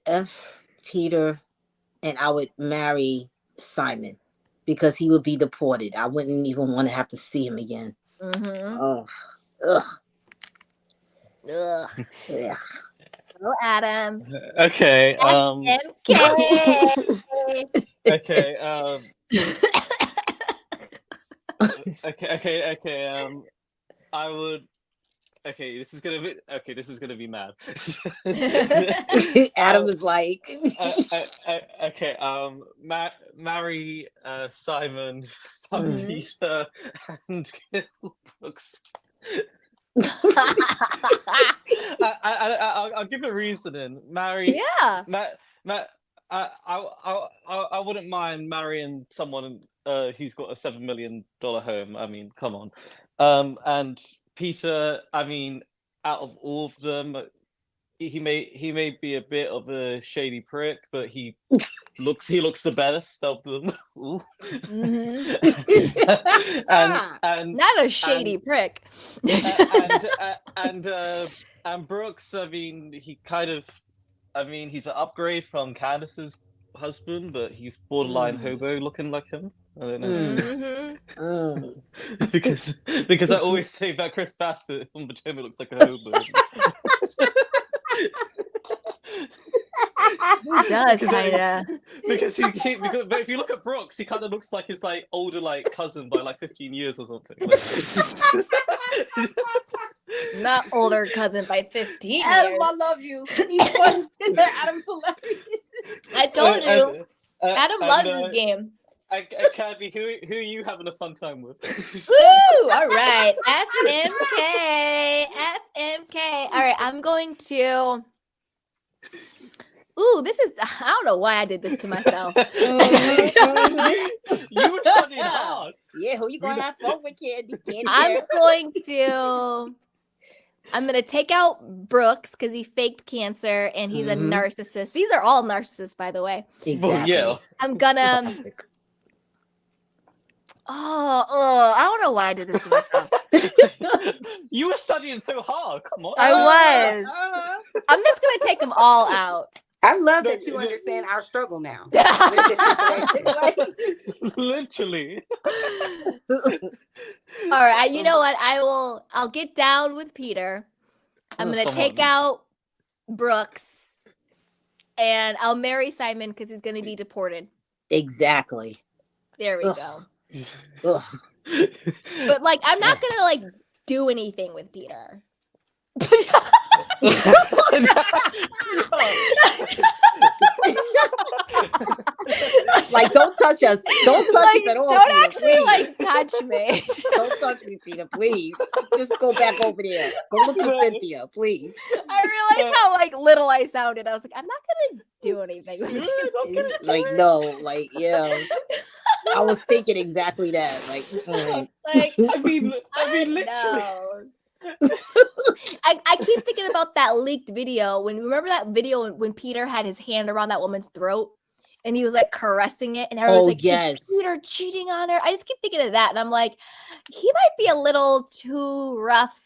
F Peter and I would marry Simon because he would be deported. I wouldn't even want to have to see him again. Yeah. Hello, Adam. Okay. Okay. Okay. I would Okay, this is gonna be mad. Adam is like, okay. Marry Simon, fuck Mhm. Peter, and kill Brooks. I'll give a reasoning. Marry. Yeah. I wouldn't mind marrying someone who's got a $7 million home. I mean, come on. And Peter, I mean, out of all of them, he may be a bit of a shady prick, but he looks the best of them. Ooh. and Not a shady prick. and Brooks, I mean, he's an upgrade from Candace's husband, but he's borderline hobo looking like him. I don't know. because I always say that Chris Bassett from Potomac looks like a hobo. He does kinda. Because but if you look at Brooks, he kind of looks like his like older like cousin by like 15 years or something. Like, Not older cousin by 15 Adam, years. I love you. He's fun. Adam's hilarious. I told you. Adam loves this game. Candy, who are you having a fun time with? Woo! All right. FMK. FMK. All right. I'm going to. Ooh, this is. I don't know why I did this to myself. You were studying hard. Yeah, who you gonna have fun with, Candy? I'm gonna take out Brooks because he faked cancer and he's a narcissist. These are all narcissists, by the way. Exactly. Yeah. I'm gonna. I don't know why I did this to myself. You were studying so hard. Come on. I was. I'm just gonna take them all out. I love that you understand our struggle now. Literally. All right, you know what? I'll get down with Peter. I'm gonna take out Brooks, and I'll marry Simon because he's gonna be deported. Exactly. There we go. Ugh. But like, I'm not gonna like do anything with Peter. Like, don't touch us. Don't touch Like, us at all. don't Peter, actually please. like touch me. Don't touch me, Peter, please. Just go back over there. Go look at Cynthia, please. I realized how like little I sounded. I was like, I'm not gonna do anything with you. Like, no, like, yeah. I was thinking exactly that. Like, Like, I mean, literally. no. I keep thinking about that leaked video. Remember that video when Peter had his hand around that woman's throat and he was like caressing it, and everyone was like, yes. "Is Peter cheating on her?" I just keep thinking of that, and I'm like, he might be a little too rough.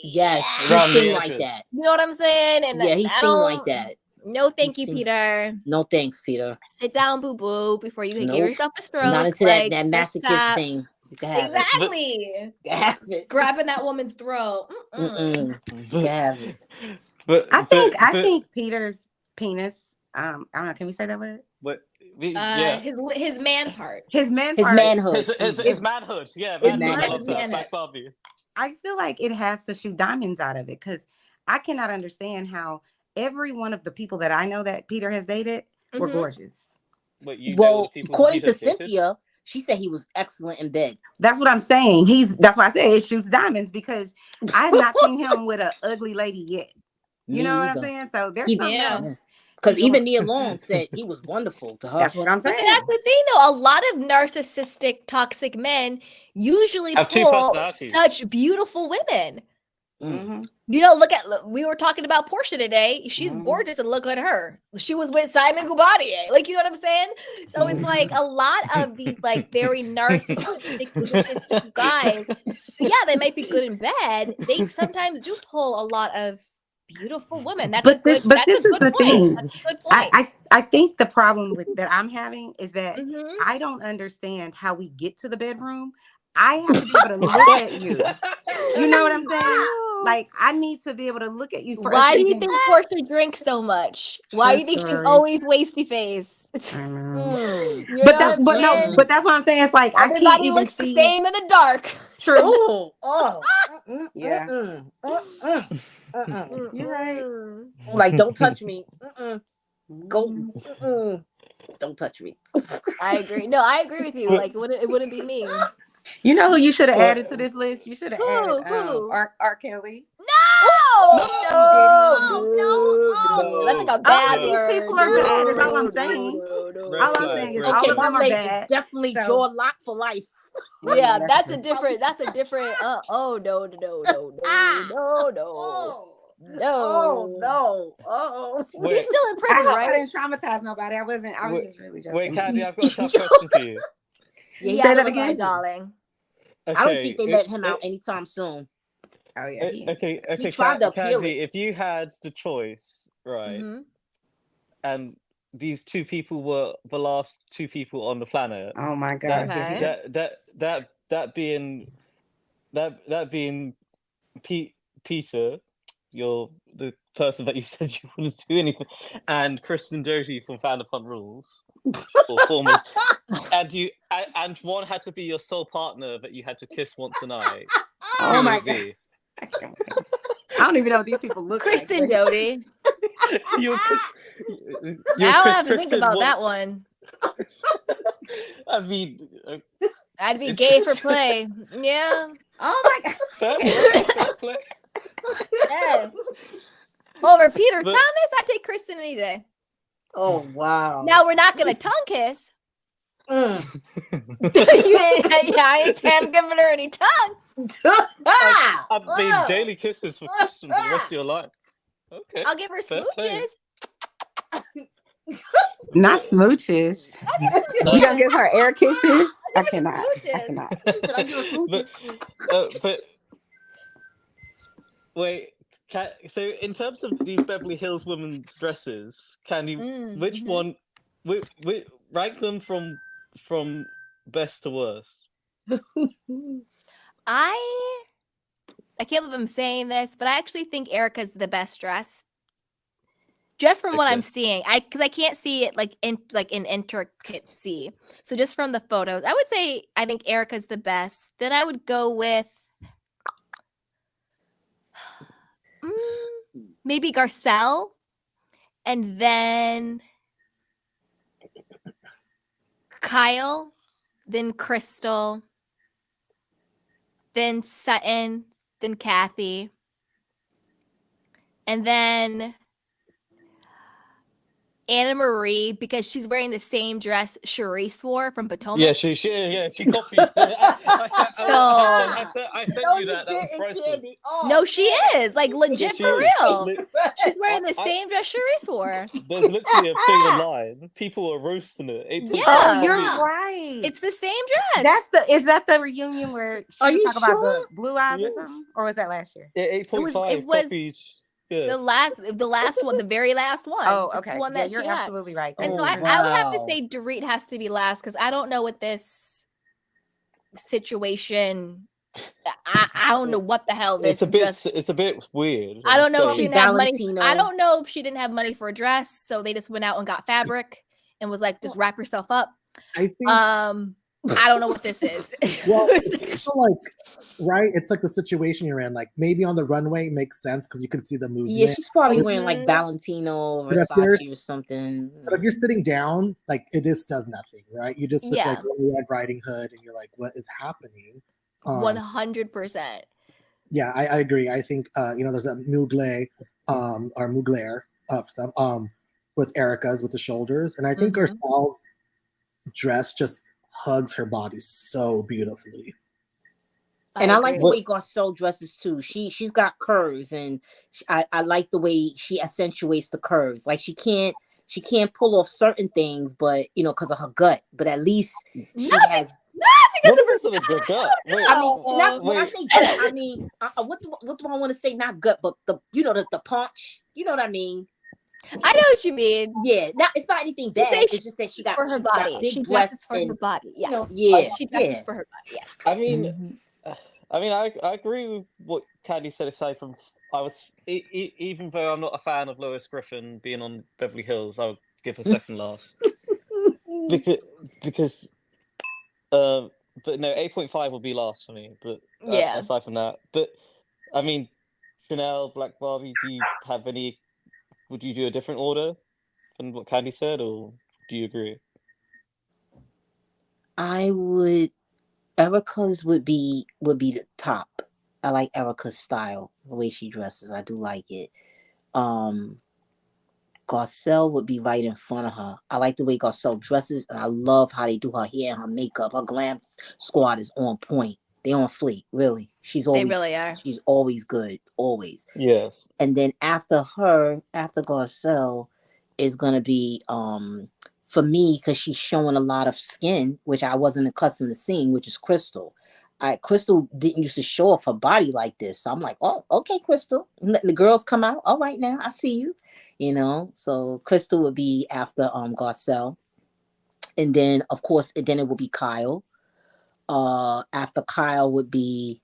Yes, Around he the seemed like edges. that. You know what I'm saying? And Yeah, he I seemed like don't- that. No, thank you, seemed- Peter. No thanks, Peter. Sit down, boo boo, before you give Nope. yourself a stroke. Not into Like, that just masochist stop. thing. You can have Exactly. it. You can have it. Grabbing that woman's throat. Mm-mm. You can have it. But I think Peter's penis. I don't know. Can we say that word? Yeah. His man part. His man. His part, manhood. His manhood. Yeah, His manhood. I manhood, love that. yes. Black Barbie. I feel like it has to shoot diamonds out of it because I cannot understand how every one of the people that I know that Peter has dated were Mhm. gorgeous. Wait, you know Well, the people according Peter to dated? Cynthia, she said he was excellent in bed. That's what I'm saying. That's why I said it shoots diamonds because I have not seen him with an ugly lady yet. You know what I'm saying? So there's something else. Because even Nia Long said he was wonderful to her. That's what I'm But saying. that's the thing, though. A lot of narcissistic, toxic men usually Have two pull personalities. such beautiful women. Mhm. You know, we were talking about Portia today. She's Mhm. gorgeous, and look at her. She was with Simon Gubadier. Like, you know what I'm saying? So it's like a lot of these like very narcissistic, egotistical guys. Yeah, they might be good in bed. They sometimes do pull a lot of beautiful women. That's But a good. this is the thing. That's a good point. I think the problem that I'm having is that Mhm. I don't understand how we get to the bedroom. I have to be able to look at you. You know what I'm saying? Like, I need to be able to look at you first. Why do you think Portia drinks so much? Why do you think she's Sorry. always wasty face? I know. You But know that's what I'm saying? but that's what I'm saying. It's like I can't Everybody even looks see. the same in the dark. True. Oh. Yeah. You're right. Like, don't touch me. Go. Don't touch me. I agree. No, I agree with you. Like, it wouldn't be me. You know who you should have added to this list? You should have added Who? R. Kelly. No! No. That's like a All bad of these word. people are bad. Is all I'm saying. Red All I'm flag, saying is red all Okay, of flag. them my are leg bad. is definitely So- jaw locked for life. Yeah, that's a true. different. That's a different. Oh no no no no no no no. Oh no. Oh. He's Wait, still in I prison, hope I right? didn't traumatize nobody. I was Wait, just really joking. wait, Candy, I've got a tough question for you. Yeah, he's Say Yeah, that still in again? my prison. darling. Okay, I don't think they let him out anytime soon. Oh yeah. Okay, He tried to appeal Candy, it. if you had the choice, right, Mhm. and these two people were the last two people on the planet, Oh my gosh. Okay. that being Peter, you're the person that you said you wouldn't do anything, and Kristen Doty from Vanderpump Rules, or former, and one had to be your sole partner that you had to kiss once a night. Oh Who my would it god. I don't even know what these people look Kristen like. Doty. be? You're Chris. I don't have to think Kristen, about that one. I mean, I'd be gay for Interesting. play. Yeah. Oh my god. fair play, fair play. Yeah. Over Peter But- Thomas, I take Kristen any day. Oh wow. Now we're not gonna tongue kiss. Mm. Yeah, I haven't given her any tongue. I mean, daily kisses for Kristen for the rest of your life. Okay. I'll give her Fair play. smooches. Not smooches. You gonna give her air kisses? I cannot. I smooches. cannot. I give a smooches. But wait, so in terms of these Beverly Hills women's dresses, can you which one? We rank them from best to worst. I can't believe I'm saying this, but I actually think Erika's the best dress. Just from what I'm seeing, because I can't see it like in intricacy. So just from the photos, I would say I think Erika's the best. Then I would go with maybe Garcelle, and then Kyle, then Crystal, then Sutton, then Kathy, and then Annemarie, because she's wearing the same dress Charisse wore from Potomac. Yeah, she copied. I sent you that. That was priceless. No, she is like legit She for is. real. She's wearing the same dress Charisse wore. There's literally a thing online. People are roasting it. Yeah. Oh, you're right. It's the same dress. Is that the reunion where Are she you talk about sure? the blue eyes Yeah. or something? Or was that last year? 8.5 It was copied. Yeah. the last one, the very last one. Oh, the okay. one Yeah, that you're she had. absolutely right. And so Oh, I would have to wow. say Dorit has to be last because I don't know what this situation. I don't know what the hell this. It's a bit weird. I don't know if So- she didn't have money. Valentino. I don't know if she didn't have money for a dress, so they just went out and got fabric and was like, just wrap yourself up. I think I don't know what this is. well, it's like right. It's like the situation you're in. Like maybe on the runway it makes sense because you can see the movement. Yeah, she's probably wearing Mhm. like Valentino, But if Versace, there's- or something. But if you're sitting down, like it just does nothing, right? You just look Yeah. like a Red Riding Hood, and you're like, "What is happening?" 100%. Yeah, I agree. I think there's a Mugler, or Mugler of some with Erica's with the shoulders, and I think Mhm. Garcelle's dress just hugs her body so beautifully. And I like the agree. way Garcelle dresses too. She's got curves, and I like the way she accentuates the curves. Like she can't pull off certain things, but because of her gut. But at least she has. What is it? The gut? Wait, I mean, not when I wait. say gut, I mean what do I want to say? Not gut, but the the paunch. You know what I mean? I know what you mean. Yeah. Now it's not anything You bad. say It's just that she got For her she got body. big She dresses breasts for her and body. Yes. yeah, She dresses yeah. for her body. Yes. I mean, I agree with what Candy said. Aside from, even though I'm not a fan of Lois Griffin being on Beverly Hills, I would give her second last because but no, 8.5 will be last for me. But Yeah. aside from that, but I mean, Chanel, Black Barbie. Do you have any? Would you do a different order than what Candy said, or do you agree? I would. Erica's would be the top. I like Erica's style, the way she dresses. I do like it. Um, Garcelle would be right in front of her. I like the way Garcelle dresses, and I love how they do her hair and her makeup. Her glam squad is on point. They on fleek, really. They really are. She's always good, always. Yes. And then after her, after Garcelle, is gonna be for me, because she's showing a lot of skin, which I wasn't accustomed to seeing, which is Crystal. Crystal didn't used to show off her body like this. So I'm like, oh, okay, Crystal. And letting the girls come out. All right now, I see you. So Crystal would be after Garcelle. And then of course, then it would be Kyle. After Kyle would be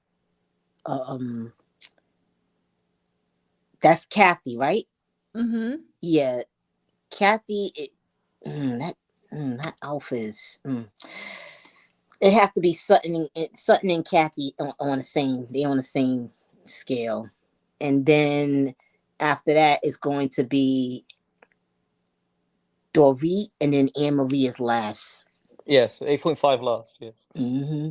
that's Kathy, right? Mm-hmm. Yeah. Kathy, that outfit is it have to be Sutton and Kathy on the same scale. And then after that is going to be Dorit, and then Annemarie is last. Yes, 8.5 last. Yes. Mm-hmm.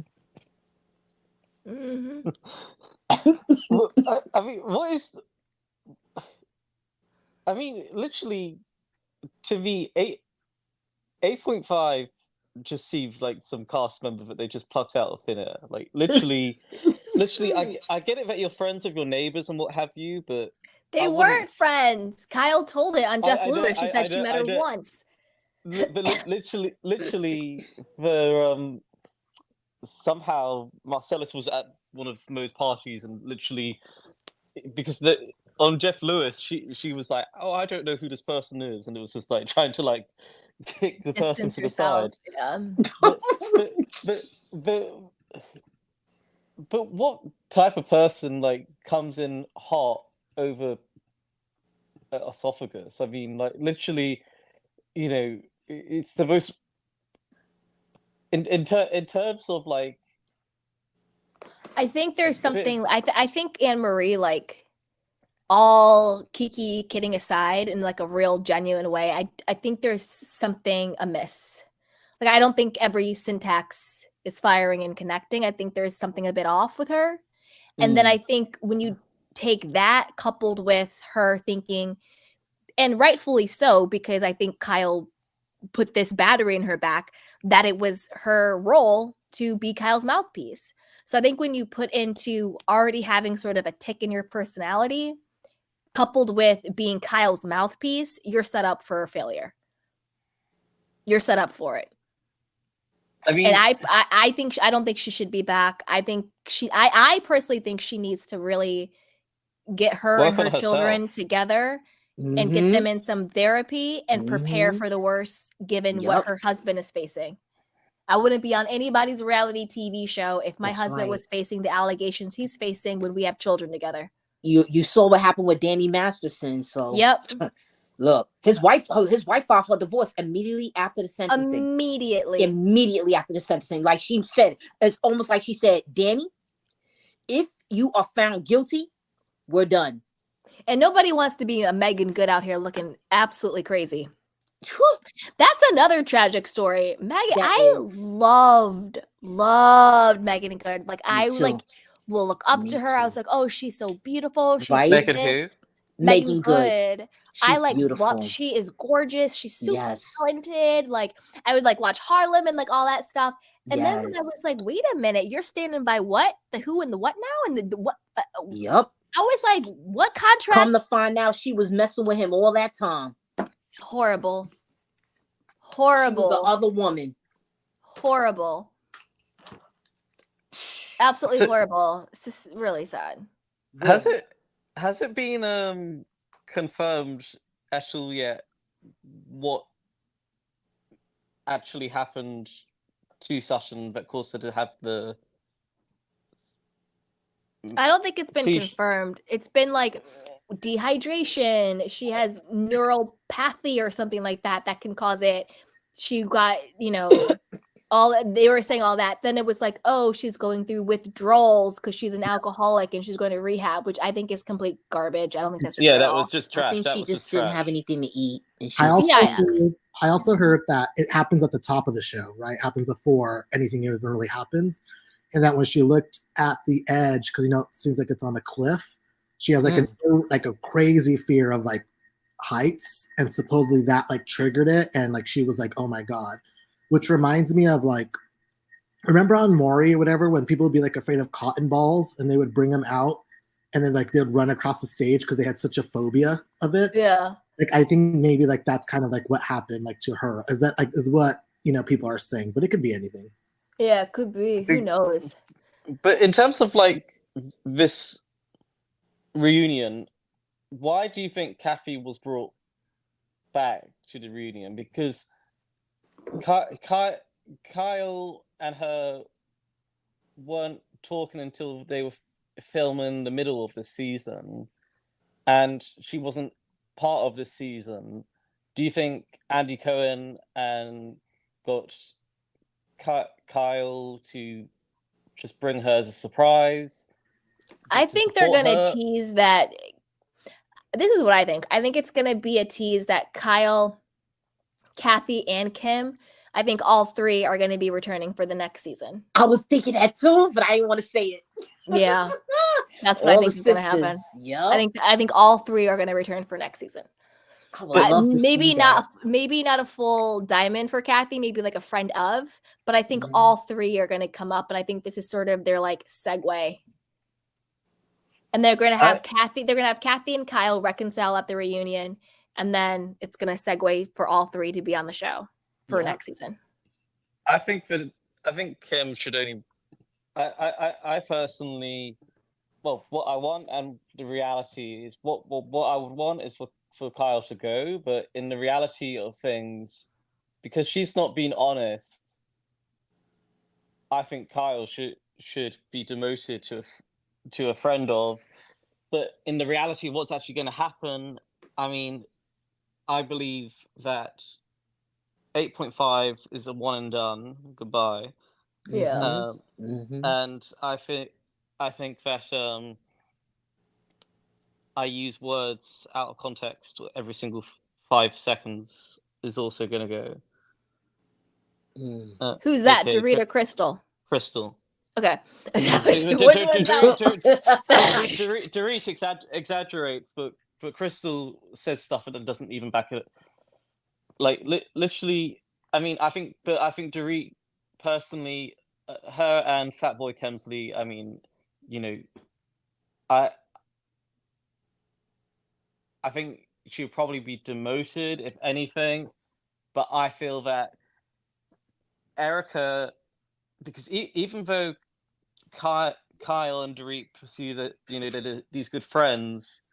Well, I mean, what is? I mean, literally, to me, 8.5 just seems like some cast member that they just plucked out of thin air. Like literally, I get it that you're friends with your neighbors and what have you, but They I wouldn't. weren't friends. Kyle told it on Jeff I know, Lewis. She said she met her I know. once. But literally, the somehow Marcellus was at one of Mo's parties, and literally because on Jeff Lewis, she was like, "Oh, I don't know who this person is," and it was just like trying to like kick the person Distance to the yourself. side. Yeah. But but but but what type of person like comes in hot over esophagus? I mean, like literally, it's the most in terms of like. I think there's something. I think Annemarie, like, all kiki kidding aside, in like a real genuine way, I think there's something amiss. Like, I don't think every syntax is firing and connecting. I think there's something a bit off with her. And then I think when you take that coupled with her thinking, and rightfully so, because I think Kyle put this battery in her back, that it was her role to be Kyle's mouthpiece. So I think when you put into already having sort of a tick in your personality, coupled with being Kyle's mouthpiece, you're set up for failure. You're set up for it. I mean, And I think I don't think she should be back. I think I personally think she needs to really get her and her children together and get them in some therapy and prepare for the worst given what her husband is facing. I wouldn't be on anybody's reality TV show if my husband was facing the allegations he's facing when we have children together. You saw what happened with Danny Masterson, so yep. Look, his wife filed for divorce immediately after the sentencing. Immediately after the sentencing. Like she said, it's almost like she said, Danny, if you are found guilty, we're done. And nobody wants to be a Megan Good out here looking absolutely crazy. That's another tragic story. Megan, I loved Megan Good. Like I will look up to her. I was like, oh, she's so beautiful. She's Megan who? Megan Good. I like love. She is gorgeous. She's super talented. Like I would like watch Harlem and like all that stuff. And then when I was like, wait a minute, you're standing by what, the who, and the what now, and the what? Yep. I was like, what contract? Come to find out, she was messing with him all that time. Horrible. She was the other woman. Horrible. Absolutely horrible. It's just really sad. Has it been confirmed actually yet what actually happened to Sutton that caused her to have the? I don't think it's been confirmed. It's been like dehydration. She has neuropathy or something like that can cause it. She got, they were saying all that. Then it was like, oh, she's going through withdrawals because she's an alcoholic and she's going to rehab, which I think is complete garbage. I don't think that's true Yeah, at that all. was just I trash. think That she was just just didn't trash. have anything to eat, and she I was also heard that it happens at the top of the show, right? It happens before anything even really happens, and that when she looked at the edge, because it seems like it's on a cliff, she has like a crazy fear of like heights, and supposedly that like triggered it, and like she was like, oh my god, which reminds me of like, remember on Maury or whatever when people would be like afraid of cotton balls and they would bring them out and then like they'd run across the stage because they had such a phobia of it. Yeah. Like I think maybe like that's kind of like what happened like to her. Is that like is what people are saying, but it could be anything. Yeah, it could be. Who knows? But in terms of like this reunion, why do you think Kathy was brought back to the reunion? Because Kyle and her weren't talking until they were filming the middle of the season, and she wasn't part of this season. Do you think Andy Cohen and got Kyle to just bring her as a surprise? I think they're going to tease that. This is what I think. I think it's going to be a tease that Kyle, Kathy, and Kim, I think all three are going to be returning for the next season. I was thinking that too, but I didn't want to say it. Yeah, that's what I think is going to happen. Yeah, I think all three are going to return for next season. I would love to see that. Maybe not a full diamond for Kathy, maybe like a friend of, but I think all three are going to come up, and I think this is sort of their like segue. And they're going to have Kathy. They're going to have Kathy and Kyle reconcile at the reunion, and then it's going to segue for all three to be on the show for next season. I think Kim should only. I personally, well, what I want and the reality is what I would want is for Kyle to go, but in the reality of things, because she's not being honest, I think Kyle should be demoted to a friend of. But in the reality of what's actually going to happen, I mean, I believe that 8.5 is a one and done. Goodbye. Yeah. And I think that I use words out of context every single 5 seconds is also going to go. Who's that? Okay, Dorit or Crystal? Crystal. Okay. Dorit exaggerates, but Crystal says stuff and doesn't even back it. Like literally, I mean, I think Dorit personally, her and Fatboy Kemsley. I mean, I think she'll probably be demoted if anything, but I feel that Erika, because even though Kyle and Dorit pursue that, they're these good friends.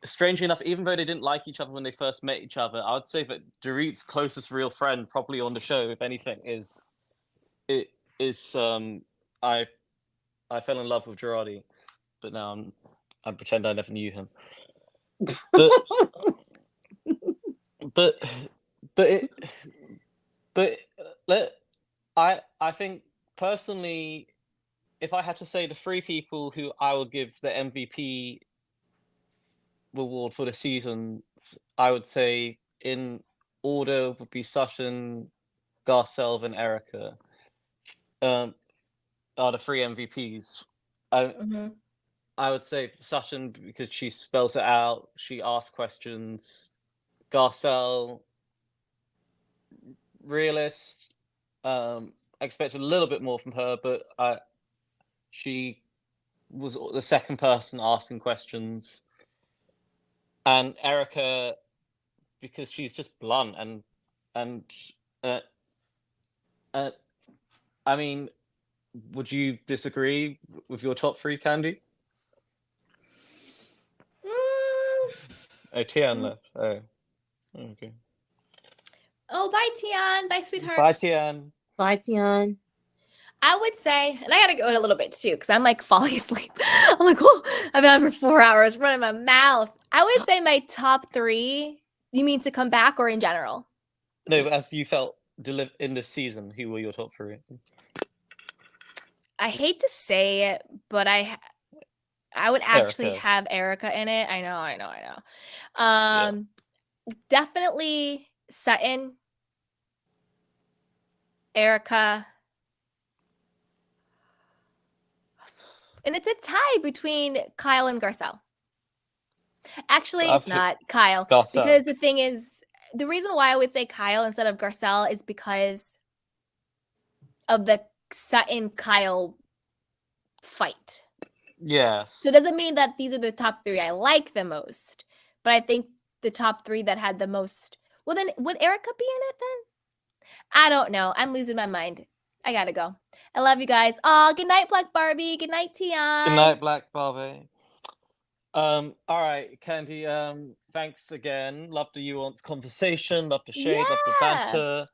Strangely enough, even though they didn't like each other when they first met each other, I would say that Dorit's closest real friend, probably on the show, if anything, is I fell in love with Girardi, but now I pretend I never knew him. I think personally, if I had to say the 3 people who I would give the MVP reward for the season, I would say in order would be Sutton, Garcelle, and Erika. Are the 3 MVPs. I would say Sutton because she spells it out, she asks questions. Garcelle, realist. Expected a little bit more from her, but she was the second person asking questions. And Erika, because she's just blunt and I mean, would you disagree with your top 3, Candy? Oh, Tian left. Oh, okay. Oh, bye, Tian. Bye, sweetheart. Bye, Tian. Bye, Tian. I would say, and I gotta go in a little bit too, because I'm like falling asleep. I'm like, oh, I've been on for 4 hours, running my mouth. I would say my top 3. You mean to come back or in general? No, as you felt in this season, who were your top 3? I hate to say it, but I would actually Erika. have Erika in it. I know. Yeah. Definitely Sutton, Erika, and it's a tie between Kyle and Garcelle. Actually, it's not Kyle, Garcelle. because the thing is, the reason why I would say Kyle instead of Garcelle is because of the Sutton-Kyle fight. Yes. So it doesn't mean that these are the top 3 I like the most, but I think the top 3 that had the most. Well, then would Erika be in it then? I don't know. I'm losing my mind. I gotta go. I love you guys. Oh, good night, Black Barbie. Good night, Tion. Good night, Black Barbie. All right, Candy. Thanks again. Love the nuanced conversation. Love the shade. Love the banter.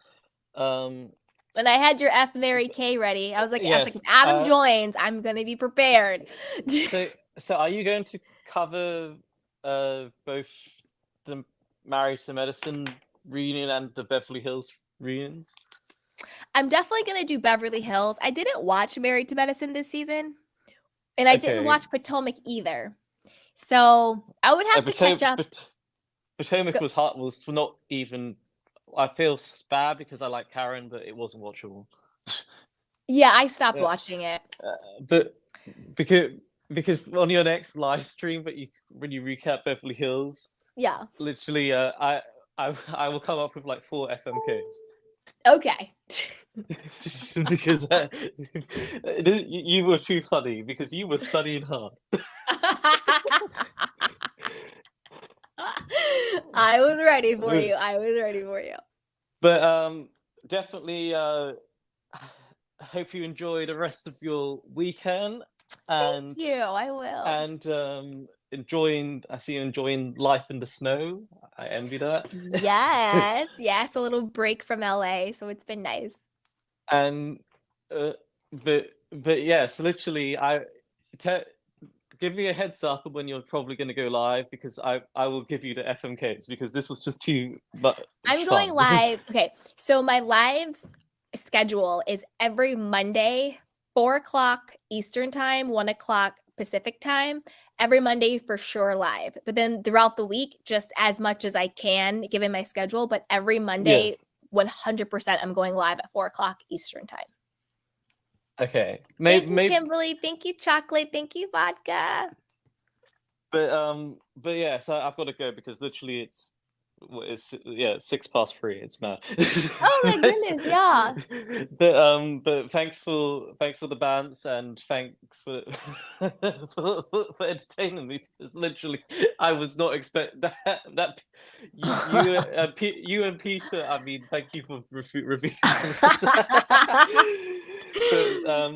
And I had your F, Mary, K ready. I was like, Yes, if Adam joins, I'm gonna be prepared. So are you going to cover both the Married to Medicine reunion and the Beverly Hills reunions? I'm definitely gonna do Beverly Hills. I didn't watch Married to Medicine this season, and I didn't watch Potomac either. So I would have to catch up. Potomac was not even. I feel bad because I like Karen, but it wasn't watchable. Yeah, I stopped watching it. But because on your next live stream, when you recap Beverly Hills, yeah, literally, I will come up with like 4 FMKs. Okay. Because you were too funny because you were studying hard. I was ready for you. But definitely hope you enjoy the rest of your weekend. And thank you. I will. And I see you enjoying life in the snow. I envy that. Yes, a little break from LA, so it's been nice. And but yes, literally, give me a heads up when you're probably going to go live, because I will give you the FMKs, because this was just too much I'm going live. Okay, so my lives schedule is every Monday, 4:00 Eastern time, 1:00 Pacific time. Every Monday for sure live, but then throughout the week, just as much as I can given my schedule. But every Monday, 100%, I'm going live at 4:00 Eastern time. Okay. Thank you, Kimberly. Thank you, Chocolate. Thank you, Vodka. But yeah, so I've got to go because literally it's 3:06. It's mad. Oh my goodness, yeah. But thanks for the bands, and thanks for for entertaining me, because literally I was not expecting that you and Peter. I mean, thank you for revealing.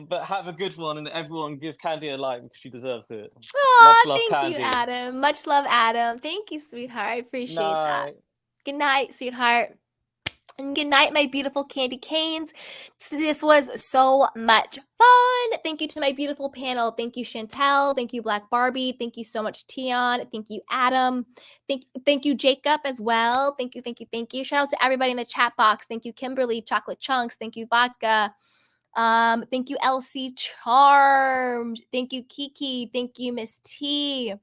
But have a good one, and everyone give Candy a like because she deserves it. Oh, thank you, Adam. Much love, Adam. Thank you, sweetheart. I appreciate that. Good night, sweetheart. And good night, my beautiful candy canes. This was so much fun. Thank you to my beautiful panel. Thank you, Chantel. Thank you, Black Barbie. Thank you so much, Tion. Thank you, Adam. Thank you, Jacob, as well. Thank you. Shout out to everybody in the chat box. Thank you, Kimberly, Chocolate Chunks. Thank you, Vodka. Thank you, LC Charmed. Thank you, Kiki. Thank you, Miss T.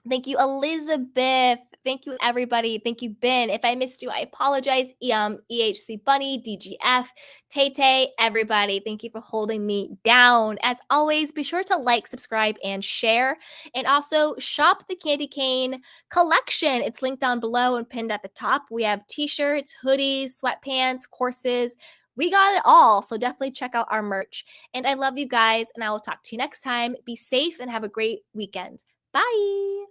Thank you, Elizabeth. Thank you, everybody. Thank you, Ben. If I missed you, I apologize. EHC Bunny, DGF, Tay, everybody. Thank you for holding me down. As always, be sure to like, subscribe, and share. And also shop the Candy Cane collection. It's linked down below and pinned at the top. We have t-shirts, hoodies, sweatpants, courses. We got it all. So definitely check out our merch. And I love you guys. And I will talk to you next time. Be safe and have a great weekend. Bye.